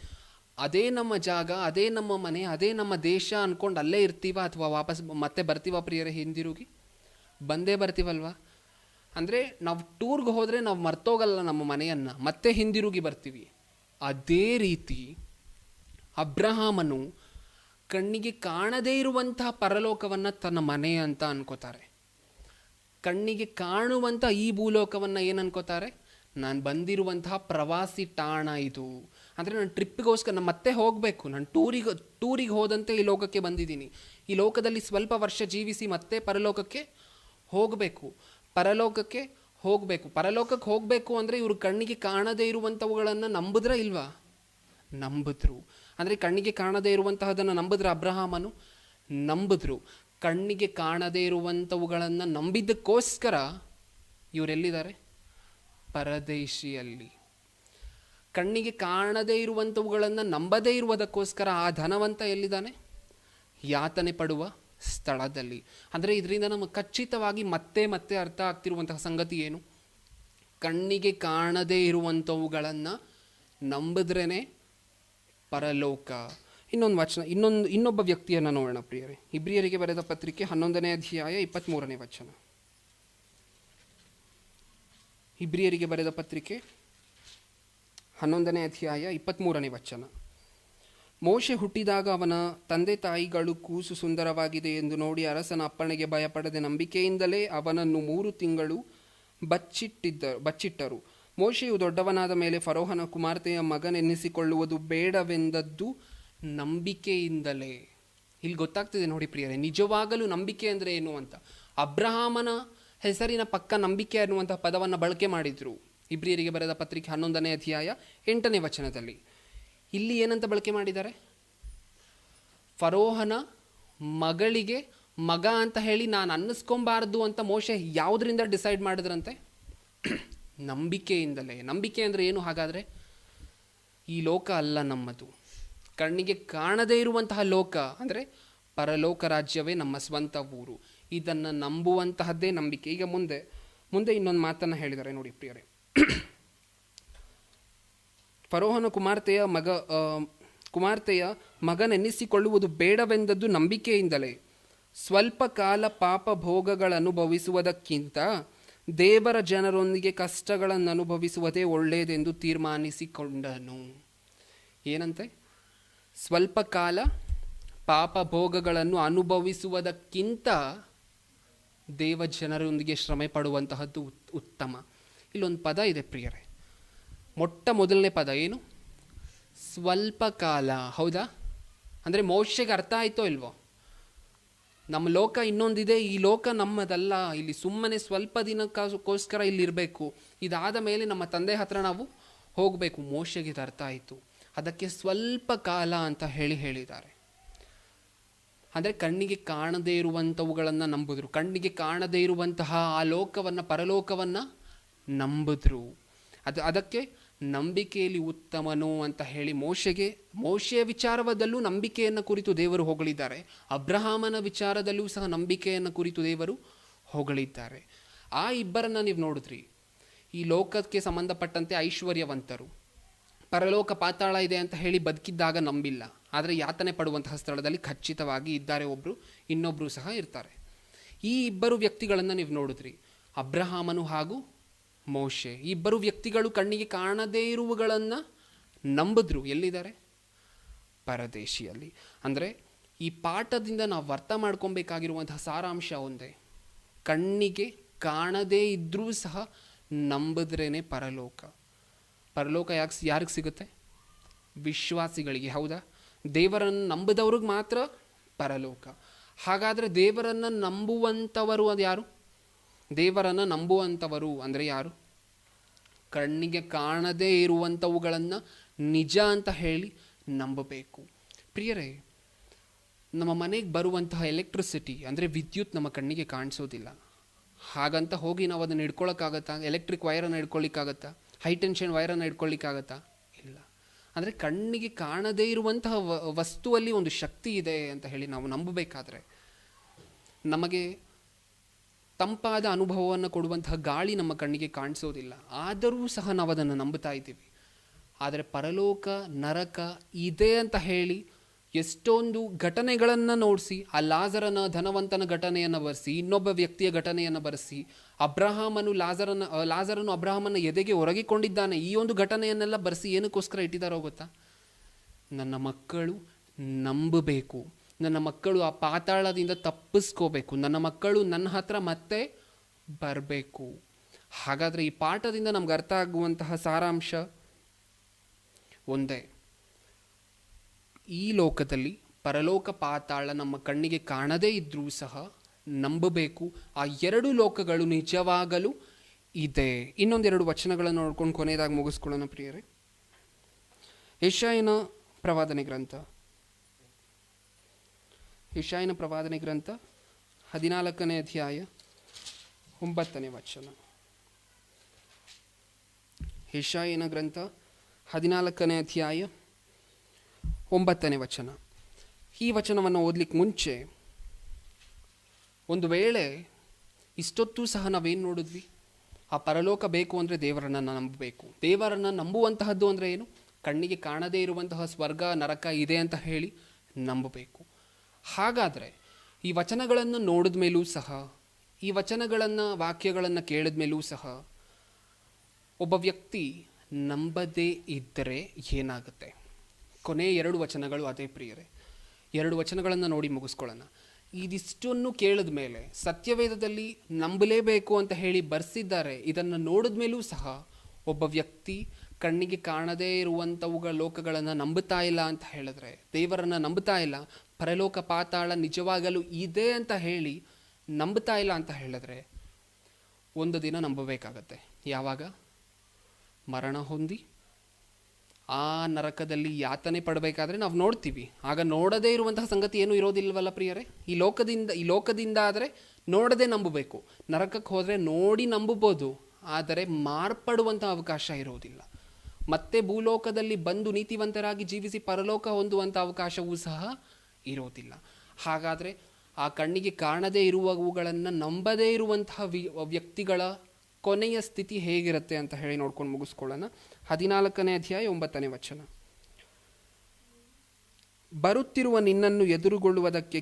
ಅದೇ ನಮ್ಮ ಜಾಗ, ಅದೇ ನಮ್ಮ ಮನೆ, ಅದೇ ನಮ್ಮ ದೇಶ ಅಂದ್ಕೊಂಡು ಅಲ್ಲೇ ಇರ್ತೀವ ಅಥವಾ ವಾಪಸ್ ಮತ್ತೆ ಬರ್ತೀವ ಪ್ರಿಯರೇ? ಹಿಂದಿರುಗಿ ಬಂದೇ ಬರ್ತೀವಲ್ವ? ಅಂದರೆ ನಾವು ಟೂರ್ಗೆ ಹೋದರೆ ನಾವು ಮರ್ತೋಗಲ್ಲ ನಮ್ಮ ಮನೆಯನ್ನು, ಮತ್ತೆ ಹಿಂದಿರುಗಿ ಬರ್ತೀವಿ. ಅದೇ ರೀತಿ ಅಬ್ರಹಾಮನು ಕಣ್ಣಿಗೆ ಕಾಣದೇ ಇರುವಂತಹ ಪರಲೋಕವನ್ನು ತನ್ನ ಮನೆ ಅಂತ ಅನ್ಕೋತಾರೆ. ಕಣ್ಣಿಗೆ ಕಾಣುವಂಥ ಈ ಭೂಲೋಕವನ್ನು ಏನು ಅನ್ಕೋತಾರೆ? ನಾನು ಬಂದಿರುವಂತಹ ಪ್ರವಾಸಿ ತಾಣ ಇದು. ಅಂದರೆ ನಾನು ಟ್ರಿಪ್ಪಿಗೋಸ್ಕರ ನಾನು ಮತ್ತೆ ಹೋಗಬೇಕು, ನಾನು ಟೂರಿಗೆ ಹೋದಂತೆ ಈ ಲೋಕಕ್ಕೆ ಬಂದಿದ್ದೀನಿ. ಈ ಲೋಕದಲ್ಲಿ ಸ್ವಲ್ಪ ವರ್ಷ ಜೀವಿಸಿ ಮತ್ತೆ ಪರಲೋಕಕ್ಕೆ ಹೋಗಬೇಕು. ಪರಲೋಕಕ್ಕೆ ಹೋಗಬೇಕು ಅಂದರೆ ಇವರು ಕಣ್ಣಿಗೆ ಕಾಣದೇ ಇರುವಂಥವುಗಳನ್ನು ನಂಬಿದ್ರೆ ಇಲ್ವಾ? ನಂಬಿದ್ರು. ಅಂದರೆ ಕಣ್ಣಿಗೆ ಕಾಣದೇ ಇರುವಂತಹದನ್ನು ನಂಬಿದ್ರೆ ಅಬ್ರಹಾಮನು ನಂಬಿದ್ರು. ಕಣ್ಣಿಗೆ ಕಾಣದೇ ಇರುವಂಥವುಗಳನ್ನು ನಂಬಿದ್ದಕ್ಕೋಸ್ಕರ ಇವರೆಲ್ಲಿದ್ದಾರೆ? ಪರದೇಶಿಯಲ್ಲಿ. ಕಣ್ಣಿಗೆ ಕಾಣದೇ ಇರುವಂಥವುಗಳನ್ನು ನಂಬದೇ ಇರುವುದಕ್ಕೋಸ್ಕರ ಆ ಧನವಂತ ಎಲ್ಲಿದ್ದಾನೆ? ಯಾತನೆ ಪಡುವ ಸ್ಥಳದಲ್ಲಿ. ಅಂದರೆ ಇದರಿಂದ ನಮಗೆ ಖಚಿತವಾಗಿ ಮತ್ತೆ ಮತ್ತೆ ಅರ್ಥ ಆಗ್ತಿರುವಂತಹ ಸಂಗತಿ ಏನು? ಕಣ್ಣಿಗೆ ಕಾಣದೇ ಇರುವಂಥವುಗಳನ್ನು ನಂಬಿದ್ರೇ ಪರಲೋಕ. ಇನ್ನೊಂದು ವಚನ, ಇನ್ನೊಬ್ಬ ವ್ಯಕ್ತಿಯನ್ನು ನೋಡೋಣ ಪ್ರಿಯರೇ. ಇಬ್ರಿಯರಿಗೆ ಬರೆದ ಪತ್ರಿಕೆ 11ನೇ ಅಧ್ಯಾಯ 23ನೇ ವಚನ. ಇಬ್ರಿಯರಿಗೆ ಬರೆದ ಪತ್ರಿಕೆ 11ನೇ ಅಧ್ಯಾಯ 23ನೇ ವಚನ. ಮೋಶೆ ಹುಟ್ಟಿದಾಗ ಅವನ ತಂದೆ ತಾಯಿಗಳು ಕೂಸು ಸುಂದರವಾಗಿದೆ ಎಂದು ನೋಡಿ ಅರಸನ ಅಪ್ಪಣೆಗೆ ಭಯಪಡದೆ ನಂಬಿಕೆಯಿಂದಲೇ ಅವನನ್ನು 3 ತಿಂಗಳು ಬಚ್ಚಿಟ್ಟರು. ಮೋಶೆಯು ದೊಡ್ಡವನಾದ ಮೇಲೆ ಫರೋಹನ ಕುಮಾರ್ತೆಯ ಮಗನೆನ್ನಿಸಿಕೊಳ್ಳುವುದು ಬೇಡವೆಂದದ್ದು ನಂಬಿಕೆಯಿಂದಲೇ. ಇಲ್ಲಿ ಗೊತ್ತಾಗ್ತಿದೆ ನೋಡಿ ಪ್ರಿಯರೇ, ನಿಜವಾಗಲೂ ನಂಬಿಕೆ ಅಂದರೆ ಏನು ಅಂತ. ಅಬ್ರಹಾಮನ ಹೆಸರಿನ ಪಕ್ಕ ನಂಬಿಕೆ ಅನ್ನುವಂಥ ಪದವನ್ನು ಬಳಕೆ ಮಾಡಿದ್ರು ಇಬ್ರಿಯರಿಗೆ ಬರೆದ ಪತ್ರಿಕೆ 11ನೇ ಅಧ್ಯಾಯ 8ನೇ ವಚನದಲ್ಲಿ. ಇಲ್ಲಿ ಏನಂತ ಬಳಕೆ ಮಾಡಿದ್ದಾರೆ? ಫರೋಹನ ಮಗಳಿಗೆ ಮಗ ಅಂತ ಹೇಳಿ ನಾನು ಅನ್ನಿಸ್ಕೊಬಾರ್ದು ಅಂತ ಮೋಶೆ ಯಾವುದರಿಂದ ಡಿಸೈಡ್ ಮಾಡಿದ್ರಂತೆ? ನಂಬಿಕೆಯಿಂದಲೇ. ನಂಬಿಕೆ ಅಂದರೆ ಏನು ಹಾಗಾದರೆ? ಈ ಲೋಕ ಅಲ್ಲ ನಮ್ಮದು, ಕಣ್ಣಿಗೆ ಕಾಣದೇ ಇರುವಂತಹ ಲೋಕ ಅಂದರೆ ಪರಲೋಕ ರಾಜ್ಯವೇ ನಮ್ಮ ಸ್ವಂತ ಊರು. ಇದನ್ನು ನಂಬುವಂತಹದ್ದೇ ನಂಬಿಕೆ. ಈಗ ಮುಂದೆ ಇನ್ನೊಂದು ಮಾತನ್ನು ಹೇಳಿದ್ದಾರೆ ನೋಡಿ ಪ್ರಿಯರೇ. ಫರೋಹನ ಕುಮಾರ್ತೆಯ ಮಗನೆನ್ನಿಸಿಕೊಳ್ಳುವುದು ಬೇಡವೆಂದದ್ದು ನಂಬಿಕೆಯಿಂದಲೇ. ಸ್ವಲ್ಪ ಕಾಲ ಪಾಪ ಭೋಗಗಳನ್ನು ಅನುಭವಿಸುವುದಕ್ಕಿಂತ ದೇವರ ಜನರೊಂದಿಗೆ ಕಷ್ಟಗಳನ್ನು ಅನುಭವಿಸುವುದೇ ಒಳ್ಳೆಯದೆಂದು ತೀರ್ಮಾನಿಸಿಕೊಂಡನು. ಏನಂತೆ? ಸ್ವಲ್ಪ ಕಾಲ ಪಾಪ ಭೋಗಗಳನ್ನು ಅನುಭವಿಸುವುದಕ್ಕಿಂತ ದೇವ ಜನರೊಂದಿಗೆ ಶ್ರಮೆ ಪಡುವಂತಹದ್ದು ಉತ್ತಮ. ಇಲ್ಲೊಂದು ಪದ ಇದೆ ಪ್ರಿಯರೇ, ಮೊಟ್ಟ ಮೊದಲನೇ ಪದ ಏನು? ಸ್ವಲ್ಪ ಕಾಲ. ಹೌದಾ? ಅಂದರೆ ಮೋಶೆಗೆ ಅರ್ಥ ಆಯಿತೋ ಇಲ್ವೋ? ನಮ್ಮ ಲೋಕ ಇನ್ನೊಂದಿದೆ, ಈ ಲೋಕ ನಮ್ಮದಲ್ಲ, ಇಲ್ಲಿ ಸುಮ್ಮನೆ ಸ್ವಲ್ಪ ದಿನಕ್ಕೋಸ್ಕರ ಇಲ್ಲಿರಬೇಕು, ಇದಾದ ಮೇಲೆ ನಮ್ಮ ತಂದೆ ಹತ್ರ ನಾವು ಹೋಗಬೇಕು. ಮೋಶೆಗೆ ಇದು ಅರ್ಥ ಆಯಿತು. ಅದಕ್ಕೆ ಸ್ವಲ್ಪ ಕಾಲ ಅಂತ ಹೇಳಿದ್ದಾರೆ. ಅಂದರೆ ಕಣ್ಣಿಗೆ ಕಾಣದೇ ಇರುವಂಥವುಗಳನ್ನು ನಂಬಿದ್ರು, ಕಣ್ಣಿಗೆ ಕಾಣದೇ ಇರುವಂತಹ ಆ ಲೋಕವನ್ನು, ಪರಲೋಕವನ್ನು ನಂಬಿದ್ರು. ಅದಕ್ಕೆ ನಂಬಿಕೆಯಲ್ಲಿ ಉತ್ತಮನು ಅಂತ ಹೇಳಿ ಮೋಶೆಯ ವಿಚಾರದಲ್ಲೂ ನಂಬಿಕೆಯನ್ನು ಕುರಿತು ದೇವರು ಹೊಗಳಿದ್ದಾರೆ. ಅಬ್ರಹಾಮನ ವಿಚಾರದಲ್ಲೂ ಸಹ ನಂಬಿಕೆಯನ್ನು ಕುರಿತು ದೇವರು ಹೊಗಳಿದ್ದಾರೆ. ಆ ಇಬ್ಬರನ್ನು ನೀವು ನೋಡಿದ್ರಿ, ಈ ಲೋಕಕ್ಕೆ ಸಂಬಂಧಪಟ್ಟಂತೆ ಐಶ್ವರ್ಯವಂತರು, ಪರಲೋಕ ಪಾತಾಳ ಇದೆ ಅಂತ ಹೇಳಿ ಬದುಕಿದ್ದಾಗ ನಂಬಿಲ್ಲ, ಆದರೆ ಯಾತನೆ ಪಡುವಂತಹ ಸ್ಥಳದಲ್ಲಿ ಖಚಿತವಾಗಿ ಇದ್ದಾರೆ ಒಬ್ಬರು, ಇನ್ನೊಬ್ಬರು ಸಹ ಇರ್ತಾರೆ. ಈ ಇಬ್ಬರು ವ್ಯಕ್ತಿಗಳನ್ನು ನೀವು ನೋಡಿದ್ರಿ, ಅಬ್ರಹಾಮನು ಹಾಗೂ ಮೋಶೆ. ಈ ಇಬ್ಬರು ವ್ಯಕ್ತಿಗಳು ಕಣ್ಣಿಗೆ ಕಾಣದೇ ಇರುವುಗಳನ್ನು ನಂಬಿದ್ರು. ಎಲ್ಲಿದ್ದಾರೆ? ಪರದೇಶಿಯಲ್ಲಿ. ಅಂದರೆ ಈ ಪಾಠದಿಂದ ನಾವು ಅರ್ಥ ಮಾಡ್ಕೊಬೇಕಾಗಿರುವಂತಹ ಸಾರಾಂಶ ಒಂದೇ, ಕಣ್ಣಿಗೆ ಕಾಣದೇ ಇದ್ದರೂ ಸಹ ನಂಬಿದ್ರೇ ಪರಲೋಕ. ಪರಲೋಕ ಯಾರಿಗೆ ಸಿಗುತ್ತೆ? ವಿಶ್ವಾಸಿಗಳಿಗೆ. ಹೌದಾ? ದೇವರನ್ನು ನಂಬಿದವ್ರಿಗೆ ಮಾತ್ರ ಪರಲೋಕ. ಹಾಗಾದರೆ ದೇವರನ್ನು ನಂಬುವಂಥವರು ಅದು ಯಾರು? ದೇವರನ್ನು ನಂಬುವಂಥವರು ಅಂದರೆ ಯಾರು? ಕಣ್ಣಿಗೆ ಕಾಣದೇ ಇರುವಂಥವುಗಳನ್ನು ನಿಜ ಅಂತ ಹೇಳಿ ನಂಬಬೇಕು. ಪ್ರಿಯರೇ, ನಮ್ಮ ಮನೆಗೆ ಬರುವಂತಹ ಎಲೆಕ್ಟ್ರಿಸಿಟಿ ಅಂದರೆ ವಿದ್ಯುತ್ ನಮ್ಮ ಕಣ್ಣಿಗೆ ಕಾಣಿಸೋದಿಲ್ಲ. ಹಾಗಂತ ಹೋಗಿ ನಾವು ಅದನ್ನು ಹಿಡ್ಕೊಳ್ಳೋಕ್ಕಾಗತ್ತಾ? ಎಲೆಕ್ಟ್ರಿಕ್ ವೈರನ್ನು ಹಿಡ್ಕೊಳ್ಳಿಕ್ಕಾಗತ್ತಾ? ಹೈ ಟೆನ್ಷನ್ ವೈರನ್ನು ಹಿಡ್ಕೊಳ್ಳಿಕ್ಕಾಗತ್ತಾ? ಇಲ್ಲ. ಅಂದರೆ ಕಣ್ಣಿಗೆ ಕಾಣದೇ ಇರುವಂತಹ ವಸ್ತುವಲ್ಲಿ ಒಂದು ಶಕ್ತಿ ಇದೆ ಅಂತ ಹೇಳಿ ನಾವು ನಂಬಬೇಕಾದ್ರೆ, ನಮಗೆ ತಂಪಾದ ಅನುಭವವನ್ನು ಕೊಡುವಂತಹ ಗಾಳಿ ನಮ್ಮ ಕಣ್ಣಿಗೆ ಕಾಣಿಸೋದಿಲ್ಲ, ಆದರೂ ಸಹ ನಾವು ಅದನ್ನು ನಂಬುತ್ತಾ ಇದ್ದೀವಿ. ಆದರೆ ಪರಲೋಕ, ನರಕ ಇದೆ ಅಂತ ಹೇಳಿ ಎಷ್ಟೊಂದು ಘಟನೆಗಳನ್ನು ನೋಡಿಸಿ, ಆ ಲಾಜರನ ಧನವಂತನ ಘಟನೆಯನ್ನು ಬರೆಸಿ, ಇನ್ನೊಬ್ಬ ವ್ಯಕ್ತಿಯ ಘಟನೆಯನ್ನು ಬರೆಸಿ, ಲಾಜರನು ಅಬ್ರಹಾಮನ ಎದೆಗೆ ಒರಗಿಕೊಂಡಿದ್ದಾನೆ, ಈ ಒಂದು ಘಟನೆಯನ್ನೆಲ್ಲ ಬರೆಸಿ ಏನಕ್ಕೋಸ್ಕರ ಇಟ್ಟಿದ್ದಾರೋ ಗೊತ್ತಾ? ನನ್ನ ಮಕ್ಕಳು ನಂಬಬೇಕು, ನನ್ನ ಮಕ್ಕಳು ಆ ಪಾತಾಳದಿಂದ ತಪ್ಪಿಸ್ಕೋಬೇಕು, ನನ್ನ ಮಕ್ಕಳು ನನ್ನ ಹತ್ರ ಮತ್ತೆ ಬರಬೇಕು. ಹಾಗಾದರೆ ಈ ಪಾಠದಿಂದ ನಮ್ಗೆ ಅರ್ಥ ಆಗುವಂತಹ ಸಾರಾಂಶ ಒಂದೇ, ಈ ಲೋಕದಲ್ಲಿ ಪರಲೋಕ ಪಾತಾಳ ನಮ್ಮ ಕಣ್ಣಿಗೆ ಕಾಣದೇ ಇದ್ದರೂ ಸಹ ನಂಬಬೇಕು. ಆ ಎರಡು ಲೋಕಗಳು ನಿಜವಾಗಲೂ ಇದೆ. ಇನ್ನೊಂದೆರಡು ವಚನಗಳನ್ನು ನೋಡ್ಕೊಂಡು ಕೊನೆಯದಾಗಿ ಮುಗಿಸ್ಕೊಳ್ಳೋಣ ಪ್ರಿಯರೇ. ಯೆಶಾಯನ ಪ್ರವಾದನೆ ಗ್ರಂಥ 14ನೇ ಅಧ್ಯಾಯ 9ನೇ ವಚನ. ಯೆಶಾಯನ ಗ್ರಂಥ 14ನೇ ಅಧ್ಯಾಯ 9ನೇ ವಚನ. ಈ ವಚನವನ್ನು ಓದಲಿಕ್ಕೆ ಮುಂಚೆ, ಒಂದು ವೇಳೆ ಇಷ್ಟೊತ್ತು ಸಹ ನಾವೇನು ನೋಡಿದ್ವಿ? ಆ ಪರಲೋಕ ಬೇಕು ಅಂದರೆ ದೇವರನ್ನು ನಂಬಬೇಕು. ದೇವರನ್ನು ನಂಬುವಂತಹದ್ದು ಅಂದರೆ ಏನು? ಕಣ್ಣಿಗೆ ಕಾಣದೇ ಇರುವಂತಹ ಸ್ವರ್ಗ, ನರಕ ಇದೆ ಅಂತ ಹೇಳಿ ನಂಬಬೇಕು. ಹಾಗಾದರೆ ಈ ವಚನಗಳನ್ನು ನೋಡಿದ ಮೇಲೂ ಸಹ, ಈ ವಾಕ್ಯಗಳನ್ನು ಕೇಳಿದ ಮೇಲೂ ಸಹ ಒಬ್ಬ ವ್ಯಕ್ತಿ ನಂಬದೇ ಇದ್ದರೆ ಏನಾಗುತ್ತೆ? ಕೊನೆ 2 ವಚನಗಳು ಅದೇ ಪ್ರಿಯರೇ. 2 ವಚನಗಳನ್ನು ನೋಡಿ ಮುಗಿಸ್ಕೊಳ್ಳೋಣ. ಇದಿಷ್ಟನ್ನು ಕೇಳಿದ ಮೇಲೆ, ಸತ್ಯವೇದದಲ್ಲಿ ನಂಬಲೇಬೇಕು ಅಂತ ಹೇಳಿ ಬರೆಸಿದ್ದಾರೆ, ಇದನ್ನು ನೋಡಿದ ಮೇಲೂ ಸಹ ಒಬ್ಬ ವ್ಯಕ್ತಿ ಕಣ್ಣಿಗೆ ಕಾಣದೇ ಇರುವಂಥವುಗಳ ಲೋಕಗಳನ್ನು ನಂಬುತ್ತಾ ಇಲ್ಲ ಅಂತ ಹೇಳಿದ್ರೆ, ದೇವರನ್ನು ನಂಬುತ್ತಾ ಇಲ್ಲ, ಪರಲೋಕ ಪಾತಾಳ ನಿಜವಾಗಲೂ ಇದೆ ಅಂತ ಹೇಳಿ ನಂಬುತ್ತಾ ಇಲ್ಲ ಅಂತ ಹೇಳಿದ್ರೆ, ಒಂದು ದಿನ ನಂಬಬೇಕಾಗತ್ತೆ. ಯಾವಾಗ? ಮರಣ ಹೊಂದಿ ಆ ನರಕದಲ್ಲಿ ಯಾತನೆ ಪಡಬೇಕಾದ್ರೆ ನಾವು ನೋಡ್ತೀವಿ. ಆಗ ನೋಡದೇ ಇರುವಂತಹ ಸಂಗತಿ ಏನೂ ಇರೋದಿಲ್ವಲ್ಲ ಪ್ರಿಯರೇ? ಈ ಲೋಕದಿಂದ ಆದರೆ ನೋಡದೆ ನಂಬಬೇಕು. ನರಕಕ್ಕೆ ಹೋದರೆ ನೋಡಿ ನಂಬಬಹುದು, ಆದರೆ ಮಾರ್ಪಡುವಂಥ ಅವಕಾಶ ಇರೋದಿಲ್ಲ. ಮತ್ತೆ ಭೂಲೋಕದಲ್ಲಿ ಬಂದು ನೀತಿವಂತರಾಗಿ ಜೀವಿಸಿ ಪರಲೋಕ ಹೊಂದುವಂಥ ಅವಕಾಶವೂ ಸಹ ಇರೋದಿಲ್ಲ. ಹಾಗಾದರೆ ಆ ಕಣ್ಣಿಗೆ ಕಾಣದೇ ಇರುವವುಗಳನ್ನು ನಂಬದೇ ಇರುವಂತಹ ವ್ಯಕ್ತಿಗಳ ಕೊನೆಯ ಸ್ಥಿತಿ ಹೇಗಿರುತ್ತೆ ಅಂತ ಹೇಳಿ ನೋಡ್ಕೊಂಡು ಮುಗಿಸ್ಕೊಳ್ಳೋಣ. 14ನೇ ಅಧ್ಯಾಯ 9ನೇ ವಚನ. ಬರುತ್ತಿರುವ ನಿನ್ನನ್ನು ಎದುರುಗೊಳ್ಳುವುದಕ್ಕೆ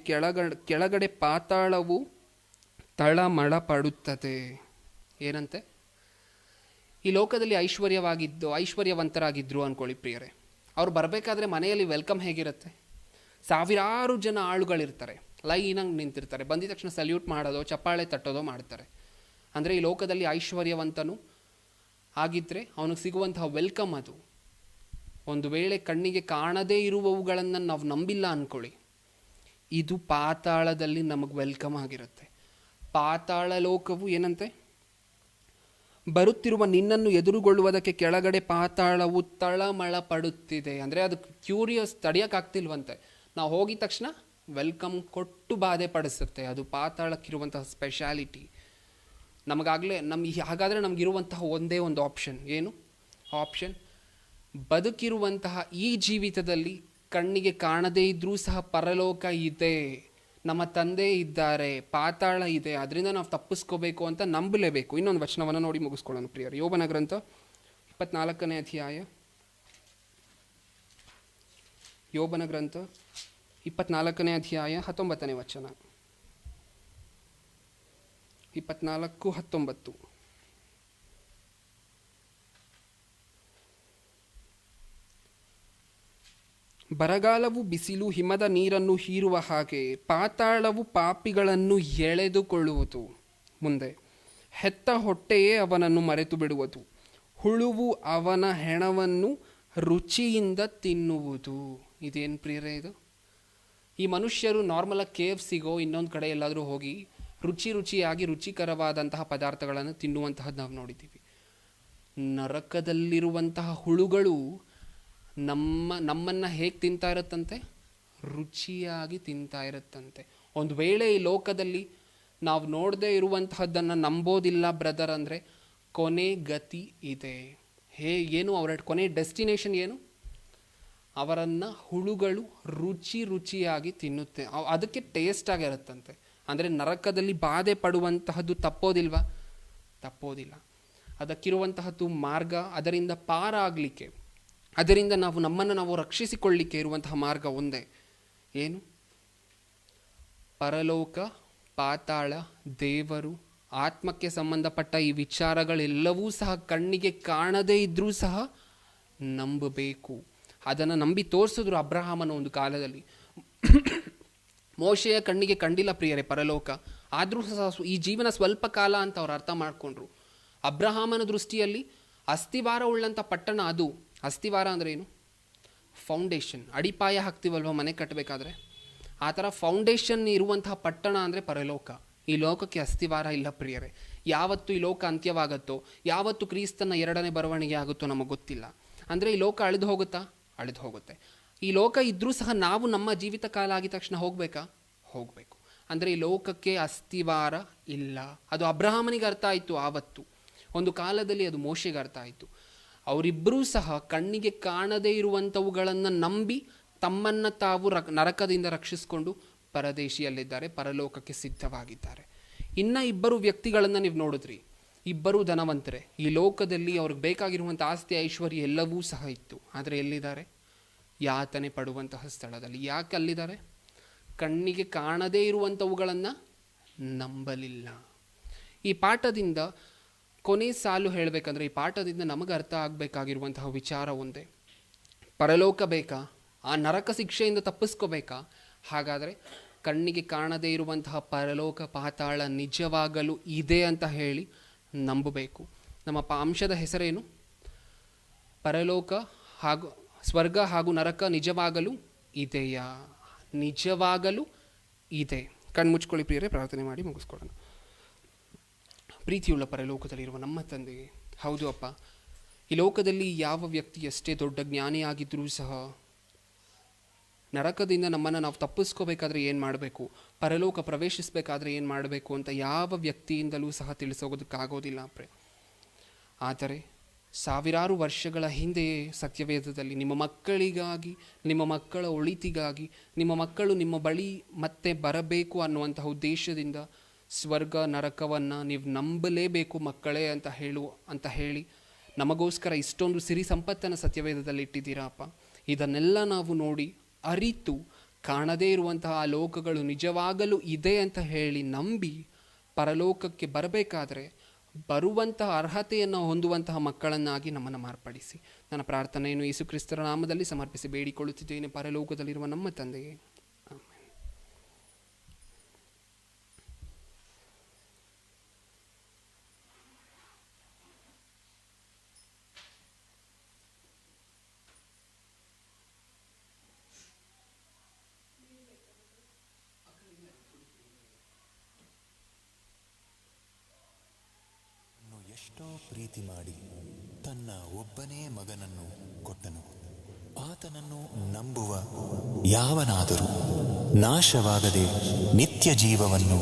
ಕೆಳಗಡೆ ಪಾತಾಳವು ತಳಮಳ ಪಡುತ್ತದೆ. ಏನಂತೆ? ಈ ಲೋಕದಲ್ಲಿ ಐಶ್ವರ್ಯವಂತರಾಗಿದ್ರು ಅಂದ್ಕೊಳ್ಳಿ ಪ್ರಿಯರೇ. ಅವ್ರು ಬರಬೇಕಾದ್ರೆ ಮನೆಯಲ್ಲಿ ವೆಲ್ಕಮ್ ಹೇಗಿರುತ್ತೆ? ಸಾವಿರಾರು ಜನ ಆಳುಗಳಿರ್ತಾರೆ, ಲೈನಾಗಿ ನಿಂತಿರ್ತಾರೆ. ಬಂದಿದ ತಕ್ಷಣ ಸಲ್ಯೂಟ್ ಮಾಡೋದೋ ಚಪ್ಪಾಳೆ ತಟ್ಟೋದೋ ಮಾಡ್ತಾರೆ. ಅಂದರೆ ಈ ಲೋಕದಲ್ಲಿ ಐಶ್ವರ್ಯವಂತನು ಆಗಿದ್ದರೆ ಅವನಿಗೆ ಸಿಗುವಂತಹ ವೆಲ್ಕಮ್ ಅದು. ಒಂದು ವೇಳೆ ಕಣ್ಣಿಗೆ ಕಾಣದೇ ಇರುವವುಗಳನ್ನು ನಾವು ನಂಬಿಲ್ಲ ಅಂದ್ಕೊಳ್ಳಿ, ಇದು ಪಾತಾಳದಲ್ಲಿ ನಮಗೆ ವೆಲ್ಕಮ್ ಆಗಿರುತ್ತೆ. ಪಾತಾಳ ಲೋಕವು ಏನಂತೆ? ಬರುತ್ತಿರುವ ನಿನ್ನನ್ನು ಎದುರುಗೊಳ್ಳುವುದಕ್ಕೆ ಕೆಳಗಡೆ ಪಾತಾಳವು ತಳಮಳ ಪಡುತ್ತಿದೆ. ಅಂದರೆ ಅದು ಕ್ಯೂರಿಯಸ್, ತಡೆಯೋಕ್ಕಾಗ್ತಿಲ್ವಂತೆ. ನಾವು ಹೋಗಿದ ತಕ್ಷಣ ವೆಲ್ಕಮ್ ಕೊಟ್ಟು ಬಾಧೆ ಪಡಿಸುತ್ತೆ. ಅದು ಪಾತಾಳಕ್ಕಿರುವಂತಹ ಸ್ಪೆಷಾಲಿಟಿ. ನಮಗಾಗಲೇ ಹಾಗಾದರೆ ನಮಗಿರುವಂತಹ ಒಂದೇ ಒಂದು ಆಪ್ಷನ್ ಏನು? ಆಪ್ಷನ್ ಬದುಕಿರುವಂತಹ ಈ ಜೀವಿತದಲ್ಲಿ ಕಣ್ಣಿಗೆ ಕಾಣದೇ ಇದ್ದರೂ ಸಹ ಪರಲೋಕ ಇದೆ, ನಮ್ಮ ತಂದೆ ಇದ್ದಾರೆ, ಪಾತಾಳ ಇದೆ, ಅದರಿಂದ ನಾವು ತಪ್ಪಿಸ್ಕೋಬೇಕು ಅಂತ ನಂಬಲೇಬೇಕು. ಇನ್ನೊಂದು ವಚನವನ್ನು ನೋಡಿ ಮುಗಿಸ್ಕೊಳ್ಳೋಣ ಪ್ರಿಯರು. ಯೋಬನ ಗ್ರಂಥ 24ನೇ ಅಧ್ಯಾಯ, ಯೋಬನ ಗ್ರಂಥ 24ನೇ ಅಧ್ಯಾಯ 19ನೇ ವಚನ. 24:19. ಬರಗಾಲವು ಬಿಸಿಲು ಹಿಮದ ನೀರನ್ನು ಹೀರುವ ಹಾಗೆ ಪಾತಾಳವು ಪಾಪಿಗಳನ್ನು ಎಳೆದುಕೊಳ್ಳುವುದು. ಮುಂದೆ ಹೆತ್ತ ಹೊಟ್ಟೆಯೇ ಅವನನ್ನು ಮರೆತು ಬಿಡುವುದು, ಹುಳುವು ಅವನ ಹೆಣವನ್ನು ರುಚಿಯಿಂದ ತಿನ್ನುವುದು. ಇದೇನು ಪ್ರಿಯರೇ ಇದು? ಈ ಮನುಷ್ಯರು ನಾರ್ಮಲಾಗಿ KFCಗೋ ಇನ್ನೊಂದು ಕಡೆ ಎಲ್ಲಾದರೂ ಹೋಗಿ ರುಚಿಯಾಗಿ ರುಚಿಕರವಾದಂತಹ ಪದಾರ್ಥಗಳನ್ನು ತಿನ್ನುವಂತಹದ್ದು ನಾವು ನೋಡಿದ್ದೀವಿ. ನರಕದಲ್ಲಿರುವಂತಹ ಹುಳುಗಳು ನಮ್ಮನ್ನು ಹೇಗೆ ತಿಂತಾ ಇರುತ್ತಂತೆ? ರುಚಿಯಾಗಿ ತಿಂತಾ ಇರುತ್ತಂತೆ. ಒಂದು ವೇಳೆ ಈ ಲೋಕದಲ್ಲಿ ನಾವು ನೋಡದೇ ಇರುವಂತಹದ್ದನ್ನು ನಂಬೋದಿಲ್ಲ ಬ್ರದರ್ ಅಂದರೆ ಕೊನೆ ಗತಿ ಇದೆ. ಏನು ಅವರ ಕೊನೆ ಡೆಸ್ಟಿನೇಷನ್ ಏನು? ಅವರನ್ನು ಹುಳುಗಳು ರುಚಿಯಾಗಿ ತಿನ್ನುತ್ತೆ. ಅದಕ್ಕೆ ಟೇಸ್ಟ್ ಆಗಿರುತ್ತಂತೆ. ಅಂದರೆ ನರಕದಲ್ಲಿ ಬಾಧೆ ಪಡುವಂತಹದ್ದು ತಪ್ಪೋದಿಲ್ವಾ? ತಪ್ಪೋದಿಲ್ಲ. ಅದಕ್ಕಿರುವಂತಹದ್ದು ಮಾರ್ಗ, ಅದರಿಂದ ಪಾರಾಗಲಿಕ್ಕೆ, ಅದರಿಂದ ನಮ್ಮನ್ನು ನಾವು ರಕ್ಷಿಸಿಕೊಳ್ಳಲಿಕ್ಕೆ ಇರುವಂತಹ ಮಾರ್ಗ ಒಂದೇ. ಏನು? ಪರಲೋಕ, ಪಾತಾಳ, ದೇವರು, ಆತ್ಮಕ್ಕೆ ಸಂಬಂಧಪಟ್ಟ ಈ ವಿಚಾರಗಳೆಲ್ಲವೂ ಸಹ ಕಣ್ಣಿಗೆ ಕಾಣದೇ ಇದ್ರೂ ಸಹ ನಂಬಬೇಕು. ಅದನ್ನು ನಂಬಿ ತೋರಿಸಿದ್ರು ಅಬ್ರಹಾಮನ ಒಂದು ಕಾಲದಲ್ಲಿ. ಮೋಶೆಯ ಕಣ್ಣಿಗೆ ಕಂಡಿಲ್ಲ ಪ್ರಿಯರೇ ಪರಲೋಕ, ಆದರೂ ಸಹ ಈ ಜೀವನ ಸ್ವಲ್ಪ ಕಾಲ ಅಂತ ಅವ್ರು ಅರ್ಥ ಮಾಡಿಕೊಂಡ್ರು. ಅಬ್ರಹಾಮನ ದೃಷ್ಟಿಯಲ್ಲಿ ಅಸ್ಥಿವಾರ ಉಳ್ಳಂಥ ಪಟ್ಟಣ ಅದು. ಅಸ್ಥಿವಾರ ಅಂದರೆ ಏನು? ಫೌಂಡೇಶನ್, ಅಡಿಪಾಯ ಹಾಕ್ತೀವಲ್ವ ಮನೆ ಕಟ್ಟಬೇಕಾದ್ರೆ, ಆ ಥರ ಫೌಂಡೇಶನ್ ಇರುವಂತಹ ಪಟ್ಟಣ ಅಂದರೆ ಪರಲೋಕ. ಈ ಲೋಕಕ್ಕೆ ಅಸ್ಥಿವಾರ ಇಲ್ಲ ಪ್ರಿಯರೇ. ಯಾವತ್ತು ಈ ಲೋಕ ಅಂತ್ಯವಾಗುತ್ತೋ, ಯಾವತ್ತು ಕ್ರಿಸ್ತನ 2ನೇ ಬರವಣಿಗೆ ಆಗುತ್ತೋ ನಮಗೆ ಗೊತ್ತಿಲ್ಲ. ಅಂದರೆ ಈ ಲೋಕ ಅಳಿದು ಹೋಗುತ್ತಾ? ಅಳಿದು ಹೋಗುತ್ತೆ. ಈ ಲೋಕ ಇದ್ದರೂ ಸಹ ನಾವು ನಮ್ಮ ಜೀವಿತ ಕಾಲ ಆಗಿದ ತಕ್ಷಣ ಹೋಗಬೇಕಾ? ಹೋಗಬೇಕು. ಅಂದರೆ ಈ ಲೋಕಕ್ಕೆ ಅಸ್ಥಿವಾರ ಇಲ್ಲ. ಅದು ಅಬ್ರಹಾಮನಿಗೆ ಅರ್ಥ ಆಯಿತು ಆವತ್ತು. ಒಂದು ಕಾಲದಲ್ಲಿ ಅದು ಮೋಶೆಗೆ ಅರ್ಥ ಆಯಿತು. ಅವರಿಬ್ಬರೂ ಸಹ ಕಣ್ಣಿಗೆ ಕಾಣದೇ ಇರುವಂಥವುಗಳನ್ನು ನಂಬಿ ತಮ್ಮನ್ನು ತಾವು ನರಕದಿಂದ ರಕ್ಷಿಸಿಕೊಂಡು ಪರದೇಶಿಯಲ್ಲಿದ್ದಾರೆ, ಪರಲೋಕಕ್ಕೆ ಸಿದ್ಧವಾಗಿದ್ದಾರೆ. ಇನ್ನು ಇಬ್ಬರು ವ್ಯಕ್ತಿಗಳನ್ನು ನೀವು ನೋಡಿದ್ರಿ. ಇಬ್ಬರು ಧನವಂತರೇ. ಈ ಲೋಕದಲ್ಲಿ ಅವ್ರಿಗೆ ಬೇಕಾಗಿರುವಂಥ ಆಸ್ತಿ ಐಶ್ವರ್ಯ ಎಲ್ಲವೂ ಸಹ ಇತ್ತು. ಆದರೆ ಎಲ್ಲಿದ್ದಾರೆ? ಯಾತನೆ ಪಡುವಂತಹ ಸ್ಥಳದಲ್ಲಿ. ಯಾಕೆ ಅಲ್ಲಿದ್ದಾರೆ? ಕಣ್ಣಿಗೆ ಕಾಣದೇ ಇರುವಂಥವುಗಳನ್ನು ನಂಬಲಿಲ್ಲ. ಈ ಪಾಠದಿಂದ ಕೊನೆ ಸಾಲು ಹೇಳಬೇಕಂದ್ರೆ, ಈ ಪಾಠದಿಂದ ನಮಗೆ ಅರ್ಥ ಆಗಬೇಕಾಗಿರುವಂತಹ ವಿಚಾರ ಒಂದೇ. ಪರಲೋಕ ಬೇಕಾ? ಆ ನರಕ ಶಿಕ್ಷೆಯಿಂದ ತಪ್ಪಿಸ್ಕೋಬೇಕಾ? ಹಾಗಾದರೆ ಕಣ್ಣಿಗೆ ಕಾಣದೇ ಇರುವಂತಹ ಪರಲೋಕ, ಪಾತಾಳ ನಿಜವಾಗಲೂ ಇದೆ ಅಂತ ಹೇಳಿ ನಂಬಬೇಕು. ನಮ್ಮ ಅಂಶದ ಹೆಸರೇನು? ಪರಲೋಕ ಹಾಗೂ ಸ್ವರ್ಗ ಹಾಗೂ ನರಕ ನಿಜವಾಗಲೂ ಇದೆಯಾ? ನಿಜವಾಗಲೂ ಇದೆ. ಕಣ್ಮುಚ್ಕೊಳ್ಳಿ ಪ್ರಿಯರೇ, ಪ್ರಾರ್ಥನೆ ಮಾಡಿ ಮುಗಿಸ್ಕೊಳ್ಳೋಣ. ಪ್ರೀತಿಯುಳ್ಳ ಪರಲೋಕದಲ್ಲಿರುವ ನಮ್ಮ ತಂದೆಗೆ, ಹೌದು ಅಪ್ಪ, ಈ ಲೋಕದಲ್ಲಿ ಯಾವ ವ್ಯಕ್ತಿ ಎಷ್ಟೇ ದೊಡ್ಡ ಜ್ಞಾನಿಯಾಗಿದ್ದರೂ ಸಹ ನರಕದಿಂದ ನಮ್ಮನ್ನು ನಾವು ತಪ್ಪಿಸ್ಕೋಬೇಕಾದ್ರೆ ಏನು ಮಾಡಬೇಕು, ಪರಲೋಕ ಪ್ರವೇಶಿಸಬೇಕಾದ್ರೆ ಏನು ಮಾಡಬೇಕು ಅಂತ ಯಾವ ವ್ಯಕ್ತಿಯಿಂದಲೂ ಸಹ ತಿಳಿಸೋದಕ್ಕಾಗೋದಿಲ್ಲ ಅಪ್ರೆ. ಆದರೆ ಸಾವಿರಾರು ವರ್ಷಗಳ ಹಿಂದೆಯೇ ಸತ್ಯವೇದದಲ್ಲಿ ನಿಮ್ಮ ಮಕ್ಕಳಿಗಾಗಿ, ನಿಮ್ಮ ಮಕ್ಕಳ ಒಳಿತಿಗಾಗಿ, ನಿಮ್ಮ ಮಕ್ಕಳು ನಿಮ್ಮ ಬಳಿ ಮತ್ತೆ ಬರಬೇಕು ಅನ್ನುವಂತಹ ಉದ್ದೇಶದಿಂದ ಸ್ವರ್ಗ ನರಕವನ್ನು ನೀವು ನಂಬಲೇಬೇಕು ಮಕ್ಕಳೇ ಅಂತ ಹೇಳಿ ನಮಗೋಸ್ಕರ ಇಷ್ಟೊಂದು ಸಿರಿ ಸಂಪತ್ತನ್ನು ಸತ್ಯವೇದದಲ್ಲಿ ಇಟ್ಟಿದ್ದೀರಾ ಅಪ್ಪ. ಇದನ್ನೆಲ್ಲ ನಾವು ನೋಡಿ ಅರಿತು ಕಾಣದೇ ಇರುವಂತಹ ಆ ಲೋಕಗಳು ನಿಜವಾಗಲೂ ಇದೆ ಅಂತ ಹೇಳಿ ನಂಬಿ ಪರಲೋಕಕ್ಕೆ ಬರಬೇಕಾದ್ರೆ ಬರುವಂತಹ ಅರ್ಹತೆಯನ್ನು ಹೊಂದುವಂತಹ ಮಕ್ಕಳನ್ನಾಗಿ ನಮ್ಮನ್ನು ಮಾರ್ಪಡಿಸಿ. ನನ್ನ ಪ್ರಾರ್ಥನೆಯನ್ನು ಯೇಸು ಕ್ರಿಸ್ತರ ನಾಮದಲ್ಲಿ ಸಮರ್ಪಿಸಿ ಬೇಡಿಕೊಳ್ಳುತ್ತಿದ್ದೇನೆ, ಪರಲೋಕದಲ್ಲಿರುವ ನಮ್ಮ ತಂದೆಯೇ, ಆಮೆನ್. ಎಷ್ಟೋ ಪ್ರೀತಿ ಮಾಡಿ ತನ್ನ ಒಬ್ಬನೇ ಮಗನನ್ನು ಕೊಟ್ಟನು. ಆತನನ್ನು ನಂಬುವ ಯಾವನಾದರೂ ನಾಶವಾಗದೆ ನಿತ್ಯ ಜೀವವನ್ನು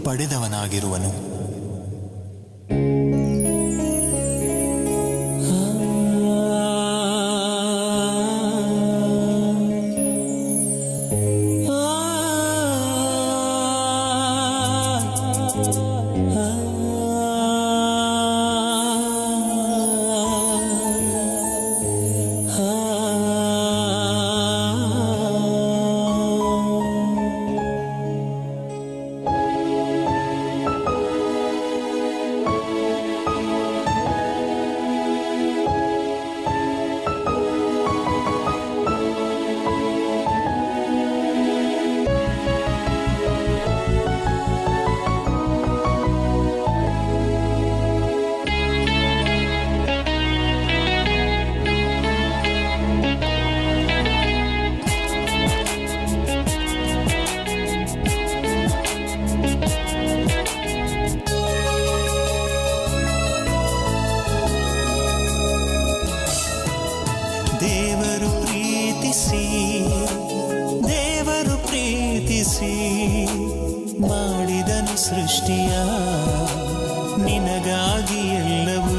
ಪಡೆದವನಾಗಿರುವನು. ದೇವರು ಪ್ರೀತಿಸಿ ಮಾಡಿದನು ಸೃಷ್ಟಿಯ ನಿನಗಾಗಿ ಎಲ್ಲವೂ